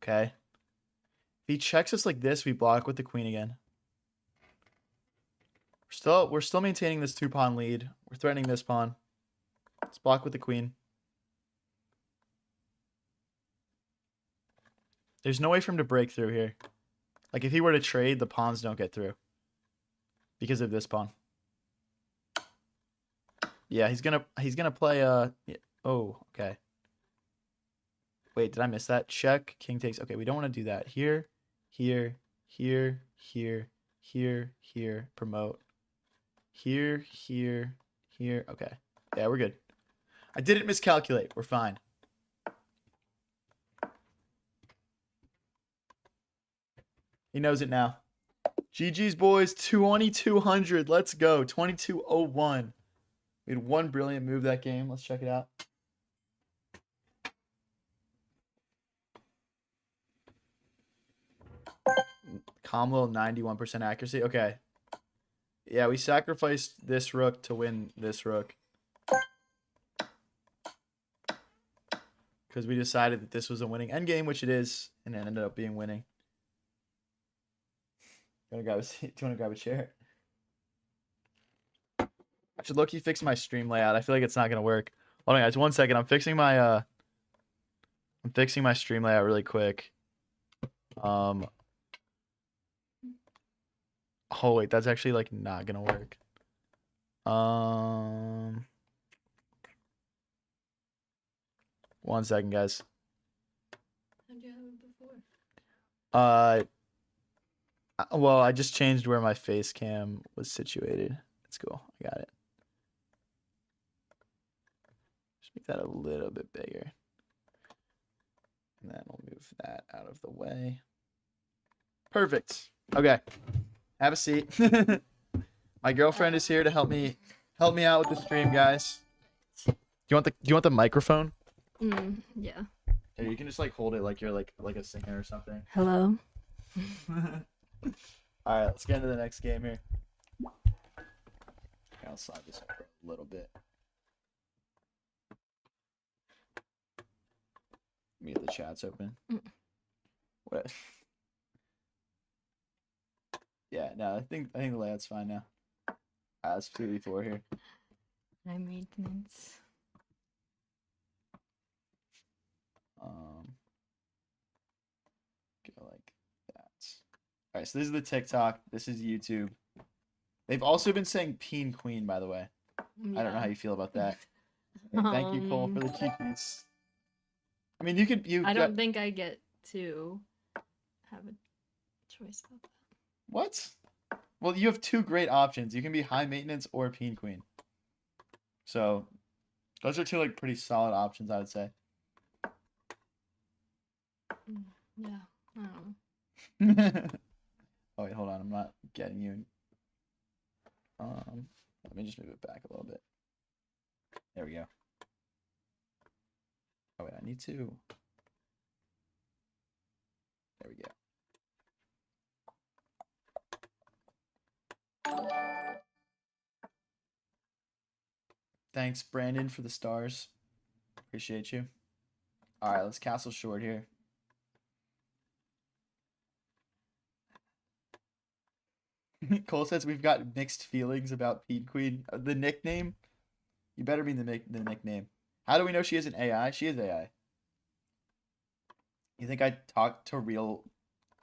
Okay. If he checks us like this, we block with the queen again. We're still maintaining this 2-pawn lead. We're threatening this pawn. Let's block with the queen. There's no way for him to break through here. Like if he were to trade, the pawns don't get through because of this pawn. Yeah, he's gonna play yeah. Oh, okay. Wait, did I miss that? Check, king takes. Okay, we don't want to do that. Here, here, here, here, here, here, promote. Here, here, here. Okay. Yeah, we're good. I didn't miscalculate. We're fine. He knows it now. GG's, boys. 2200. Let's go. 2201. We had one brilliant move that game. Let's check it out. Combo 91% accuracy. Okay. Yeah, we sacrificed this rook to win this rook. Because we decided that this was a winning endgame, which it is, and it ended up being winning. Do you want to grab a chair? I should low-key fix my stream layout. I feel like it's not gonna work. Hold on, guys. 1 second. I'm fixing my stream layout really quick. Oh wait, that's actually like not gonna work. 1 second, guys. How'd you have it before? Well, I just changed where my face cam was situated. That's cool. I got it. Just make that a little bit bigger. And then we'll move that out of the way. Perfect. Okay. Have a seat. My girlfriend is here to help me out with the stream, guys. Do you want the microphone? Yeah. Here, you can just like hold it like you're like a singer or something. Hello. All right, let's get into the next game here. I'll slide this over a little bit. Let me get the chats open. What? Yeah, no, I think the layout's fine now. It's 2v4 here. High maintenance. Go like that. All right, so this is the TikTok. This is YouTube. They've also been saying Peen Queen, by the way. Yeah. I don't know how you feel about that. Thank you, Cole, for the QQs. I mean, I don't think I get to have a choice about that. What? Well, you have two great options. You can be high maintenance or Peen Queen. So, those are two like pretty solid options, I would say. Yeah. I don't know. Oh wait, hold on. I'm not getting you. Let me just move it back a little bit. There we go. Oh wait, I need to. There we go. Thanks, Brandon, for the stars. Appreciate you. All right, let's castle short here. Cole says we've got mixed feelings about Peen Queen. The nickname? You better mean the nickname. How do we know she isn't AI? She is AI. You think I talked to real...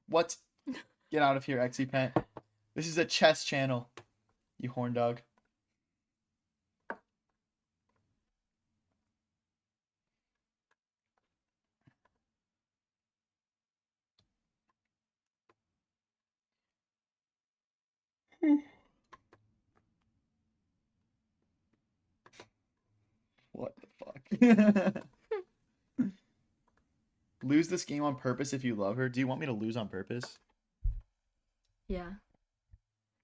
What? Get out of here, XePent. This is a chess channel, you horn dog. What the fuck? Lose this game on purpose if you love her. Do you want me to lose on purpose? Yeah.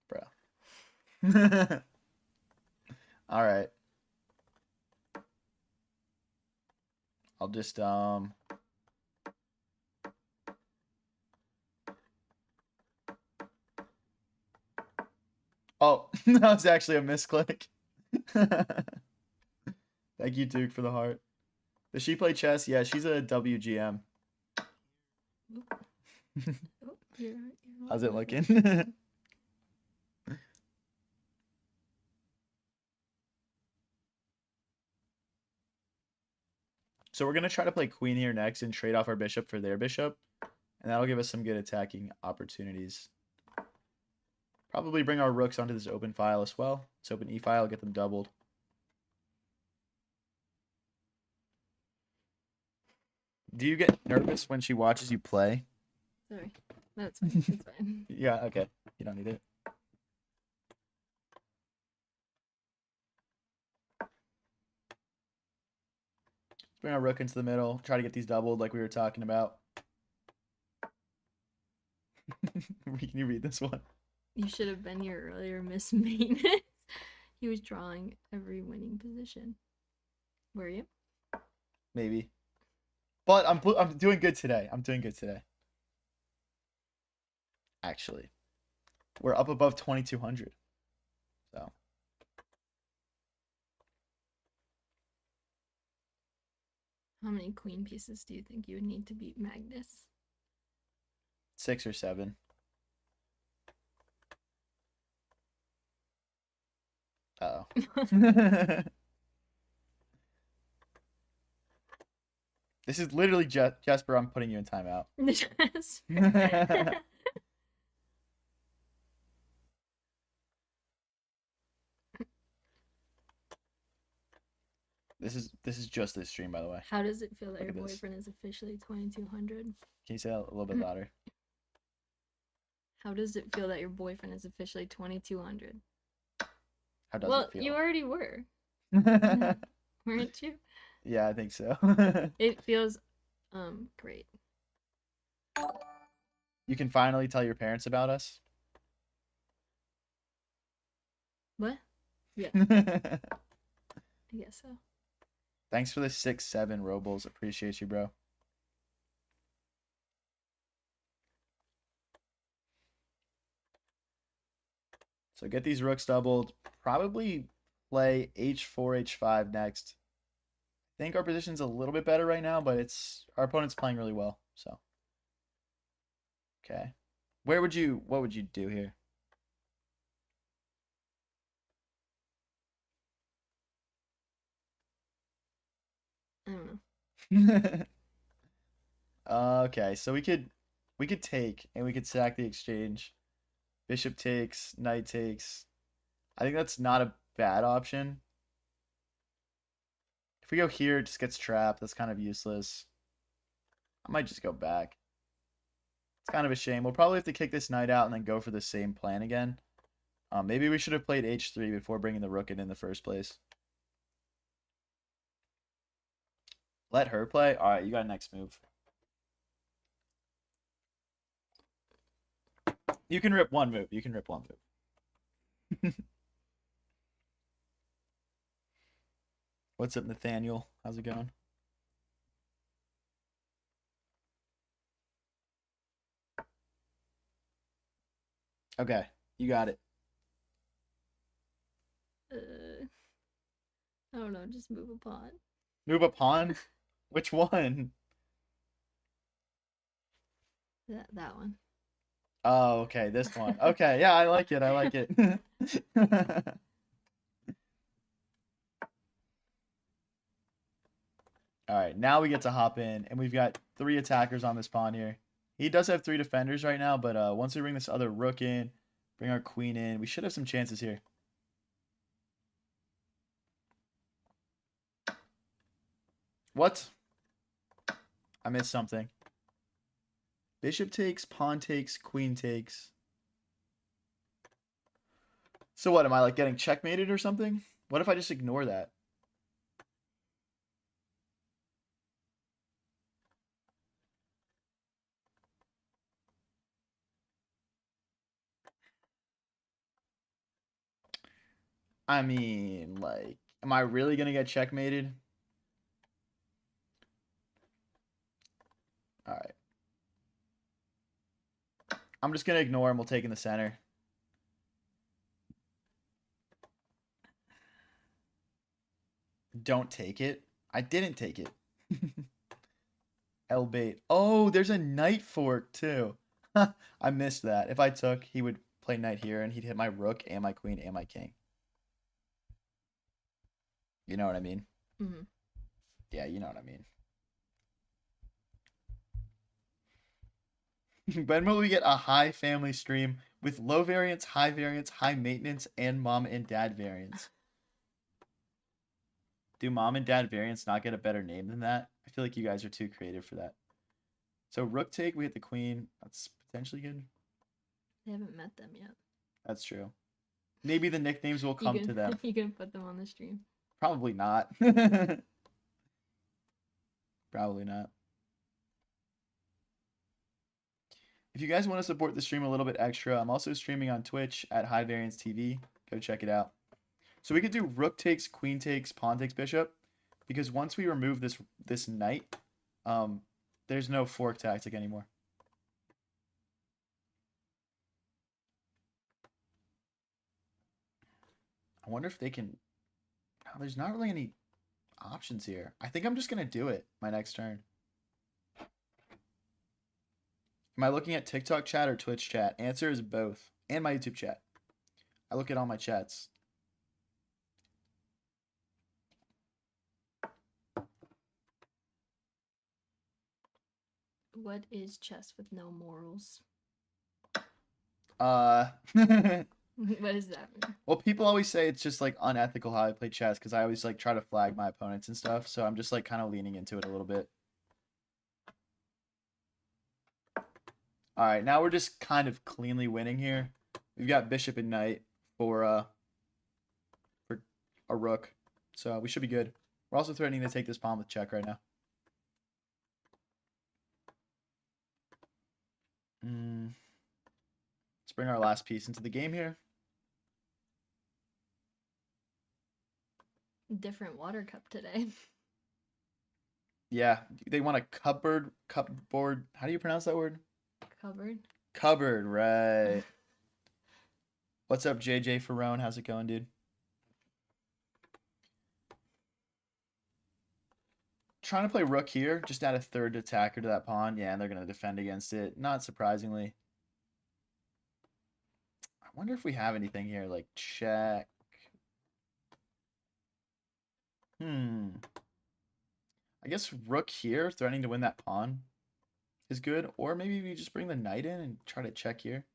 Bro. All right. I'll just Oh, that was actually a misclick. Thank you, Duke, for the heart. Does she play chess? Yeah, she's a WGM. How's it looking? So we're going to try to play queen here next and trade off our bishop for their bishop. And that'll give us some good attacking opportunities. Probably bring our rooks onto this open file as well. This open e file, get them doubled. Do you get nervous when she watches you play? Sorry. That's fine. It's fine. Yeah, okay. You don't need it. Let's bring our rook into the middle. Try to get these doubled like we were talking about. Can you read this one? You should have been here earlier, Miss Maintenance. He was drawing every winning position. Were you? Maybe. But I'm doing good today. I'm doing good today. actually. We're up above 2200. So, How many queen pieces do you think you would need to beat Magnus? 6 or 7. Uh-oh. This is literally Jesper, I'm putting you in timeout. This is just this stream, by the way. How does it feel that Look your at this. boyfriend is officially 2200? Can you say that a little bit louder? How does it feel that your boyfriend is officially 2200? How does Well, it feel? you already were, weren't you? Yeah, I think so. It feels great. You can finally tell your parents about us. What? Yeah, I guess so. Thanks for the 6-7 Robles. Appreciate you, bro. So get these rooks doubled. Probably play h4, h5 next. I think our position's a little bit better right now, but it's our opponent's playing really well. So, okay. What would you do here? I don't know. Okay, so we could take and we could sack the exchange. Bishop takes, knight takes. I think that's not a bad option. If we go here, it just gets trapped. That's kind of useless. I might just go back. It's kind of a shame. We'll probably have to kick this knight out and then go for the same plan again. Maybe we should have played h3 before bringing the rook in the first place. Let her play? All right, you got a next move. You can rip one move. You can rip one move. What's up, Nathaniel? How's it going? Okay, you got it. I don't know, just move a pawn. Move a pawn? Which one? That one. Oh, okay, this one. Okay, yeah, I like it. I like it. All right, now we get to hop in, and we've got 3 attackers on this pawn here. He does have 3 defenders right now, but once we bring this other rook in, bring our queen in, we should have some chances here. What? I missed something. Bishop takes, pawn takes, queen takes. So what, am I like getting checkmated or something? What if I just ignore that? I mean, like, am I really gonna get checkmated? All right. I'm just gonna ignore him. We'll take in the center. Don't take it. I didn't take it. L bait. Oh, there's a knight fork too. I missed that. If I took, he would play knight here, and he'd hit my rook and my queen and my king. You know what I mean? Mm-hmm. Yeah, you know what I mean. When will we get a high family stream with low variance, high maintenance, and mom and dad variants? Do mom and dad variants not get a better name than that? I feel like you guys are too creative for that. So rook take, we hit the queen. That's potentially good. I haven't met them yet. That's true. Maybe the nicknames will come to them. You can put them on the stream. Probably not. Probably not. If you guys want to support the stream a little bit extra, I'm also streaming on Twitch at High Variance TV. Go check it out. So we could do rook takes, queen takes, pawn takes, bishop, because once we remove this knight, there's no fork tactic anymore. I wonder if they can. Oh, there's not really any options here. I think I'm just gonna do it my next turn. Am I looking at TikTok chat or Twitch chat? Answer is both. And my YouTube chat. I look at all my chats. What is chess with no morals? Well, What does that mean? people always say it's just like unethical how I play chess because I always like try to flag my opponents and stuff. So I'm just like kind of leaning into it a little bit. All right, now we're just kind of cleanly winning here. We've got bishop and knight for a rook, so we should be good. We're also threatening to take this pawn with check right now. Let's bring our last piece into the game here. Different water cup today. Yeah, they want a cupboard. How do you pronounce that word? Cupboard. Cupboard, right. What's up, JJ Ferrone? How's it going, dude? Trying to play rook here. Just add a third attacker to that pawn. Yeah, and they're going to defend against it. Not surprisingly. I wonder if we have anything here, like check. I guess rook here, threatening to win that pawn, is good. Or maybe we just bring the knight in and try to check here.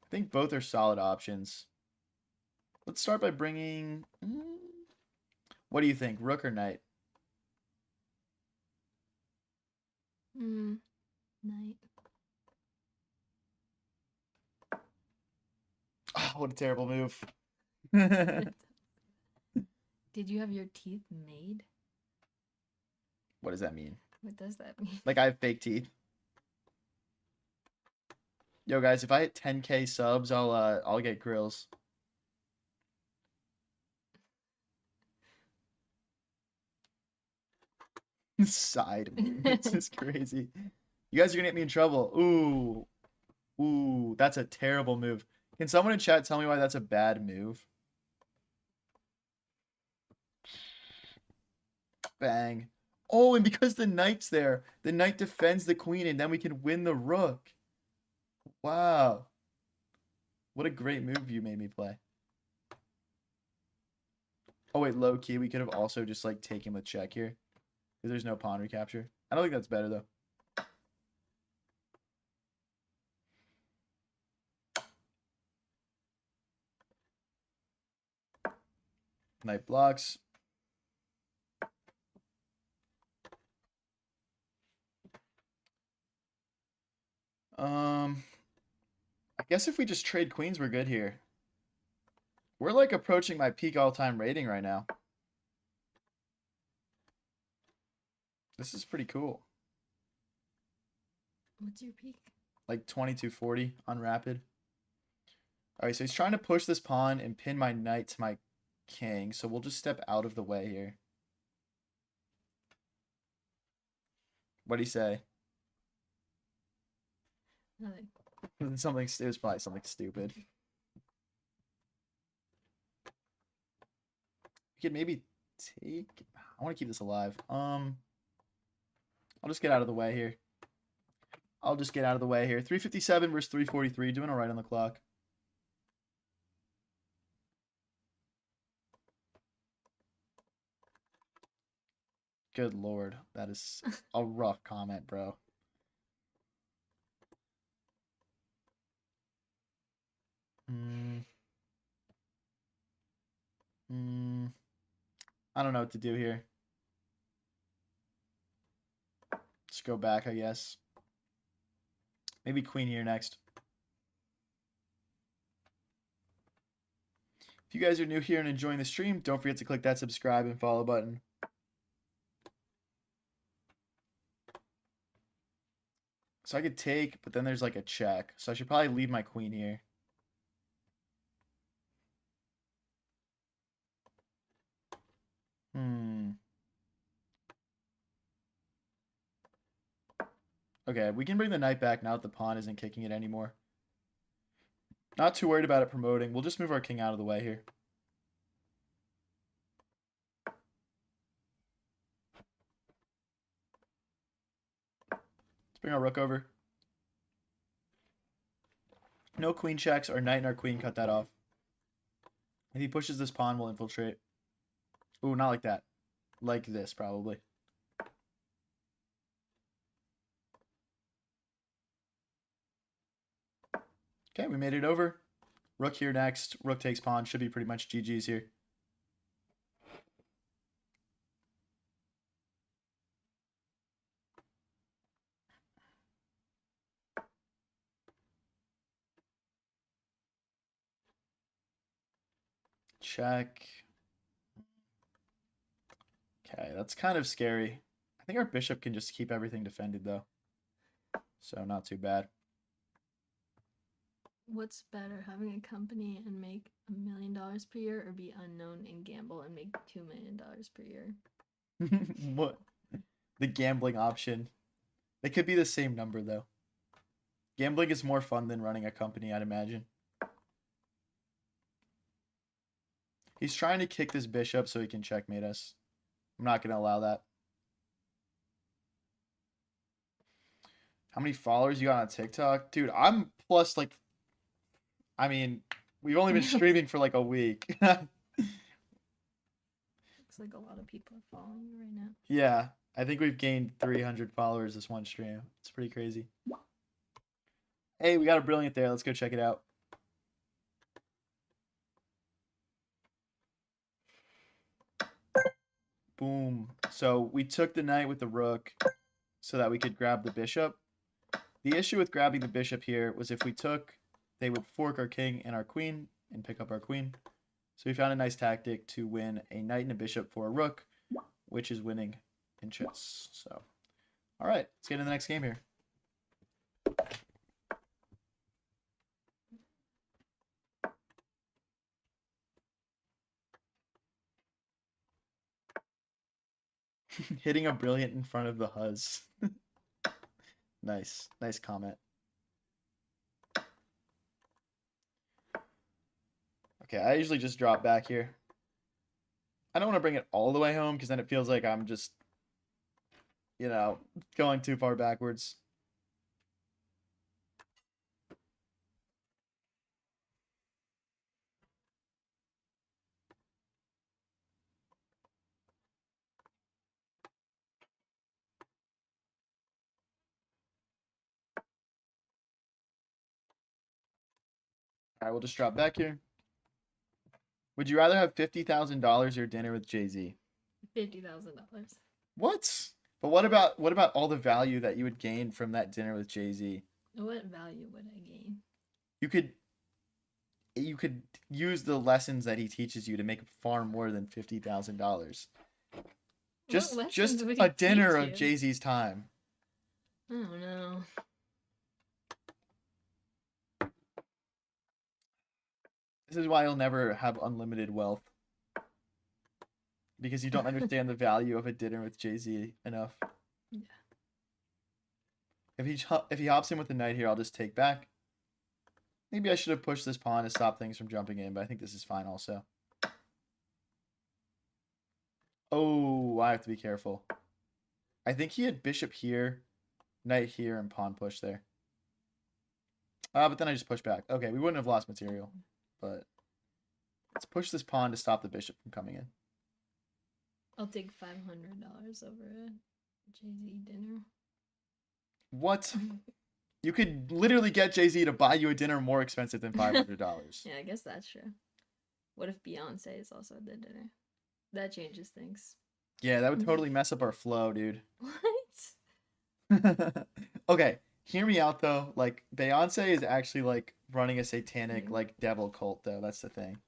I think both are solid options. Let's start by bringing... What do you think, rook or knight? Knight. Oh, what a terrible move. Did you have your teeth made? What does that mean? What does that mean? Like I have fake teeth. Yo guys, if I hit 10K subs, I'll get grills. Side move. This is crazy. You guys are gonna get me in trouble. Ooh. Ooh, that's a terrible move. Can someone in chat tell me why that's a bad move? Bang. Oh, and because the knight's there, the knight defends the queen, and then we can win the rook. Wow. What a great move you made me play. Oh, wait, low key, we could have also just, like, taken with check here. Because there's no pawn recapture. I don't think that's better, though. Knight blocks. I guess if we just trade queens, we're good here. We're like approaching my peak all-time rating right now. This is pretty cool. What's your peak? Like 2240 on rapid. All right, so he's trying to push this pawn and pin my knight to my king. So we'll just step out of the way here. What'd he say? Nothing. It was probably something stupid. We could maybe take... I want to keep this alive. I'll just get out of the way here. 357 versus 343. Doing all right on the clock. Good lord. That is a rough comment, bro. I don't know what to do here. Just go back, I guess. Maybe queen here next. If you guys are new here and enjoying the stream, don't forget to click that subscribe and follow button. So I could take, but then there's like a check. So I should probably leave my queen here. Okay, we can bring the knight back now that the pawn isn't kicking it anymore. Not too worried about it promoting. We'll just move our king out of the way here. Let's bring our rook over. No queen checks. Our knight and our queen cut that off. If he pushes this pawn, we'll infiltrate. Ooh, not like that. Like this, probably. Okay, we made it over. Rook here next. Rook takes pawn. Should be pretty much GG's here. Check. Okay, that's kind of scary. I think our bishop can just keep everything defended, though. So not too bad. What's better, having a company and make $1 million per year, or be unknown and gamble and make $2 million per year? What? The gambling option. They could be the same number, though. Gambling is more fun than running a company, I'd imagine. He's trying to kick this bishop so he can checkmate us. I'm not going to allow that. How many followers you got on TikTok? Dude, I'm plus like... I mean, we've only been streaming for like a week. Looks like a lot of people are following you right now. Yeah, I think we've gained 300 followers this one stream. It's pretty crazy. Hey, we got a brilliant there. Let's go check it out. Boom. So we took the knight with the rook so that we could grab the bishop. The issue with grabbing the bishop here was if we took, they would fork our king and our queen and pick up our queen. So we found a nice tactic to win a knight and a bishop for a rook, which is winning in chess. So, all right, let's get into the next game here. Hitting a brilliant in front of the huzz. Nice. Nice comment. Okay, I usually just drop back here. I don't want to bring it all the way home because then it feels like I'm just, you know, going too far backwards. All right, we'll just drop back here. Would you rather have $50,000 or dinner with Jay-Z? $50,000. What? But what about all the value that you would gain from that dinner with Jay-Z? What value would I gain? You could use the lessons that he teaches you to make far more than $50,000. Just a dinner of Jay-Z's time. I don't know. This is why you'll never have unlimited wealth. Because you don't understand the value of a dinner with Jay-Z enough. Yeah. If he hops in with the knight here, I'll just take back. Maybe I should have pushed this pawn to stop things from jumping in, but I think this is fine also. Oh, I have to be careful. I think he had bishop here, knight here, and pawn push there. But then I just pushed back. Okay, we wouldn't have lost material, but let's push this pawn to stop the bishop from coming in. I'll take $500 over a Jay-Z dinner. What? You could literally get Jay-Z to buy you a dinner more expensive than $500. Yeah, I guess that's true. What if Beyonce is also at the dinner? That changes things. Yeah, that would totally mess up our flow, dude. What? Okay, hear me out though. Like Beyonce is actually like running a satanic like devil cult though. That's the thing.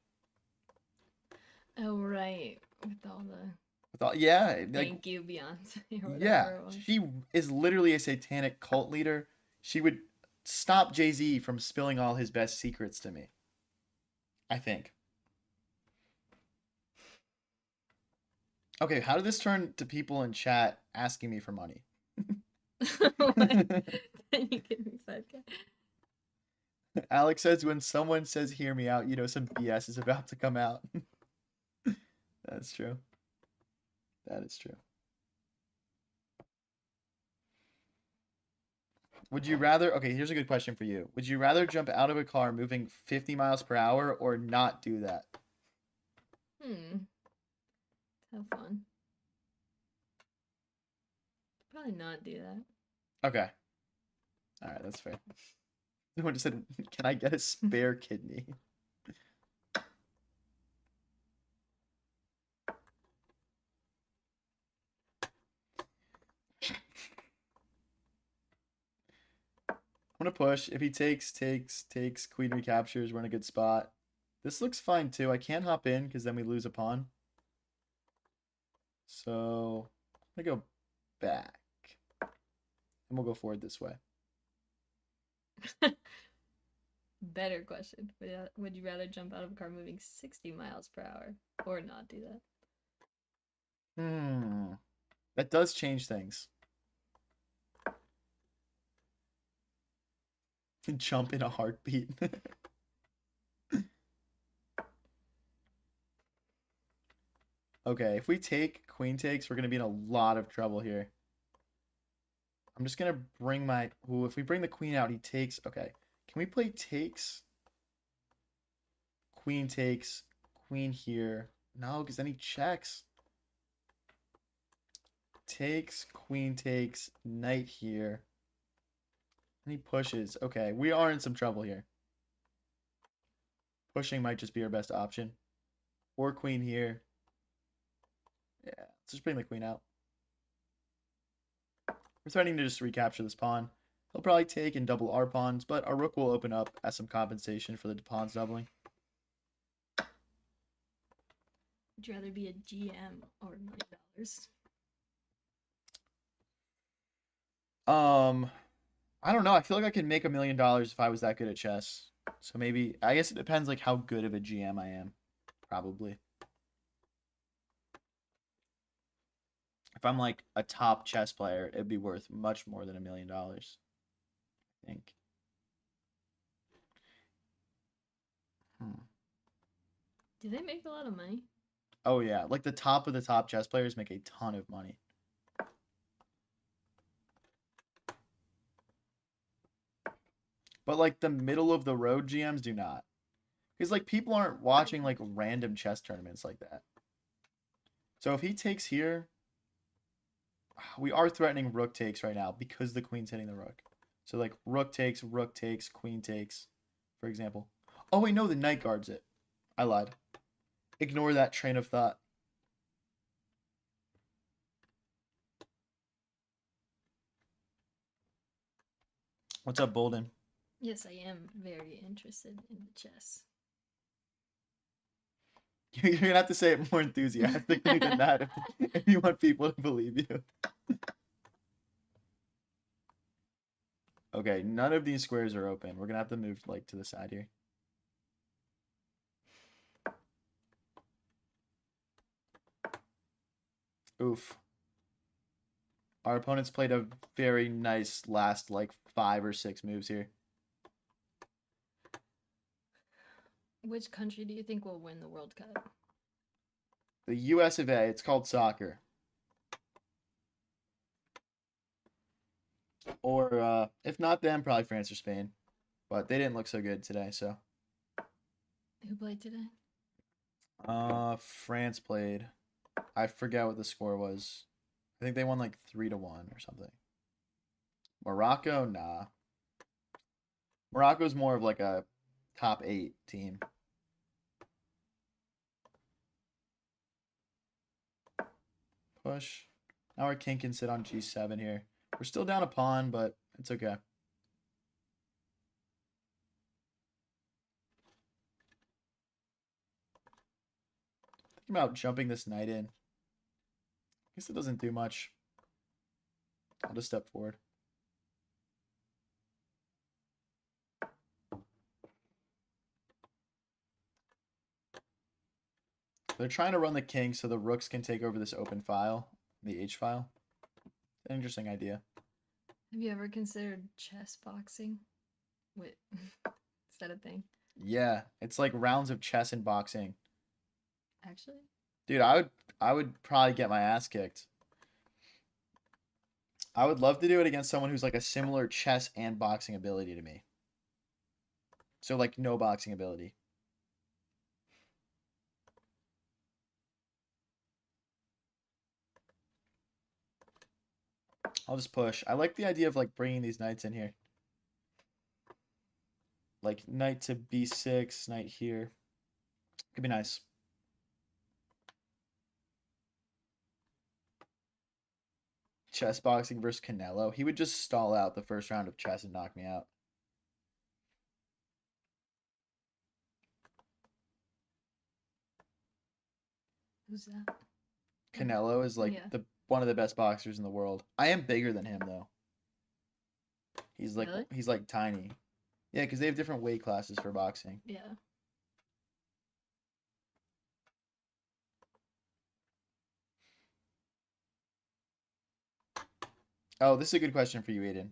Oh right, with all the Yeah, like, thank you Beyonce. Or whatever yeah, it was. she is literally a satanic cult leader. She would stop Jay-Z from spilling all his best secrets to me. I think. Okay, how did this turn to people in chat asking me for money? Then you give me 5K. Alex says when someone says "hear me out," you know some BS is about to come out. That's true. That is true. Would you rather? Okay, here's a good question for you. Would you rather jump out of a car moving 50 miles per hour or not do that? Hmm. Have fun. Probably not do that. Okay. All right, that's fair. Someone just said, "Can I get a spare kidney?" I'm gonna push. If he takes, queen recaptures, we're in a good spot. This looks fine too. I can't hop in because then we lose a pawn. So I'm gonna go back. And we'll go forward this way. Better question. Would you rather jump out of a car moving 60 miles per hour or not do that? That does change things. Jump in a heartbeat. Okay, if we take queen takes, we're gonna be in a lot of trouble here. I'm just gonna bring my. Ooh, if we bring the queen out, he takes. Okay, can we play takes? Queen takes, queen here. No, because then he checks. Takes, queen takes, knight here. And he pushes. Okay, we are in some trouble here. Pushing might just be our best option. Or queen here. Yeah, let's just bring the queen out. We're threatening to just recapture this pawn. He'll probably take and double our pawns, but our rook will open up as some compensation for the pawns doubling. Would you rather be a GM or $1 million? I don't know. I feel like I could make $1 million if I was that good at chess. So maybe I guess it depends like how good of a GM I am. Probably. If I'm like a top chess player, it'd be worth much more than $1 million. I think. Do they make a lot of money? Oh yeah, like the top of the top chess players make a ton of money. But like the middle of the road GMs do not. Because like people aren't watching like random chess tournaments like that. So if he takes here, we are threatening rook takes right now because the queen's hitting the rook. So like rook takes, queen takes, for example. Oh wait, no, the knight guards it. I lied. Ignore that train of thought. What's up, Bolden? Yes, I am very interested in the chess. You're gonna have to say it more enthusiastically than that if you want people to believe you. Okay, none of these squares are open. We're gonna have to move like to the side here. Oof. Our opponents played a very nice last like 5 or 6 moves here. Which country do you think will win the World Cup? The US of A, it's called soccer. Or if not them, probably France or Spain. But they didn't look so good today, so. Who played today? France played. I forget what the score was. I think they won like 3-1 or something. Morocco, nah. Morocco's more of like a top 8 team. Push. Now our king can sit on g7 here. We're still down a pawn, but it's okay. Thinking about jumping this knight in. I guess it doesn't do much. I'll just step forward. They're trying to run the king so the rooks can take over this open file, the h file. An interesting idea. Have you ever considered chess boxing? With that a thing? Yeah, it's like rounds of chess and boxing. Actually? Dude, I would probably get my ass kicked. I would love to do it against someone who's like a similar chess and boxing ability to me. So like no boxing ability. I'll just push. I like the idea of like bringing these knights in here. Like knight to b6, knight here. Could be nice. Chess boxing versus Canelo. He would just stall out the first round of chess and knock me out. Who's that? Canelo is like Yeah. the one of the best boxers in the world. I am bigger than him though. Really? He's like tiny. Yeah, because they have different weight classes for boxing. Yeah. Oh, this is a good question for you, Aiden.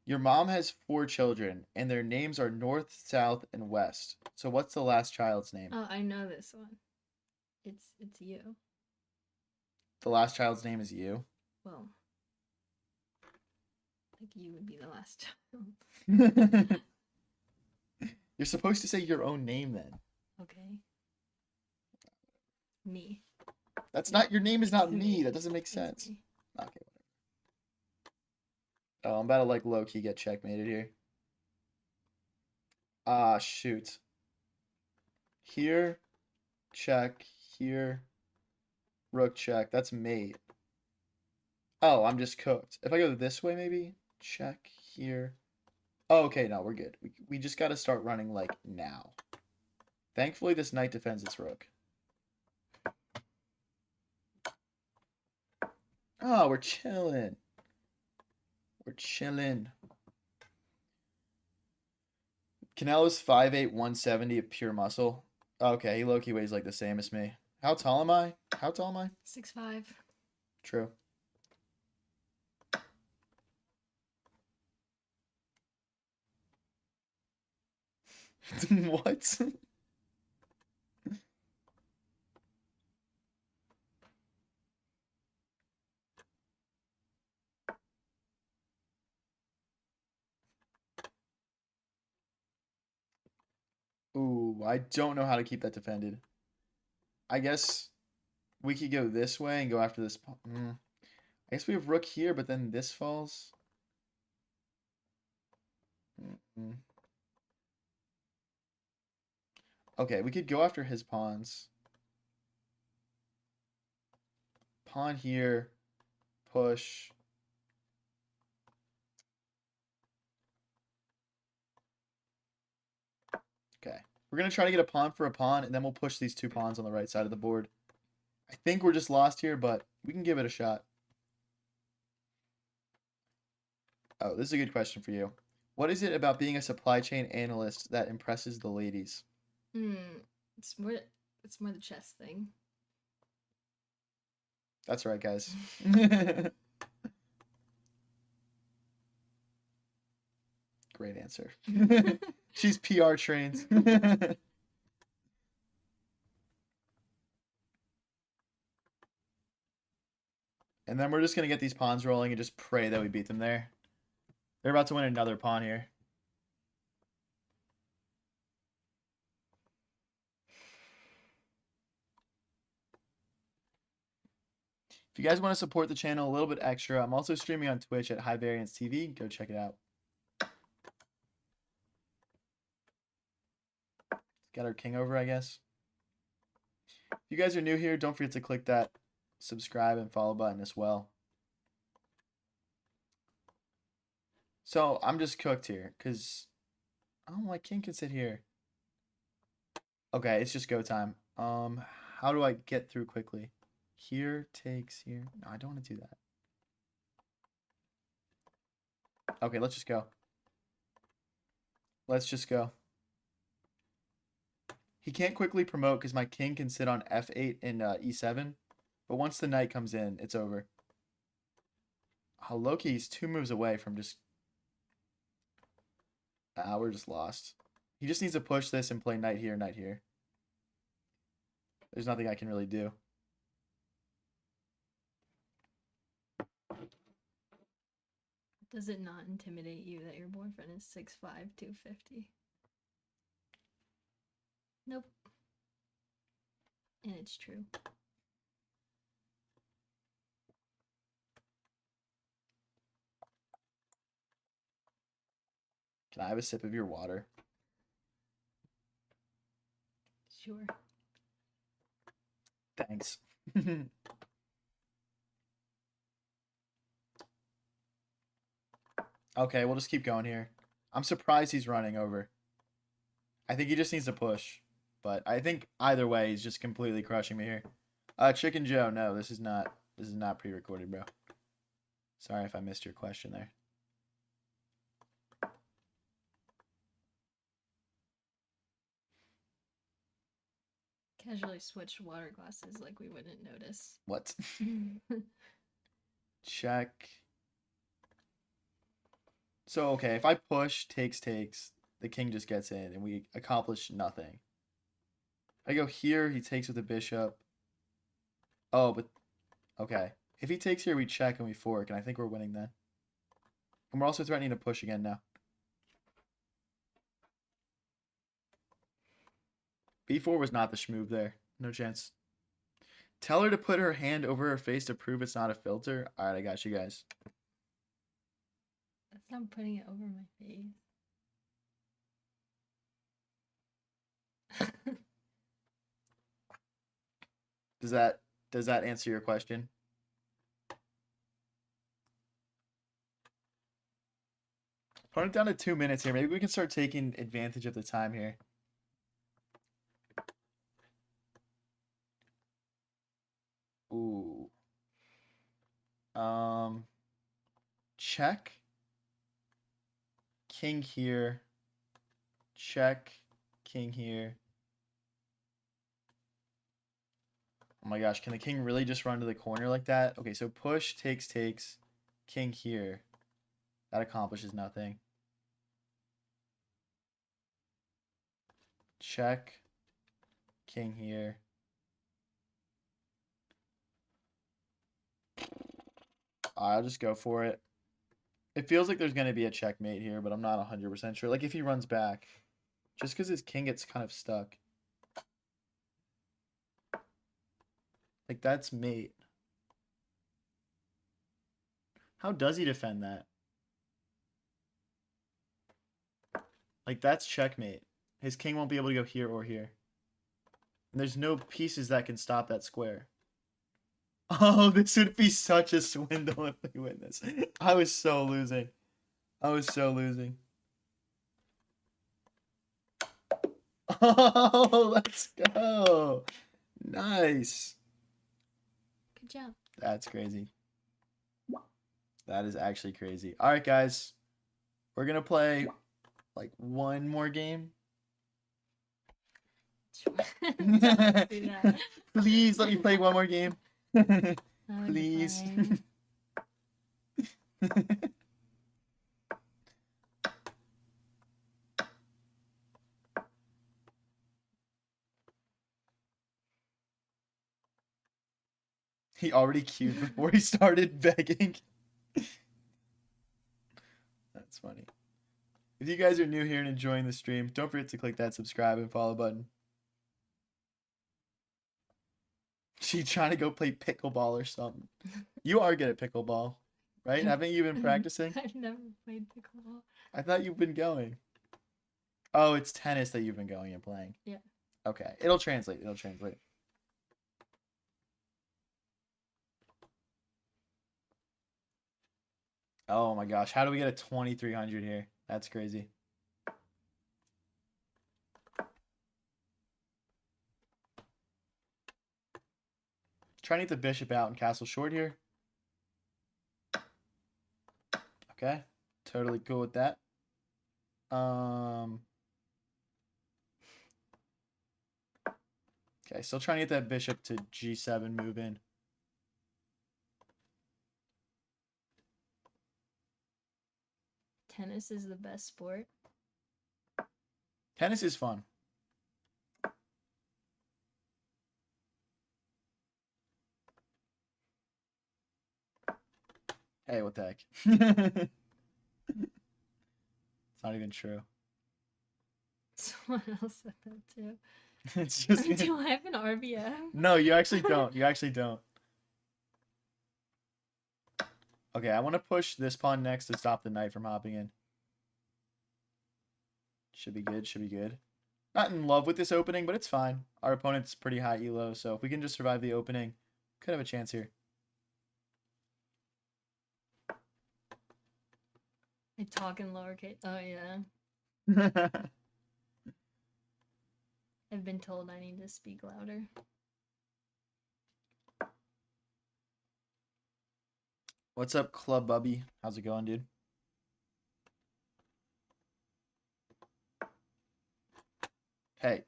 Your mom has 4 children, and their names are North, South, and West. So what's the last child's name? Oh, I know this one. It's you. The last child's name is you. Well, like you would be the last child. You're supposed to say your own name then. Okay. Me. That's not your name is not It's me. That doesn't make It's sense. me. Okay, whatever. Oh, I'm about to like low key get checkmated here. Ah, shoot. Here, check. Here, rook check. That's mate. Oh, I'm just cooked. If I go this way, maybe check here. Oh, okay, no, we're good. We just got to start running like now. Thankfully, this knight defends its rook. Oh, we're chilling. We're chilling. Canelo's 5'8", 170 of pure muscle. Okay, he low-key weighs like the same as me. How tall am I? How tall am I? 6'5". True. What? Ooh, I don't know how to keep that defended. I guess we could go this way and go after this. I guess we have rook here, but then this falls. Mm. Okay, we could go after his pawns. Pawn here, push. Okay. We're going to try to get a pawn for a pawn, and then we'll push these 2 pawns on the right side of the board. I think we're just lost here, but we can give it a shot. Oh, this is a good question for you. What is it about being a supply chain analyst that impresses the ladies? Hmm. It's more. It's more the chess thing. That's right, guys. Great answer. She's PR trained. And then we're just going to get these pawns rolling and just pray that we beat them there. They're about to win another pawn here. If you guys want to support the channel a little bit extra, I'm also streaming on Twitch at High Variance TV. Go check it out. Got our king over, I guess. If you guys are new here, don't forget to click that subscribe and follow button as well. So I'm just cooked here because my king can sit here. Okay, it's just go time. How do I get through quickly? Here takes here. No, I don't want to do that. Okay, let's just go. Let's just go. He can't quickly promote because my king can sit on f8 and e7. But once the knight comes in, it's over. Oh, Loki's 2 moves away from just... we're just lost. He just needs to push this and play knight here, knight here. There's nothing I can really do. Does it not intimidate you that your boyfriend is 6'5", 250? Nope. And it's true. Can I have a sip of your water? Sure. Thanks. Okay, we'll just keep going here. I'm surprised he's running over. I think he just needs to push. But I think either way, he's just completely crushing me here. Chicken Joe, no, this is not pre-recorded, bro. Sorry if I missed your question there. Casually switched water glasses like we wouldn't notice. What? Check. So, okay, if I push, takes, the king just gets in, and we accomplish nothing. I go here, he takes with the bishop. Oh, but, okay. If he takes here, we check and we fork, and I think we're winning then. And we're also threatening to push again now. B4 was not the schmoove there. No chance. Tell her to put her hand over her face to prove it's not a filter. All right, I got you guys. That's not putting it over my face. Does that answer your question? Put it down to 2 minutes here. Maybe we can start taking advantage of the time here. Ooh. Check. King here. Check. King here. Oh my gosh, can the king really just run to the corner like that? Okay, so push, takes. King here. That accomplishes nothing. Check. King here. I'll just go for it. It feels like there's going to be a checkmate here, but I'm not 100% sure. Like, if he runs back. Just because his king gets kind of stuck. Like, that's mate. How does he defend that? Like, that's checkmate. His king won't be able to go here or here. And there's no pieces that can stop that square. Oh, this would be such a swindle if we win this. I was so losing. Oh, let's go. Nice. Good job. That's crazy. That is actually crazy. All right, guys. We're going to play like one more game. Sure. Don't do that. Please let me play one more game. Please. Fine. He already queued before he started begging. That's funny. If you guys are new here and enjoying the stream, don't forget to click that subscribe and follow button. She trying to go play pickleball or something. You are good at pickleball, right? Haven't you been practicing? I've never played pickleball. I thought you've been going. Oh, it's tennis that you've been going and playing. Yeah. Okay. It'll translate. Oh my gosh. How do we get a 2300 here? That's crazy. Trying to get the bishop out and castle short here. Okay. Totally cool with that. Okay, still trying to get that bishop to g7 move in. Tennis is the best sport. Tennis is fun. Hey, what the heck? It's not even true. Someone else said that too. It's just Do I have an RBM? No, you actually don't. You actually don't. Okay, I want to push this pawn next to stop the knight from hopping in. Should be good, should be good. Not in love with this opening, but it's fine. Our opponent's pretty high elo, so if we can just survive the opening, could have a chance here. I talk in lowercase. Oh, yeah. I've been told I need to speak louder. What's up, Club Bubby? How's it going, dude? Hey.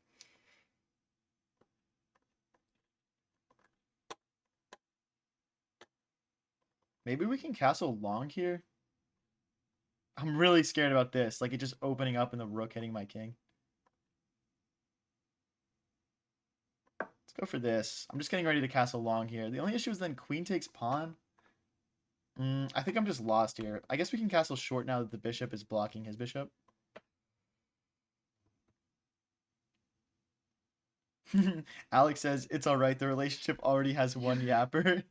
Maybe we can castle long here? I'm really scared about this. Like, it just opening up and the rook hitting my king. Let's go for this. I'm just getting ready to castle long here. The only issue is then queen takes pawn. I think I'm just lost here. I guess we can castle short now that the bishop is blocking his bishop. Alex says, it's all right. The relationship already has one yapper.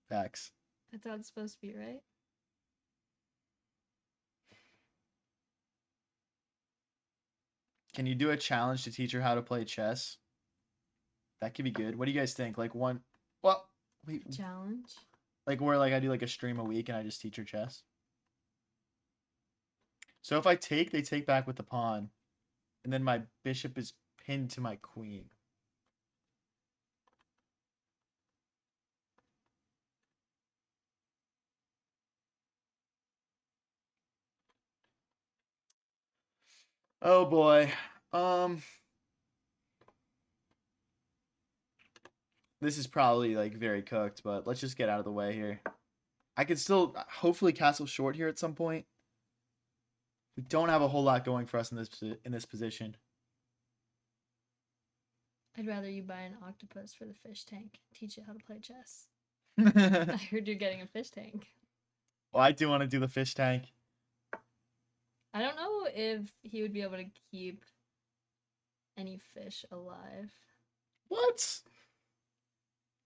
Facts. That's how it's supposed to be, right? Can you do a challenge to teach her how to play chess? That could be good. What do you guys think? Like one, well, wait, Challenge. like where like I do like a stream a week and I just teach her chess. So if I take, they take back with the pawn, and then my bishop is pinned to my queen. Oh boy. This is probably like very cooked, but let's just get out of the way here. I could still hopefully castle short here at some point. We don't have a whole lot going for us in this position. I'd rather you buy an octopus for the fish tank. Teach it how to play chess. Well, I heard you're getting a fish tank. I do want to do the fish tank. I don't know if he would be able to keep any fish alive. What?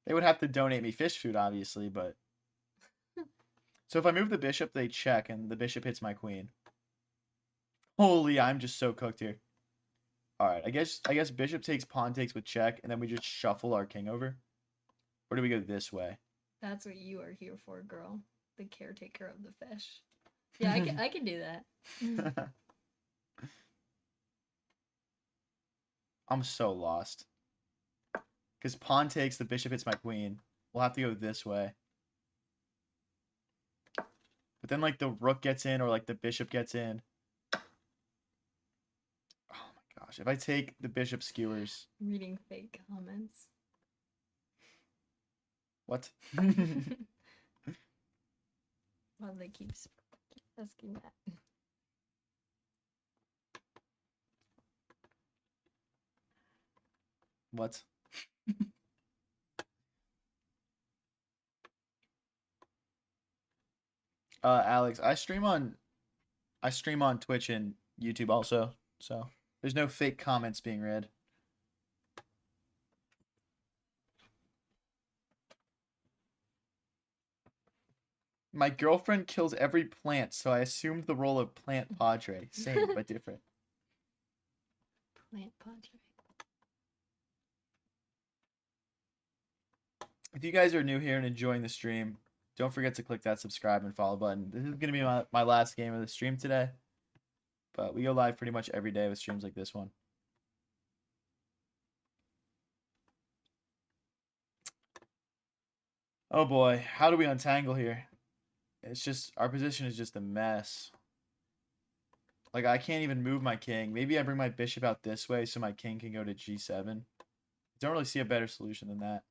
They would have to donate me fish food, obviously, but so if I move the bishop, they check, and the bishop hits my queen. Holy, I'm just so cooked here. All right, I guess bishop takes, pawn takes with check, and then we just shuffle our king over. Or do we go this way? That's what you are here for, girl. The caretaker of the fish. Yeah, I can do that. I'm so lost. Because pawn takes, the bishop hits my queen. We'll have to go this way. But then, like, the rook gets in or, like, the bishop gets in. Oh, my gosh. If I take, the bishop skewers. Reading fake comments. What? Well, they keep asking that. What? Alex, I stream on Twitch and YouTube also, so there's no fake comments being read. My girlfriend kills every plant, so I assumed the role of plant padre. Same, but different. Plant padre. If you guys are new here and enjoying the stream, don't forget to click that subscribe and follow button. This is going to be my last game of the stream today. But we go live pretty much every day with streams like this one. Oh boy, how do we untangle here? It's just, our position is just a mess. Like, I can't even move my king. Maybe I bring my bishop out this way so my king can go to g7. Don't really see a better solution than that.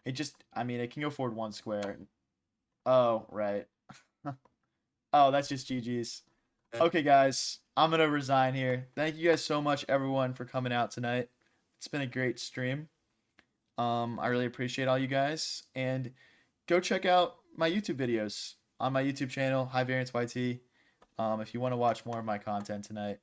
It just, I mean, it can go forward one square. Oh, right. Oh, that's just GG's. Okay, guys, I'm gonna resign here. Thank you guys so much, everyone, for coming out tonight. It's been a great stream. I really appreciate all you guys, and go check out my YouTube videos on my YouTube channel, High Variance YT. If you want to watch more of my content tonight.